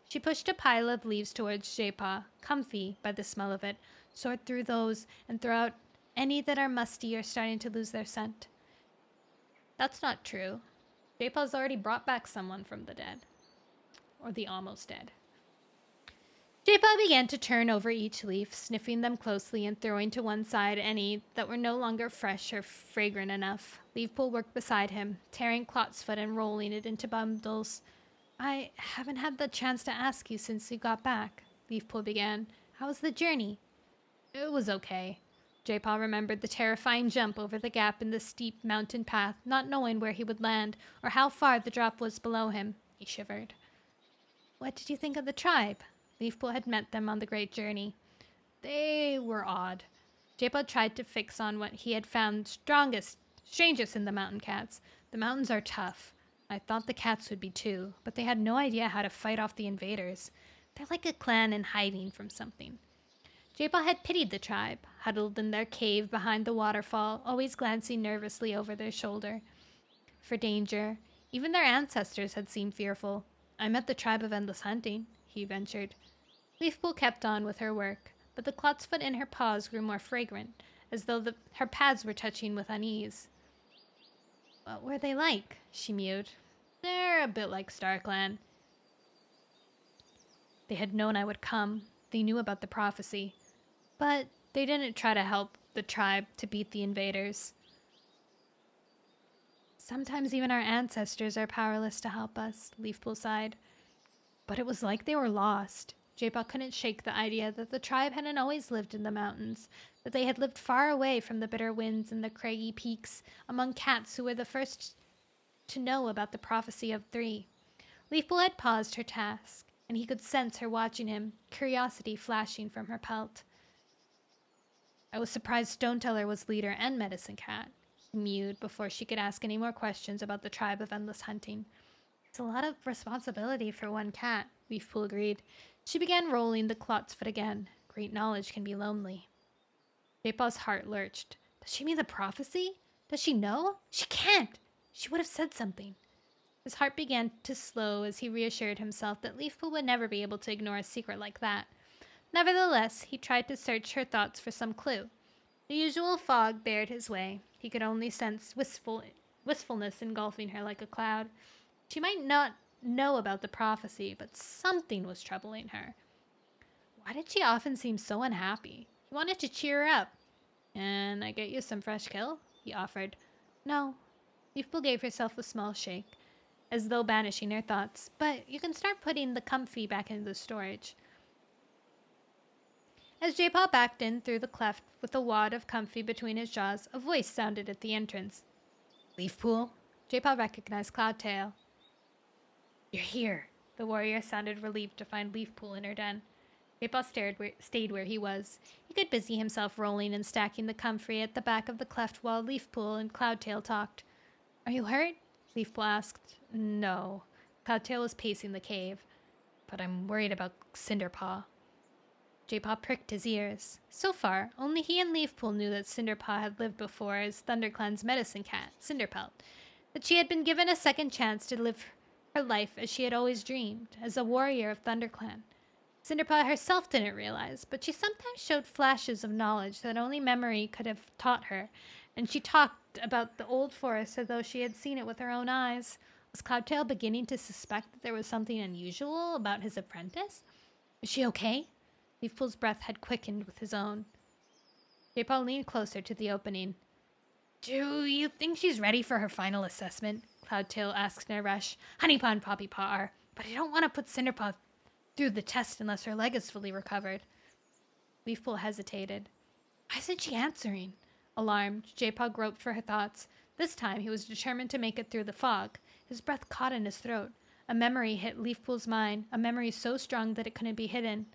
She pushed a pile of leaves towards Jaypaw, comfy by the smell of it. Sort through those and throw out any that are musty or starting to lose their scent. That's not true. Jaypaw's already brought back someone from the dead. Or the almost dead. Jaypaw began to turn over each leaf, sniffing them closely and throwing to one side any that were no longer fresh or fragrant enough. Leafpool worked beside him, tearing Clotsfoot and rolling it into bundles. I haven't had the chance to ask you since you got back, Leafpool began. How was the journey? It was okay. Jaypaw remembered the terrifying jump over the gap in the steep mountain path, not knowing where he would land or how far the drop was below him. He shivered. What did you think of the tribe? Leafpool had met them on the great journey. They were odd. Jaypaw tried to fix on what he had found strangest in the mountain cats. The mountains are tough. I thought the cats would be too, but they had no idea how to fight off the invaders. They're like a clan in hiding from something. Jaypaw had pitied the tribe, huddled in their cave behind the waterfall, always glancing nervously over their shoulder. For danger. Even their ancestors had seemed fearful. I met the tribe of Endless Hunting, he ventured. Leafpool kept on with her work, but the Clotsfoot in her paws grew more fragrant, as though her pads were touching with unease. What were they like? She mewed. They're a bit like StarClan. They had known I would come. They knew about the prophecy. But they didn't try to help the tribe to beat the invaders. Sometimes even our ancestors are powerless to help us, Leafpool sighed. But it was like they were lost. Jaypaw couldn't shake the idea that the tribe hadn't always lived in the mountains, that they had lived far away from the bitter winds and the craggy peaks, among cats who were the first to know about the prophecy of 3. Leafpool had paused her task, and he could sense her watching him, curiosity flashing from her pelt. I was surprised Stoneteller was leader and medicine cat. He mewed before she could ask any more questions about the tribe of endless hunting. It's a lot of responsibility for one cat, Leafpool agreed. She began rolling the clot's foot again. Great knowledge can be lonely. Jaypaw's heart lurched. Does she mean the prophecy? Does she know? She can't! She would have said something. His heart began to slow as he reassured himself that Leafpool would never be able to ignore a secret like that. Nevertheless, he tried to search her thoughts for some clue. The usual fog barred his way. He could only sense wistfulness engulfing her like a cloud. She might not know about the prophecy, but something was troubling her. Why did she often seem so unhappy? He wanted to cheer her up. "And I get you some fresh kill?" he offered. "No." Leafpool gave herself a small shake, as though banishing her thoughts. "But you can start putting the comfy back into the storage." As Jaypaw backed in through the cleft with a wad of comfy between his jaws, a voice sounded at the entrance. "Leafpool?" Jaypaw recognized Cloudtail. "You're here." The warrior sounded relieved to find Leafpool in her den. Jaypaw stayed where he was. He could busy himself rolling and stacking the comfrey at the back of the cleft while Leafpool and Cloudtail talked. "Are you hurt?" Leafpool asked. "No." Cloudtail was pacing the cave. "But I'm worried about Cinderpaw." Jaypaw pricked his ears. So far, only he and Leafpool knew that Cinderpaw had lived before as ThunderClan's medicine cat, Cinderpelt, that she had been given a second chance to live her life as she had always dreamed, as a warrior of ThunderClan. Cinderpaw herself didn't realize, but she sometimes showed flashes of knowledge that only memory could have taught her, and she talked about the old forest as though she had seen it with her own eyes. Was Cloudtail beginning to suspect that there was something unusual about his apprentice? "Is she okay?" Leafpool's breath had quickened with his own. Jaypaw leaned closer to the opening. "Do you think she's ready for her final assessment?" Cloudtail asked in a rush. "Honeypaw and Poppypaw are, but I don't want to put Cinderpaw through the test unless her leg is fully recovered." Leafpool hesitated. Why isn't she answering? Alarmed, Jaypaw groped for her thoughts. This time he was determined to make it through the fog. His breath caught in his throat. A memory hit Leafpool's mind, a memory so strong that it couldn't be hidden.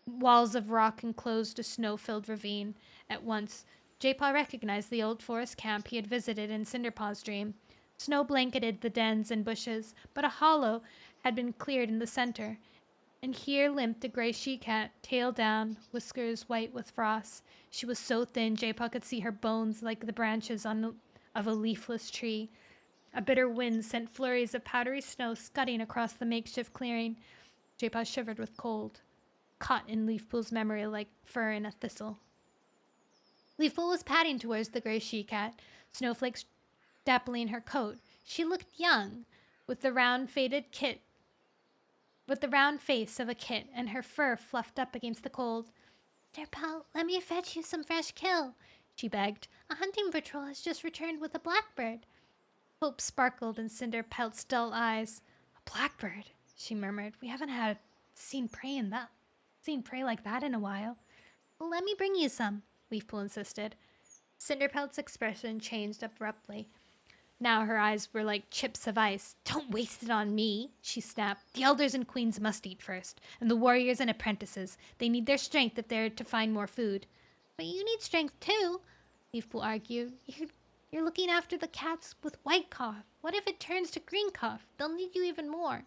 Walls of rock enclosed a snow-filled ravine. At once, Jaypaw recognized the old forest camp he had visited in Cinderpaw's dream. Snow blanketed the dens and bushes, but a hollow had been cleared in the center, and here limped a gray she-cat, tail down, whiskers white with frost. She was so thin Jaypaw could see her bones like the branches of a leafless tree. A bitter wind sent flurries of powdery snow scudding across the makeshift clearing. Jaypaw shivered with cold, caught in Leafpool's memory like fur in a thistle. Leafpool was padding towards the gray she-cat, snowflakes dappling her coat. She looked young, with the round face of a kit and her fur fluffed up against the cold. "Cinderpelt, let me fetch you some fresh kill," she begged. "A hunting patrol has just returned with a blackbird." Hope sparkled in Cinderpelt's dull eyes. "A blackbird," she murmured. "We haven't seen prey like that in a while." "Well, let me bring you some," Leafpool insisted. Cinderpelt's expression changed abruptly. Now her eyes were like chips of ice. "Don't waste it on me," she snapped. "The elders and queens must eat first, and the warriors and apprentices. They need their strength if they're to find more food." "But you need strength too," Leafpool argued. You're looking after the cats with white cough. What if it turns to green cough? They'll need you even more."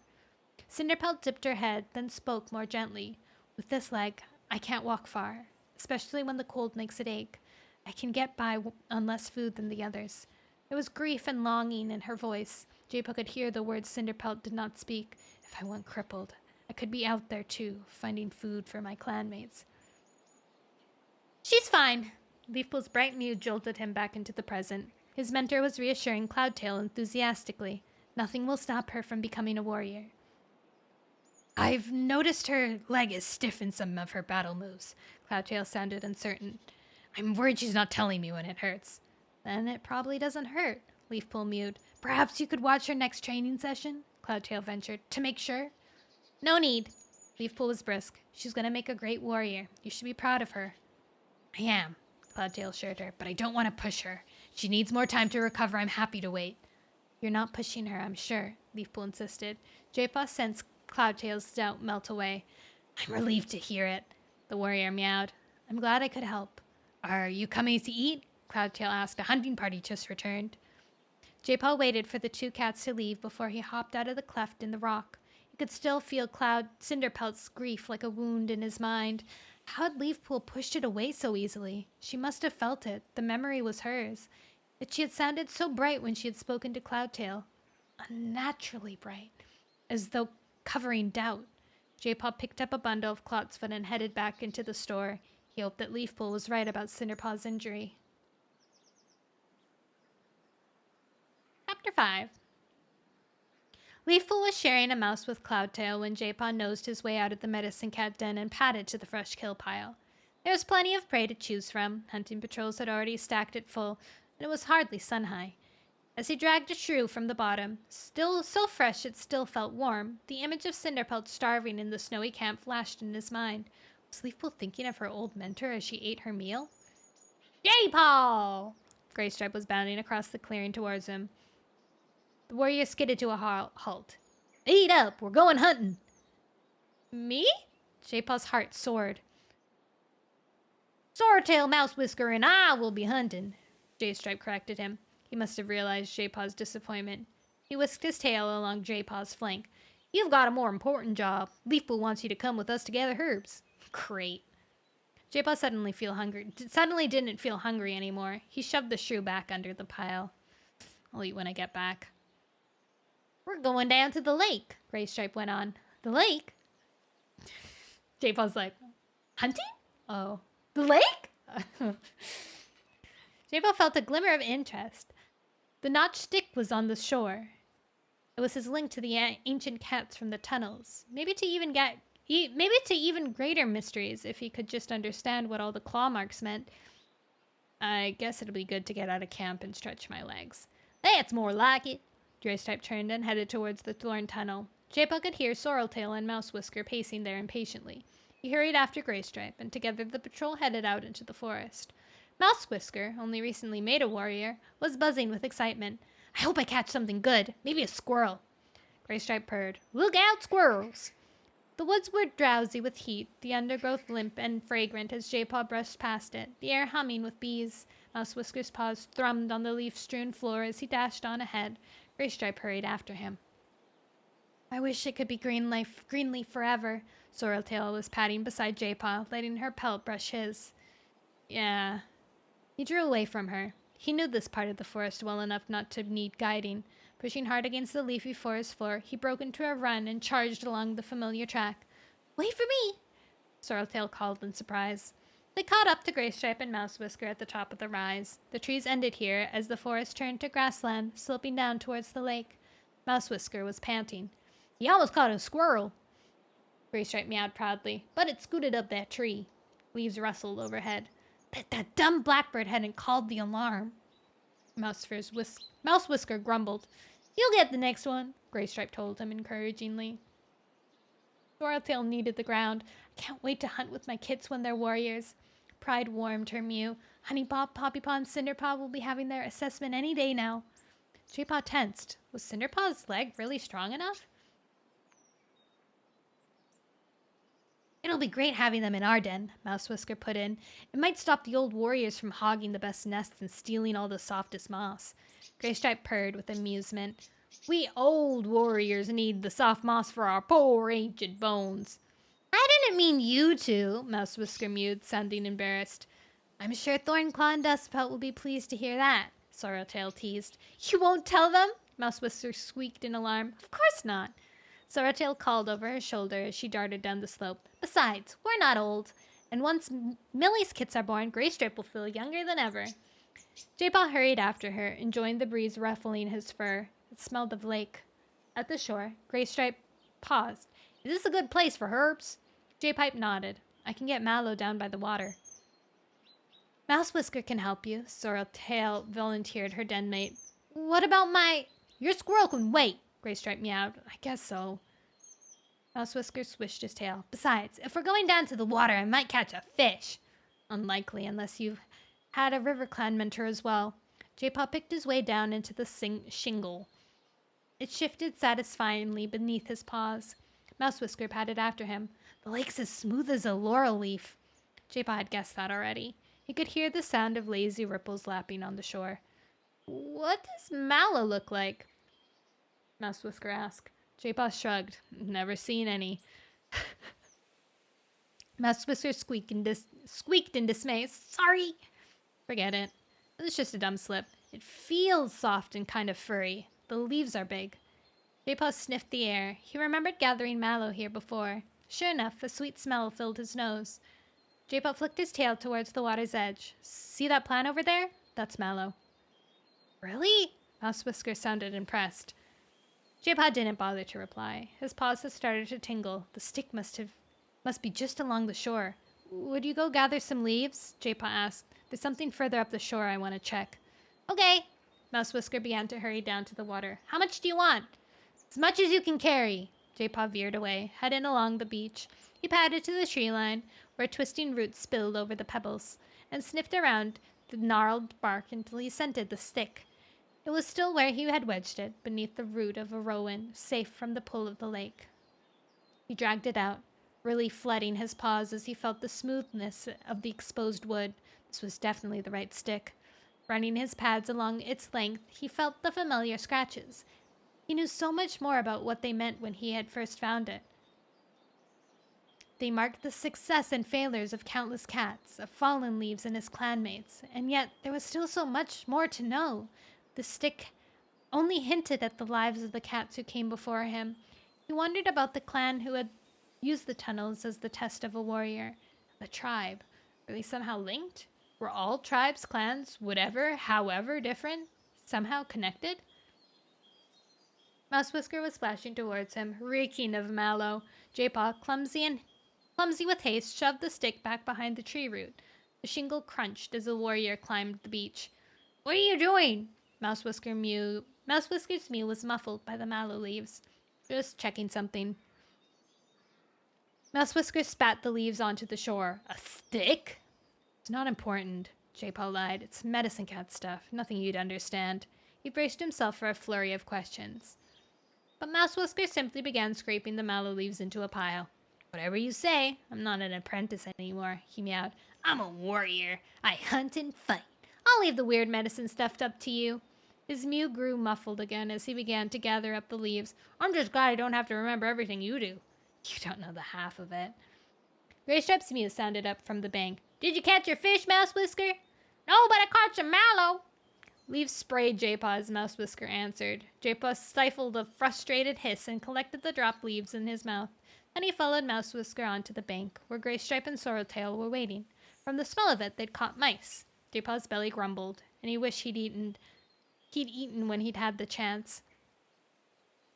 Cinderpelt dipped her head, then spoke more gently. "With this leg, I can't walk far, especially when the cold makes it ache. I can get by on less food than the others." There was grief and longing in her voice. Jaypaw could hear the words Cinderpelt did not speak. "If I went crippled, I could be out there too, finding food for my clanmates." "She's fine." Leafpool's bright mew jolted him back into the present. His mentor was reassuring Cloudtail enthusiastically. "Nothing will stop her from becoming a warrior." "I've noticed her leg is stiff in some of her battle moves." Cloudtail sounded uncertain. "I'm worried she's not telling me when it hurts." "Then it probably doesn't hurt," Leafpool mewed. "Perhaps you could watch her next training session?" Cloudtail ventured, "to make sure." "No need." Leafpool was brisk. "She's going to make a great warrior. You should be proud of her." "I am," Cloudtail assured her, "but I don't want to push her. She needs more time to recover. I'm happy to wait." "You're not pushing her, I'm sure," Leafpool insisted. Jaypaw sensed Cloudtail's doubt melt away. "I'm relieved to hear it," the warrior meowed. "I'm glad I could help." Are you coming to eat? Cloudtail asked. A hunting party just returned. Jaypaw waited for the two cats to leave before he hopped out of the cleft in the rock. He could still feel Cinderpelt's grief like a wound in his mind. How had Leafpool pushed it away so easily? She must have felt it. The memory was hers. Yet she had sounded so bright when she had spoken to Cloudtail. Unnaturally bright, as though covering doubt. Jaypaw picked up a bundle of Clotsfoot and headed back into the store. He hoped that Leafpool was right about Cinderpaw's injury. Chapter 5. Leafpool was sharing a mouse with Cloudtail when Jaypaw nosed his way out of the medicine cat den and padded to the fresh kill pile. There was plenty of prey to choose from. Hunting patrols had already stacked it full, and it was hardly sun-high. As he dragged a shrew from the bottom, still so fresh it still felt warm, the image of Cinderpelt starving in the snowy camp flashed in his mind. Was Leafpool thinking of her old mentor as she ate her meal? Jaypaw! Graystripe was bounding across the clearing towards him. The warrior skidded to a halt. Eat up! We're going hunting! Me? Jaypaw's heart soared. Swordtail, Mouse Whisker, and I will be hunting, Jaystripe corrected him. He must have realized Jaypaw's disappointment. He whisked his tail along Jaypaw's flank. You've got a more important job. Leafpool wants you to come with us to gather herbs. Great. Jaypaw suddenly didn't feel hungry anymore. He shoved the shrew back under the pile. I'll eat when I get back. We're going down to the lake, Graystripe went on. The lake? Jaypaw's like, hunting? Oh, the lake? Jaypaw felt a glimmer of interest. The notched stick was on the shore. It was his link to the ancient cats from the tunnels. Maybe to even greater mysteries if he could just understand what all the claw marks meant. I guess it'll be good to get out of camp and stretch my legs. That's more like it. Graystripe turned and headed towards the thorn tunnel. Jaypaw could hear Sorreltail and Mouse Whisker pacing there impatiently. He hurried after Graystripe, and together the patrol headed out into the forest. Mouse Whisker, only recently made a warrior, was buzzing with excitement. I hope I catch something good. Maybe a squirrel. Graystripe purred. Look out, squirrels! The woods were drowsy with heat, the undergrowth limp and fragrant as Jaypaw brushed past it, the air humming with bees. Mouse Whisker's paws thrummed on the leaf-strewn floor as he dashed on ahead. Graystripe hurried after him. I wish it could be Greenleaf forever. Sorreltail was padding beside Jaypaw, letting her pelt brush his. Yeah. He drew away from her. He knew this part of the forest well enough not to need guiding. Pushing hard against the leafy forest floor, he broke into a run and charged along the familiar track. Wait for me! Sorreltail called in surprise. They caught up to Graystripe and Mouse Whisker at the top of the rise. The trees ended here as the forest turned to grassland, sloping down towards the lake. Mouse Whisker was panting. He almost caught a squirrel. Graystripe meowed proudly, but it scooted up that tree. Leaves rustled overhead. That dumb blackbird hadn't called the alarm. Mouse Whisker grumbled. You'll get the next one, Graystripe told him encouragingly. Sorreltail kneaded the ground. I can't wait to hunt with my kits when they're warriors. Pride warmed her mew. Honeypaw, Poppypaw, and Cinderpaw will be having their assessment any day now. Jaypaw tensed. Was Cinderpaw's leg really strong enough? It'll be great having them in our den, Mouse Whisker put in. It might stop the old warriors from hogging the best nests and stealing all the softest moss. Graystripe purred with amusement. We old warriors need the soft moss for our poor ancient bones. I didn't mean you two, Mouse Whisker mewed, sounding embarrassed. I'm sure Thornclaw and Dustpelt will be pleased to hear that, Sorreltail teased. You won't tell them? Mouse Whisker squeaked in alarm. Of course not. Sorreltail called over her shoulder as she darted down the slope. Besides, we're not old. And once Millie's kits are born, Graystripe will feel younger than ever. Jaypaw hurried after her, enjoying the breeze ruffling his fur. It smelled of lake. At the shore, Graystripe paused. Is this a good place for herbs? Jaypipe nodded. I can get Mallow down by the water. Mouse Whisker can help you, Sorreltail volunteered her den mate. What about Your squirrel can wait, Graystripe meowed. I guess so. Mouse Whisker swished his tail. Besides, if we're going down to the water, I might catch a fish. Unlikely, unless you've had a river clan mentor as well. Jaypaw picked his way down into the shingle. It shifted satisfyingly beneath his paws. Mouse Whisker padded after him. The lake's as smooth as a laurel leaf. Jaypaw had guessed that already. He could hear the sound of lazy ripples lapping on the shore. What does mallow look like? Mouse Whisker asked. Jaypaw shrugged. Never seen any. Mouse Whisker squeaked in dismay. Sorry. Forget it. It was just a dumb slip. It feels soft and kind of furry. The leaves are big. Jaypaw sniffed the air. He remembered gathering mallow here before. Sure enough, a sweet smell filled his nose. Jaypaw flicked his tail towards the water's edge. See that plant over there? That's mallow. Really? Mouse Whisker sounded impressed. Jaypaw didn't bother to reply. His paws had started to tingle. The stick must be just along the shore. Would you go gather some leaves? Jaypaw asked. There's something further up the shore I want to check. Okay. Mouse Whisker began to hurry down to the water. How much do you want? As much as you can carry. Jaypaw veered away, heading along the beach. He padded to the tree line, where twisting roots spilled over the pebbles, and sniffed around the gnarled bark until he scented the stick. It was still where he had wedged it, beneath the root of a rowan, safe from the pull of the lake. He dragged it out, relief flooding his paws as he felt the smoothness of the exposed wood. This was definitely the right stick. Running his pads along its length, he felt the familiar scratches. He knew so much more about what they meant when he had first found it. They marked the success and failures of countless cats, of fallen leaves and his clanmates, and yet there was still so much more to know. The stick only hinted at the lives of the cats who came before him. He wondered about the clan who had used the tunnels as the test of a warrior. The tribe. Were they somehow linked? Were all tribes, clans, whatever, however different, somehow connected? Mouse Whisker was splashing towards him, reeking of mallow. Jaypaw, clumsy with haste, shoved the stick back behind the tree root. The shingle crunched as the warrior climbed the beach. What are you doing? Mouse Whisker's mew was muffled by the mallow leaves. Just checking something. Mouse Whisker spat the leaves onto the shore. A stick? It's not important, Jaypaw lied. It's medicine cat stuff. Nothing you'd understand. He braced himself for a flurry of questions. But Mouse Whisker simply began scraping the mallow leaves into a pile. Whatever you say. I'm not an apprentice anymore, he meowed. I'm a warrior. I hunt and fight. I'll leave the weird medicine stuff up to you. His mew grew muffled again as he began to gather up the leaves. I'm just glad I don't have to remember everything you do. You don't know the half of it. Graystripe's mew sounded up from the bank. Did you catch your fish, Mouse Whisker? No, but I caught some mallow. Leaves sprayed Jaypaw as Mouse Whisker answered. Jaypaw stifled a frustrated hiss and collected the dropped leaves in his mouth. Then he followed Mouse Whisker onto the bank, where Graystripe and Sorreltail were waiting. From the smell of it, they'd caught mice. Jaypaw's belly grumbled, and he wished he'd eaten when he'd had the chance.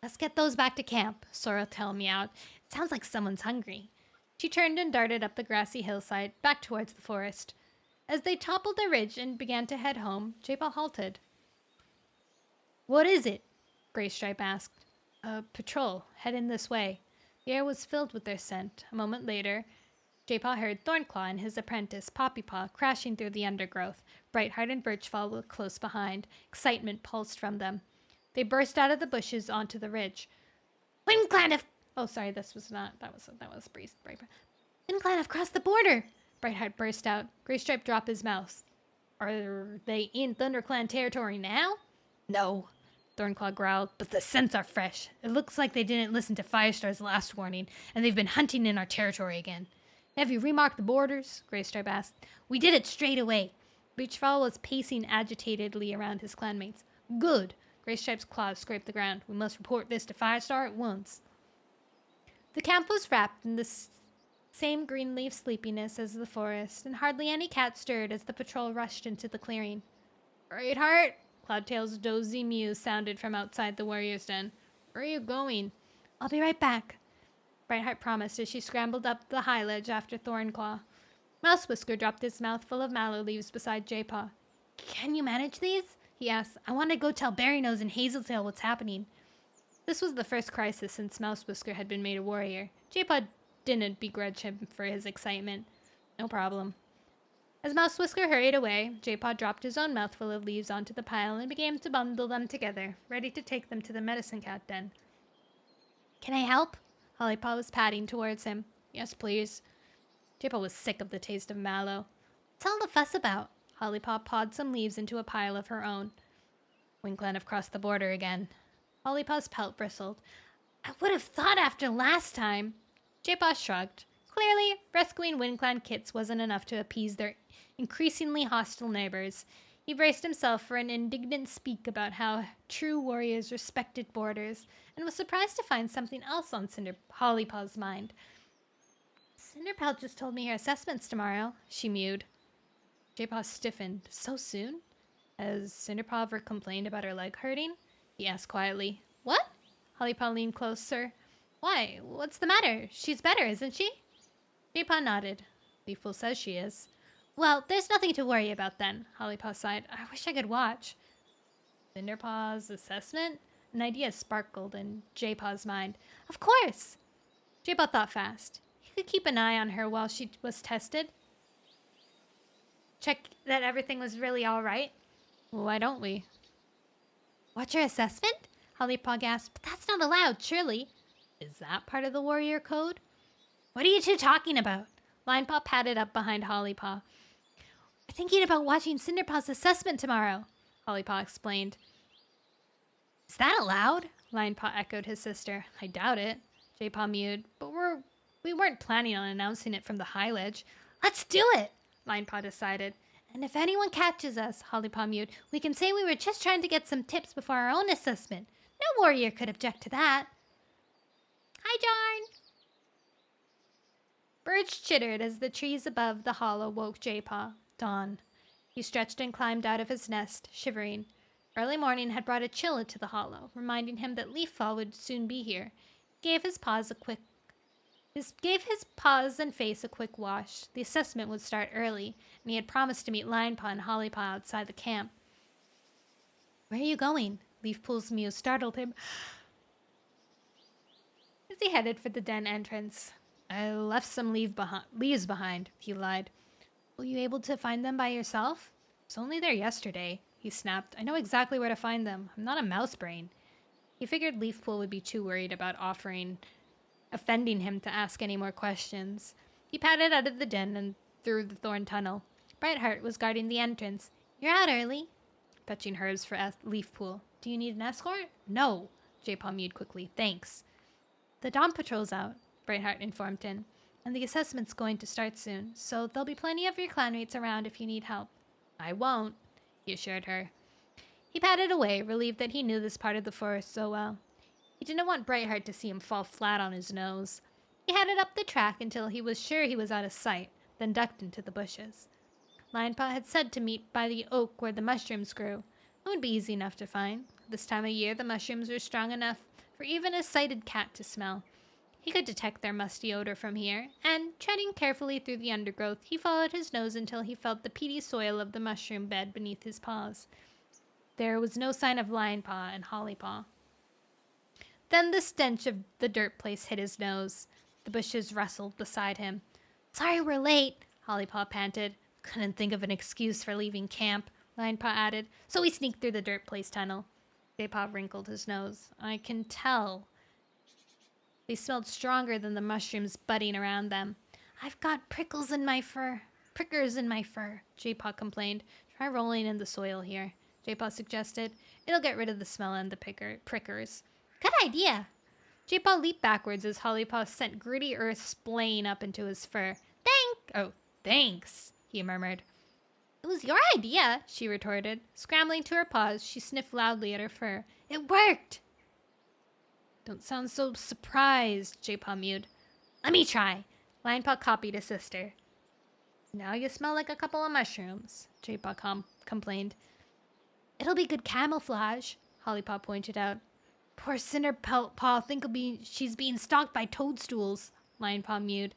Let's get those back to camp, Sorreltail meowed. It sounds like someone's hungry. She turned and darted up the grassy hillside, back towards the forest. As they toppled the ridge and began to head home, Jaypaw halted. What is it? Graystripe asked. A patrol, heading this way. The air was filled with their scent. A moment later, Jaypaw heard Thornclaw and his apprentice, Poppypaw, crashing through the undergrowth. Brightheart and Birchfall were close behind. Excitement pulsed from them. They burst out of the bushes onto the ridge. WindClan have... Oh, sorry, this was not... That was Brightheart. WindClan have crossed the border! Brightheart burst out. Graystripe dropped his mouth. Are they in ThunderClan territory now? No, Thornclaw growled, but the scents are fresh. It looks like they didn't listen to Firestar's last warning, and they've been hunting in our territory again. Have you remarked the borders? Graystripe asked. We did it straight away. Birchfall was pacing agitatedly around his clanmates. Good. Graystripe's claws scraped the ground. We must report this to Firestar at once. The camp was wrapped in the same green leaf sleepiness as the forest, and hardly any cat stirred as the patrol rushed into the clearing. Brightheart! Cloudtail's dozy mew sounded from outside the warrior's den. Where are you going? I'll be right back, Brightheart promised as she scrambled up the high ledge after Thornclaw. Mouse Whisker dropped his mouth full of mallow leaves beside Jaypaw. Can you manage these? He asked. I want to go tell Berrynose and Hazeltail what's happening. This was the first crisis since Mouse Whisker had been made a warrior. Jaypaw didn't begrudge him for his excitement. No problem. As Mouse Whisker hurried away, Jaypaw dropped his own mouthful of leaves onto the pile and began to bundle them together, ready to take them to the medicine cat den. Can I help? Hollypaw was padding towards him. Yes, please. Jaypaw was sick of the taste of mallow. What's all the fuss about? Hollypaw pawed some leaves into a pile of her own. Winklen have crossed the border again. Hollypaw's pelt bristled. I would have thought after last time. Jaypaw shrugged. Clearly, rescuing Winclan kits wasn't enough to appease their increasingly hostile neighbors. He braced himself for an indignant speak about how true warriors respected borders, and was surprised to find something else on Hollypaw's mind. Cinderpelt just told me her assessment's tomorrow, she mewed. Jaypaw stiffened. So soon? Has Cinderpaw ever complained about her leg hurting? He asked quietly. What? Hollypaw leaned closer. Why? What's the matter? She's better, isn't she? Jaypaw nodded. Leafpool says she is. Well, there's nothing to worry about then, Hollypaw sighed. I wish I could watch. Cinderpaw's assessment? An idea sparkled in Jaypaw's mind. Of course! Jaypaw thought fast. He could keep an eye on her while she was tested. Check that everything was really all right. Well, why don't we? Watch her assessment? Hollypaw gasped. But that's not allowed, surely. Is that part of the warrior code? What are you two talking about? Linepaw padded up behind Hollypaw. We're thinking about watching Cinderpaw's assessment tomorrow, Hollypaw explained. Is that allowed? Linepaw echoed his sister. I doubt it, Jaypaw mewed. But we weren't planning on announcing it from the high ledge. Let's do it, Linepaw decided. And if anyone catches us, Hollypaw mewed, we can say we were just trying to get some tips before our own assessment. No warrior could object to that. Hi, Jarn. Birds chittered as the trees above the hollow woke Jaypaw. Dawn. He stretched and climbed out of his nest, shivering. Early morning had brought a chill into the hollow, reminding him that Leafpaw would soon be here. He gave his paws and face a quick wash. The assessment would start early, and he had promised to meet Linepaw and Hollypaw outside the camp. Where are you going? Leafpool's mew startled him as he headed for the den entrance. I left some leaves behind, he lied. Were you able to find them by yourself? I was only there yesterday, he snapped. I know exactly where to find them. I'm not a mouse brain. He figured Leafpool would be too worried about offending him to ask any more questions. He padded out of the den and through the thorn tunnel. Brightheart was guarding the entrance. You're out early. Fetching herbs for Leafpool. Do you need an escort? No, Jaypaw mewed quickly. Thanks. The dawn patrol's out, Brightheart informed him, and the assessment's going to start soon, so there'll be plenty of your clanmates around if you need help. I won't, he assured her. He padded away, relieved that he knew this part of the forest so well. He didn't want Brightheart to see him fall flat on his nose. He headed up the track until he was sure he was out of sight, then ducked into the bushes. Linepaw had said to meet by the oak where the mushrooms grew. It would be easy enough to find. This time of year, the mushrooms were strong enough for even a sighted cat to smell. He could detect their musty odor from here, and, treading carefully through the undergrowth, he followed his nose until he felt the peaty soil of the mushroom bed beneath his paws. There was no sign of Linepaw and Hollypaw. Then the stench of the dirt place hit his nose. The bushes rustled beside him. Sorry we're late, Hollypaw panted. Couldn't think of an excuse for leaving camp, Linepaw added, so we sneaked through the dirt place tunnel. Jaypaw wrinkled his nose. I can tell. They smelled stronger than the mushrooms budding around them. I've got prickers in my fur, Jaypaw complained. Try rolling in the soil here, Jaypaw suggested. It'll get rid of the smell and the prickers. Good idea. Jaypaw leaped backwards as Hollypaw sent gritty earth splaying up into his fur. Thanks, he murmured. It was your idea, she retorted. Scrambling to her paws, she sniffed loudly at her fur. It worked! Don't sound so surprised, Jaypaw mewed. Let me try. Linepaw copied his sister. Now you smell like a couple of mushrooms, Jaypaw complained. It'll be good camouflage, Hollypaw pointed out. Poor Cinderpaw think she's being stalked by toadstools, Linepaw mewed.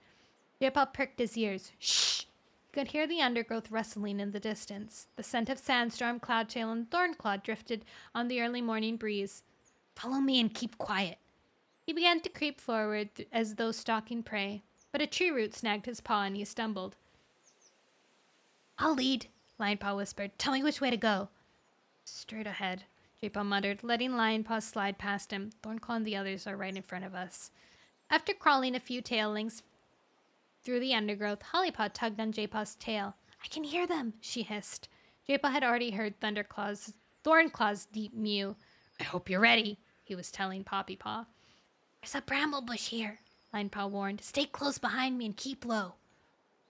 Jaypaw pricked his ears. Shh! He could hear the undergrowth rustling in the distance. The scent of sandstorm, cloudtail, and thornclaw drifted on the early morning breeze. Follow me and keep quiet. He began to creep forward as though stalking prey, but a tree root snagged his paw and he stumbled. I'll lead, Linepaw whispered. Tell me which way to go. Straight ahead, Jaypaw muttered, letting Linepaw slide past him. Thornclaw and the others are right in front of us. After crawling a few tail lengths through the undergrowth, Hollypaw tugged on Jaypaw's tail. I can hear them, she hissed. Jaypaw had already heard Thornclaw's deep mew. I hope you're ready, he was telling Poppypaw. There's a bramble bush here, Linepaw warned. Stay close behind me and keep low.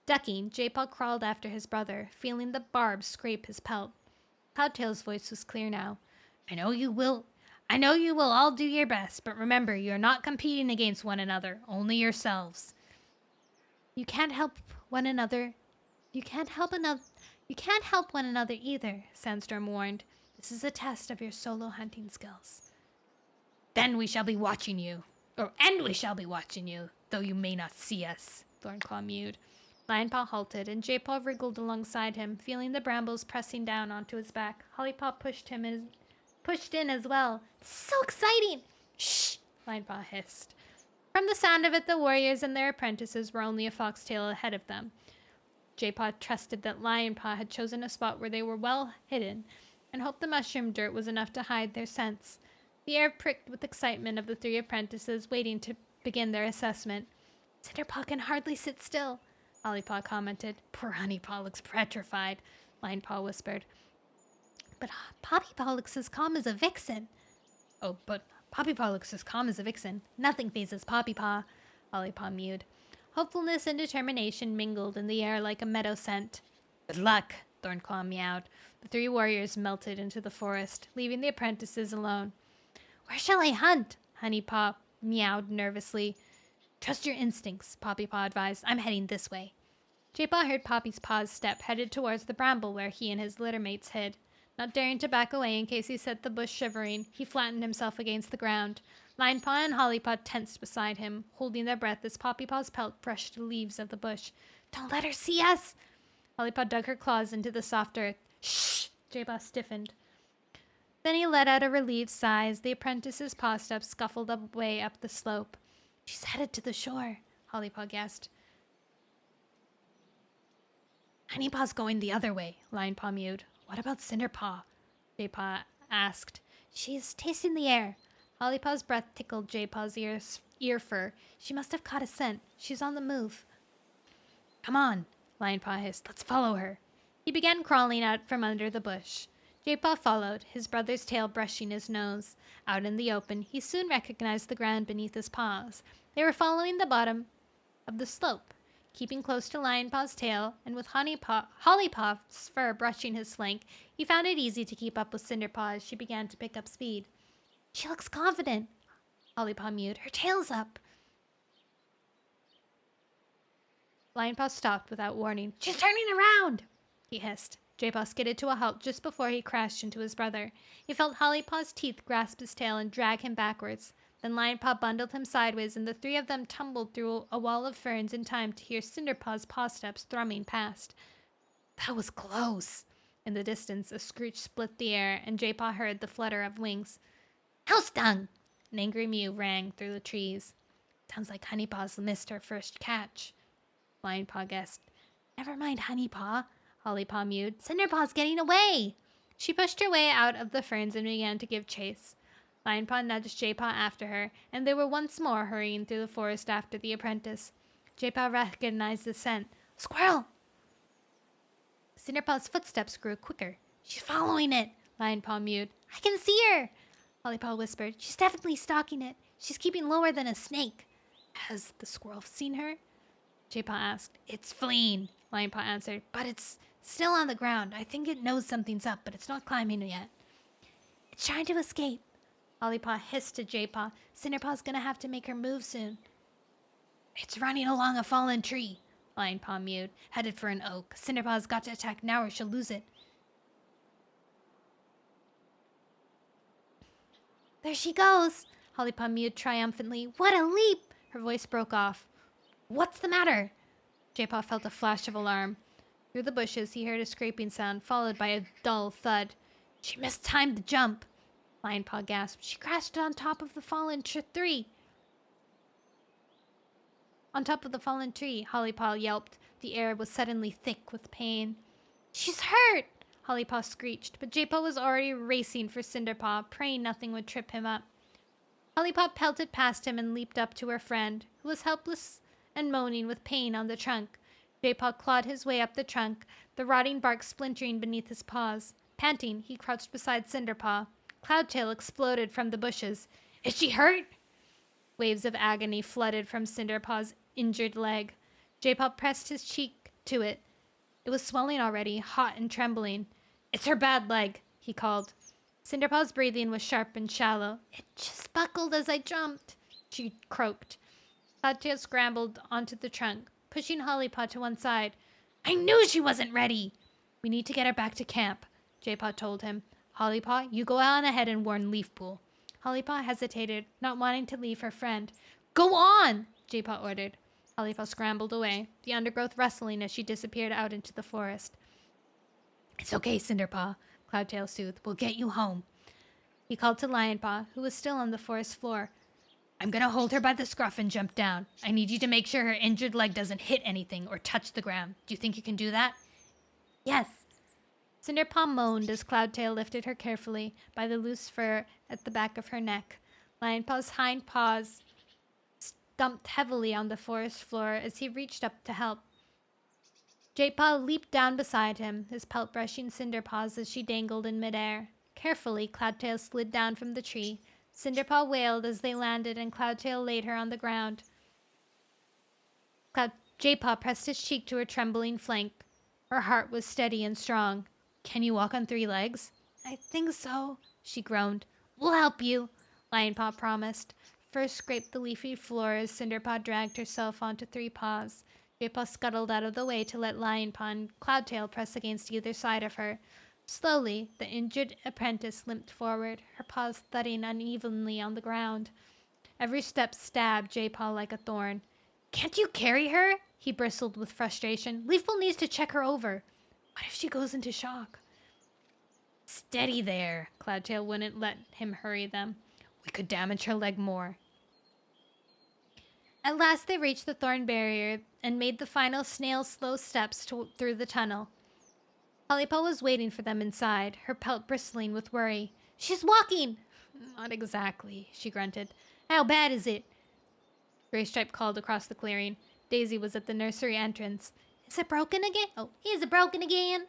Ducking, Jaypaw crawled after his brother, feeling the barbs scrape his pelt. Cloudtail's voice was clear now. I know you will all do your best, but remember, you are not competing against one another, only yourselves. You can't help one another. You can't help one another either, Sandstorm warned. This is a test of your solo hunting skills. And we shall be watching you, though you may not see us, Thornclaw mewed. Linepaw halted, and Jaypaw wriggled alongside him, feeling the brambles pressing down onto his back. Hollypaw pushed in as well. So exciting! Shh! Linepaw hissed. From the sound of it, the warriors and their apprentices were only a foxtail ahead of them. Jaypaw trusted that Lionpaw had chosen a spot where they were well hidden, and hoped the mushroom dirt was enough to hide their scents. The air pricked with excitement of the three apprentices waiting to begin their assessment. Cinderpaw can hardly sit still, Hollypaw commented. Poor Honeypaw looks petrified, Linepaw whispered. But Poppypaw looks as calm as a vixen. Oh, but Poppypaw looks as calm as a vixen. Nothing phases Poppypaw, Hollypaw mewed. Hopefulness and determination mingled in the air like a meadow scent. Good luck, Thornclaw meowed. The three warriors melted into the forest, leaving the apprentices alone. Where shall I hunt? Honeypaw meowed nervously. Trust your instincts, Poppypaw advised. I'm heading this way. Jaypaw heard Poppypaw's step headed towards the bramble where he and his littermates hid. Not daring to back away in case he set the bush shivering, he flattened himself against the ground. Linepaw and Hollypaw tensed beside him, holding their breath as Poppypaw's pelt brushed the leaves of the bush. Don't let her see us! Hollypaw dug her claws into the soft earth. Shh! Jaypaw stiffened. Then he let out a relieved sigh as the apprentice's paw steps scuffled away up the slope. She's headed to the shore, Hollypaw guessed. Honeypaw's going the other way, Linepaw mewed. What about Cinderpaw? Jaypaw asked. She's tasting the air. Hollypaw's breath tickled Jaypaw's ear fur. She must have caught a scent. She's on the move. Come on, Linepaw hissed. Let's follow her. He began crawling out from under the bush. Jaypaw followed, his brother's tail brushing his nose. Out in the open, he soon recognized the ground beneath his paws. They were following the bottom of the slope, keeping close to Lionpaw's tail, and with Hollypaw's fur brushing his flank, he found it easy to keep up with Cinderpaw as she began to pick up speed. She looks confident, Hollypaw mewed. Her tail's up. Lionpaw stopped without warning. She's turning around, he hissed. Jaypaw skidded to a halt just before he crashed into his brother. He felt Hollypaw's teeth grasp his tail and drag him backwards. Then Lionpaw bundled him sideways, and the three of them tumbled through a wall of ferns in time to hear Cinderpaw's paw steps thrumming past. That was close. In the distance, a screech split the air, and Jaypaw heard the flutter of wings. House dung! An angry mew rang through the trees. Sounds like Honeypaw's missed her first catch, Lionpaw guessed. Never mind Honeypaw, Hollypaw mewed. Cinderpaw's getting away! She pushed her way out of the ferns and began to give chase. Lionpaw nudged Jaypaw after her, and they were once more hurrying through the forest after the apprentice. Jaypaw recognized the scent. Squirrel! Cinderpaw's footsteps grew quicker. She's following it, Lionpaw mewed. I can see her, Hollypaw whispered. She's definitely stalking it. She's keeping lower than a snake. Has the squirrel seen her? Jaypaw asked. It's fleeing, Lionpaw answered, but it's still on the ground. I think it knows something's up, but it's not climbing yet. It's trying to escape. Hollypaw hissed to Jaypaw. Cinderpaw's gonna have to make her move soon. It's running along a fallen tree, Lionpaw mewed, headed for an oak. Cinderpaw's got to attack now or she'll lose it. There she goes, Hollypaw mewed triumphantly. What a leap! Her voice broke off. What's the matter? Jaypaw felt a flash of alarm. Through the bushes, he heard a scraping sound, followed by a dull thud. She mistimed the jump, Lionpaw gasped. She crashed on top of the fallen tree. On top of the fallen tree, Hollypaw yelped. The air was suddenly thick with pain. She's hurt, Hollypaw screeched, but Jaypaw was already racing for Cinderpaw, praying nothing would trip him up. Hollypaw pelted past him and leaped up to her friend, who was helpless and moaning with pain on the trunk. Jaypaw clawed his way up the trunk, the rotting bark splintering beneath his paws. Panting, he crouched beside Cinderpaw. Cloudtail exploded from the bushes. Is she hurt? Waves of agony flooded from Cinderpaw's injured leg. Jaypaw pressed his cheek to it. It was swelling already, hot and trembling. It's her bad leg, he called. Cinderpaw's breathing was sharp and shallow. It just buckled as I jumped, she croaked. Cloudtail scrambled onto the trunk, pushing Hollypaw to one side. I knew she wasn't ready! We need to get her back to camp, Jaypaw told him. Hollypaw, you go on ahead and warn Leafpool. Hollypaw hesitated, not wanting to leave her friend. Go on! Jaypaw ordered. Hollypaw scrambled away, the undergrowth rustling as she disappeared out into the forest. It's okay, Cinderpaw, Cloudtail soothed. We'll get you home. He called to Lionpaw, who was still on the forest floor. I'm gonna hold her by the scruff and jump down. I need you to make sure her injured leg doesn't hit anything or touch the ground. Do you think you can do that? Yes. Cinderpaw moaned as Cloudtail lifted her carefully by the loose fur at the back of her neck. Lionpaw's hind paws stumped heavily on the forest floor as he reached up to help. Jaypaw leaped down beside him, his pelt brushing Cinderpaw's as she dangled in midair. Carefully, Cloudtail slid down from the tree. Cinderpaw wailed as they landed, and Cloudtail laid her on the ground. Jaypaw pressed his cheek to her trembling flank. Her heart was steady and strong. Can you walk on 3 legs? I think so, she groaned. We'll help you, Lionpaw promised. First scraped the leafy floor as Cinderpaw dragged herself onto 3 paws. Jaypaw scuttled out of the way to let Lionpaw and Cloudtail press against either side of her. Slowly, the injured apprentice limped forward, her paws thudding unevenly on the ground. Every step stabbed Jaypaw like a thorn. Can't you carry her? He bristled with frustration. Leafpool needs to check her over. What if she goes into shock? Steady there. Cloudtail wouldn't let him hurry them. We could damage her leg more. At last they reached the thorn barrier and made the final snail-slow steps through the tunnel. Hollypaw was waiting for them inside, her pelt bristling with worry. She's walking! Not exactly, she grunted. How bad is it? Graystripe called across the clearing. Daisy was at the nursery entrance. Is it broken again? Oh, is it broken again?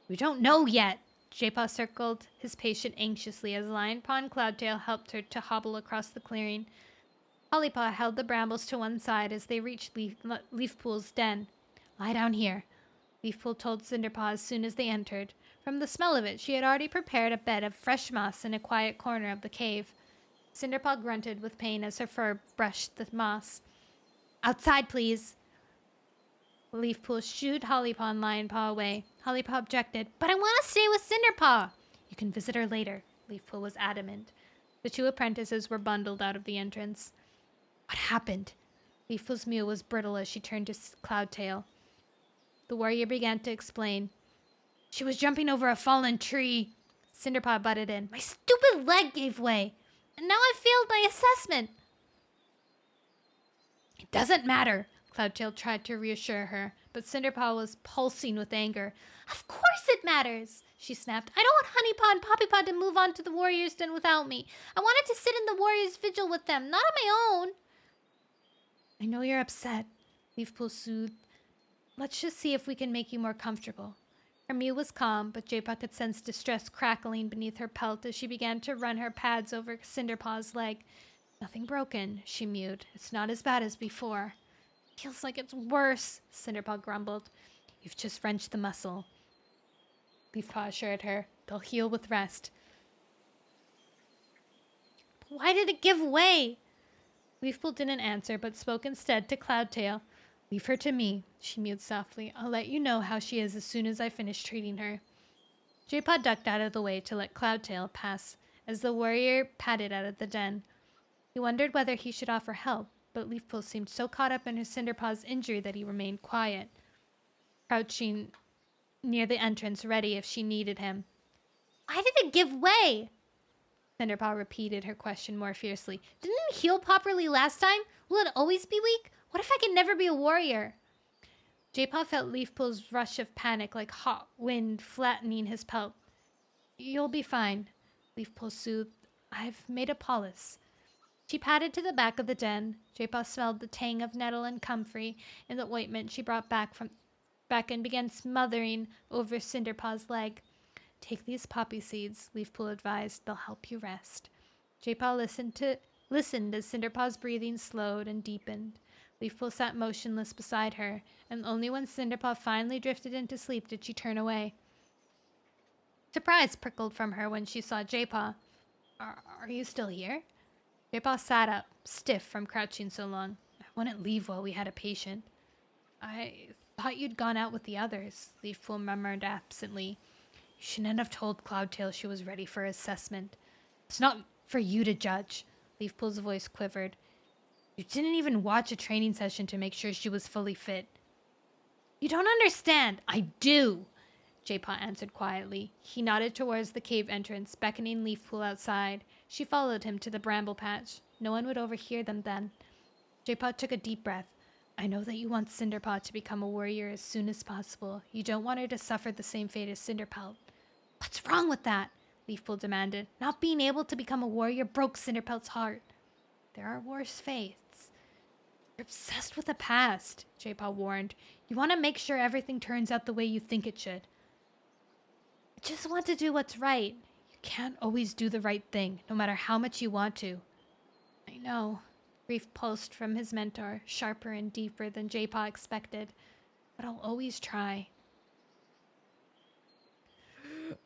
We don't know yet. Jaypaw circled his patient anxiously as Lionpaw and Cloudtail helped her to hobble across the clearing. Hollypaw held the brambles to one side as they reached Leafpool's den. Lie down here, Leafpool told Cinderpaw as soon as they entered. From the smell of it, she had already prepared a bed of fresh moss in a quiet corner of the cave. Cinderpaw grunted with pain as her fur brushed the moss. Outside, please. Leafpool shooed Hollypaw and Lionpaw away. Hollypaw objected. But I want to stay with Cinderpaw. You can visit her later. Leafpool was adamant. The 2 apprentices were bundled out of the entrance. What happened? Leafpool's mew was brittle as she turned to Cloudtail. The warrior began to explain. She was jumping over a fallen tree. Cinderpaw butted in. My stupid leg gave way, and now I failed my assessment. It doesn't matter, Cloudtail tried to reassure her, but Cinderpaw was pulsing with anger. Of course it matters, she snapped. I don't want Honeypaw and Poppypaw to move on to the warrior's den without me. I wanted to sit in the warrior's vigil with them, not on my own. I know you're upset, Leafpool soothed. Let's just see if we can make you more comfortable. Her mew was calm, but Jaypaw could sense distress crackling beneath her pelt as she began to run her pads over Cinderpaw's leg. Nothing broken, she mewed. It's not as bad as before. Feels like it's worse, Cinderpaw grumbled. You've just wrenched the muscle. Leafpaw assured her. They'll heal with rest. But why did it give way? Leafpool didn't answer, but spoke instead to Cloudtail. Leave her to me, she mewed softly. I'll let you know how she is as soon as I finish treating her. Jaypaw ducked out of the way to let Cloudtail pass as the warrior padded out of the den. He wondered whether he should offer help, but Leafpool seemed so caught up in her Cinderpaw's injury that he remained quiet, crouching near the entrance ready if she needed him. Why did it give way? Cinderpaw repeated her question more fiercely. Didn't it heal properly last time? Will it always be weak? What if I can never be a warrior? Jaypaw felt Leafpool's rush of panic like hot wind flattening his pelt. You'll be fine, Leafpool soothed. I've made a polis. She padded to the back of the den. Jaypaw smelled the tang of nettle and comfrey in the ointment she brought back and began smothering over Cinderpaw's leg. Take these poppy seeds, Leafpool advised. They'll help you rest. Jaypaw listened as Cinderpaw's breathing slowed and deepened. Leafpool sat motionless beside her, and only when Cinderpaw finally drifted into sleep did she turn away. Surprise prickled from her when she saw Jaypaw. Are you still here? Jaypaw sat up, stiff from crouching so long. I wouldn't leave while we had a patient. I thought you'd gone out with the others, Leafpool murmured absently. You shouldn't have told Cloudtail she was ready for assessment. It's not for you to judge. Leafpool's voice quivered. You didn't even watch a training session to make sure she was fully fit. You don't understand. I do, Jaypaw answered quietly. He nodded towards the cave entrance, beckoning Leafpool outside. She followed him to the bramble patch. No one would overhear them then. Jaypaw took a deep breath. I know that you want Cinderpaw to become a warrior as soon as possible. You don't want her to suffer the same fate as Cinderpelt. What's wrong with that? Leafpool demanded. Not being able to become a warrior broke Cinderpelt's heart. There are worse fates. You're obsessed with the past, Jaypaw warned. You want to make sure everything turns out the way you think it should. I just want to do what's right. You can't always do the right thing, no matter how much you want to. I know. Brief pulsed from his mentor, sharper and deeper than Jaypaw expected. But I'll always try.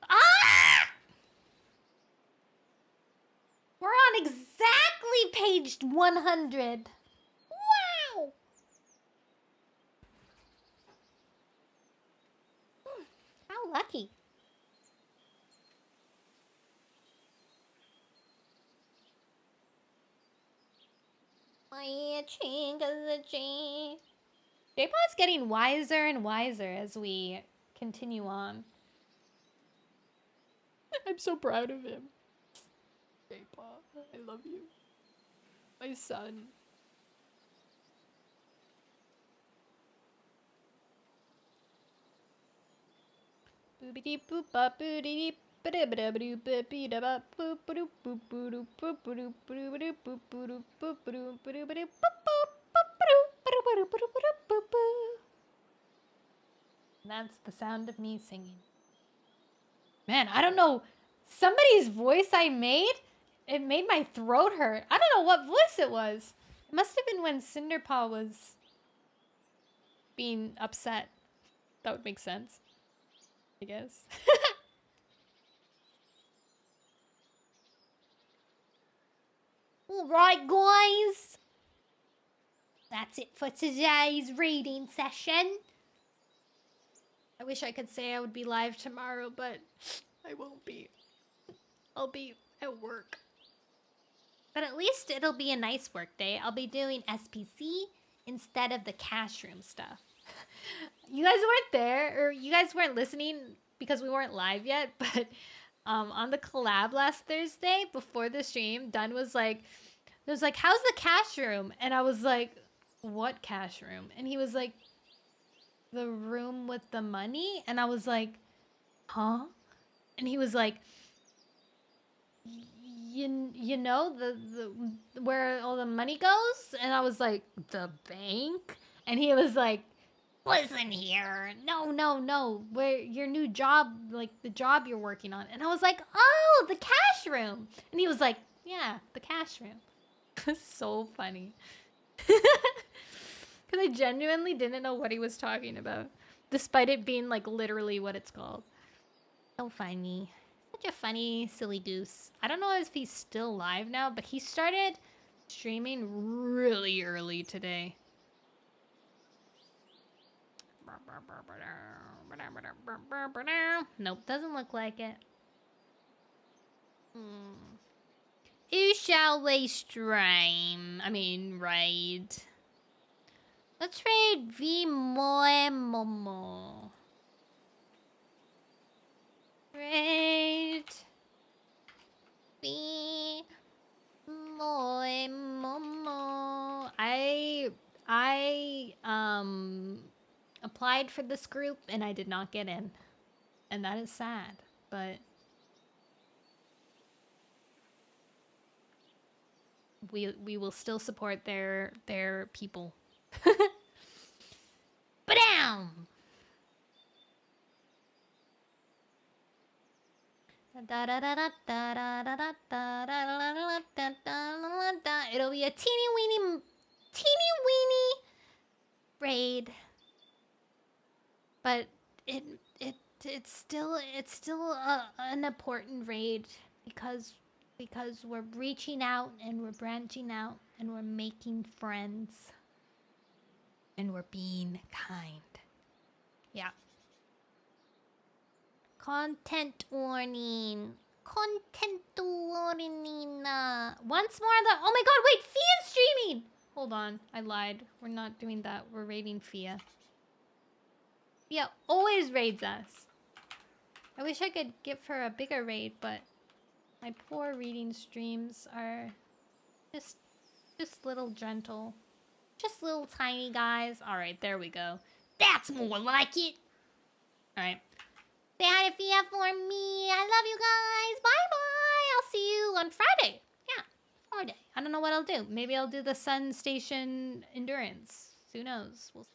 Ah! We're on exactly page 100. Wow! How lucky. Jaypaw's getting wiser and wiser as we continue on. I'm so proud of him. Jaypaw, I love you. My son. Boopity boop bop boopity that's the sound of me singing. Man, I don't know. Somebody's voice I made, it made my throat hurt. I don't know what voice it was. It must have been when Cinderpaw was being upset. That would make sense, I guess. Alright, guys. That's it for today's reading session. I wish I could say I would be live tomorrow, but I won't be. I'll be at work. But at least it'll be a nice work day. I'll be doing SPC instead of the cash room stuff. You guys weren't there, or you guys weren't listening because we weren't live yet, but on the collab last Thursday before the stream, Dunn was like, how's the cash room? And I was like, what cash room? And he was like, the room with the money? And I was like, huh? And he was like, you know, the where all the money goes? And I was like, the bank? And he was like, listen here, no, where your new job, like the job you're working on. And I was like, oh, the cash room. And he was like, yeah, the cash room. It's so funny. Because I genuinely didn't know what he was talking about, despite it being like literally what it's called. So funny. Such a funny, silly goose. I don't know if he's still live now, but he started streaming really early today. Nope, doesn't look like it. Who shall we stream? I mean, raid. Let's raid V Moe Momo. Raid V Moe Momo. I applied for this group and I did not get in. And that is sad, but we will still support their people. Ba-dam! It'll be a teeny weeny raid, but it's still an important raid because we're reaching out and we're branching out and we're making friends and we're being kind. Yeah. Content warning. Content warning. Once more the... Oh my god, wait! Fia's streaming! Hold on, I lied. We're not doing that. We're raiding Fia. Fia always raids us. I wish I could give her a bigger raid, but my poor reading streams are just little gentle. Just little tiny guys. Alright, there we go. That's more like it! Alright. Say hi to Fia for me. I love you guys. Bye-bye. I'll see you on Friday. Yeah, Friday. I don't know what I'll do. Maybe I'll do the Sun Station Endurance. Who knows? We'll see.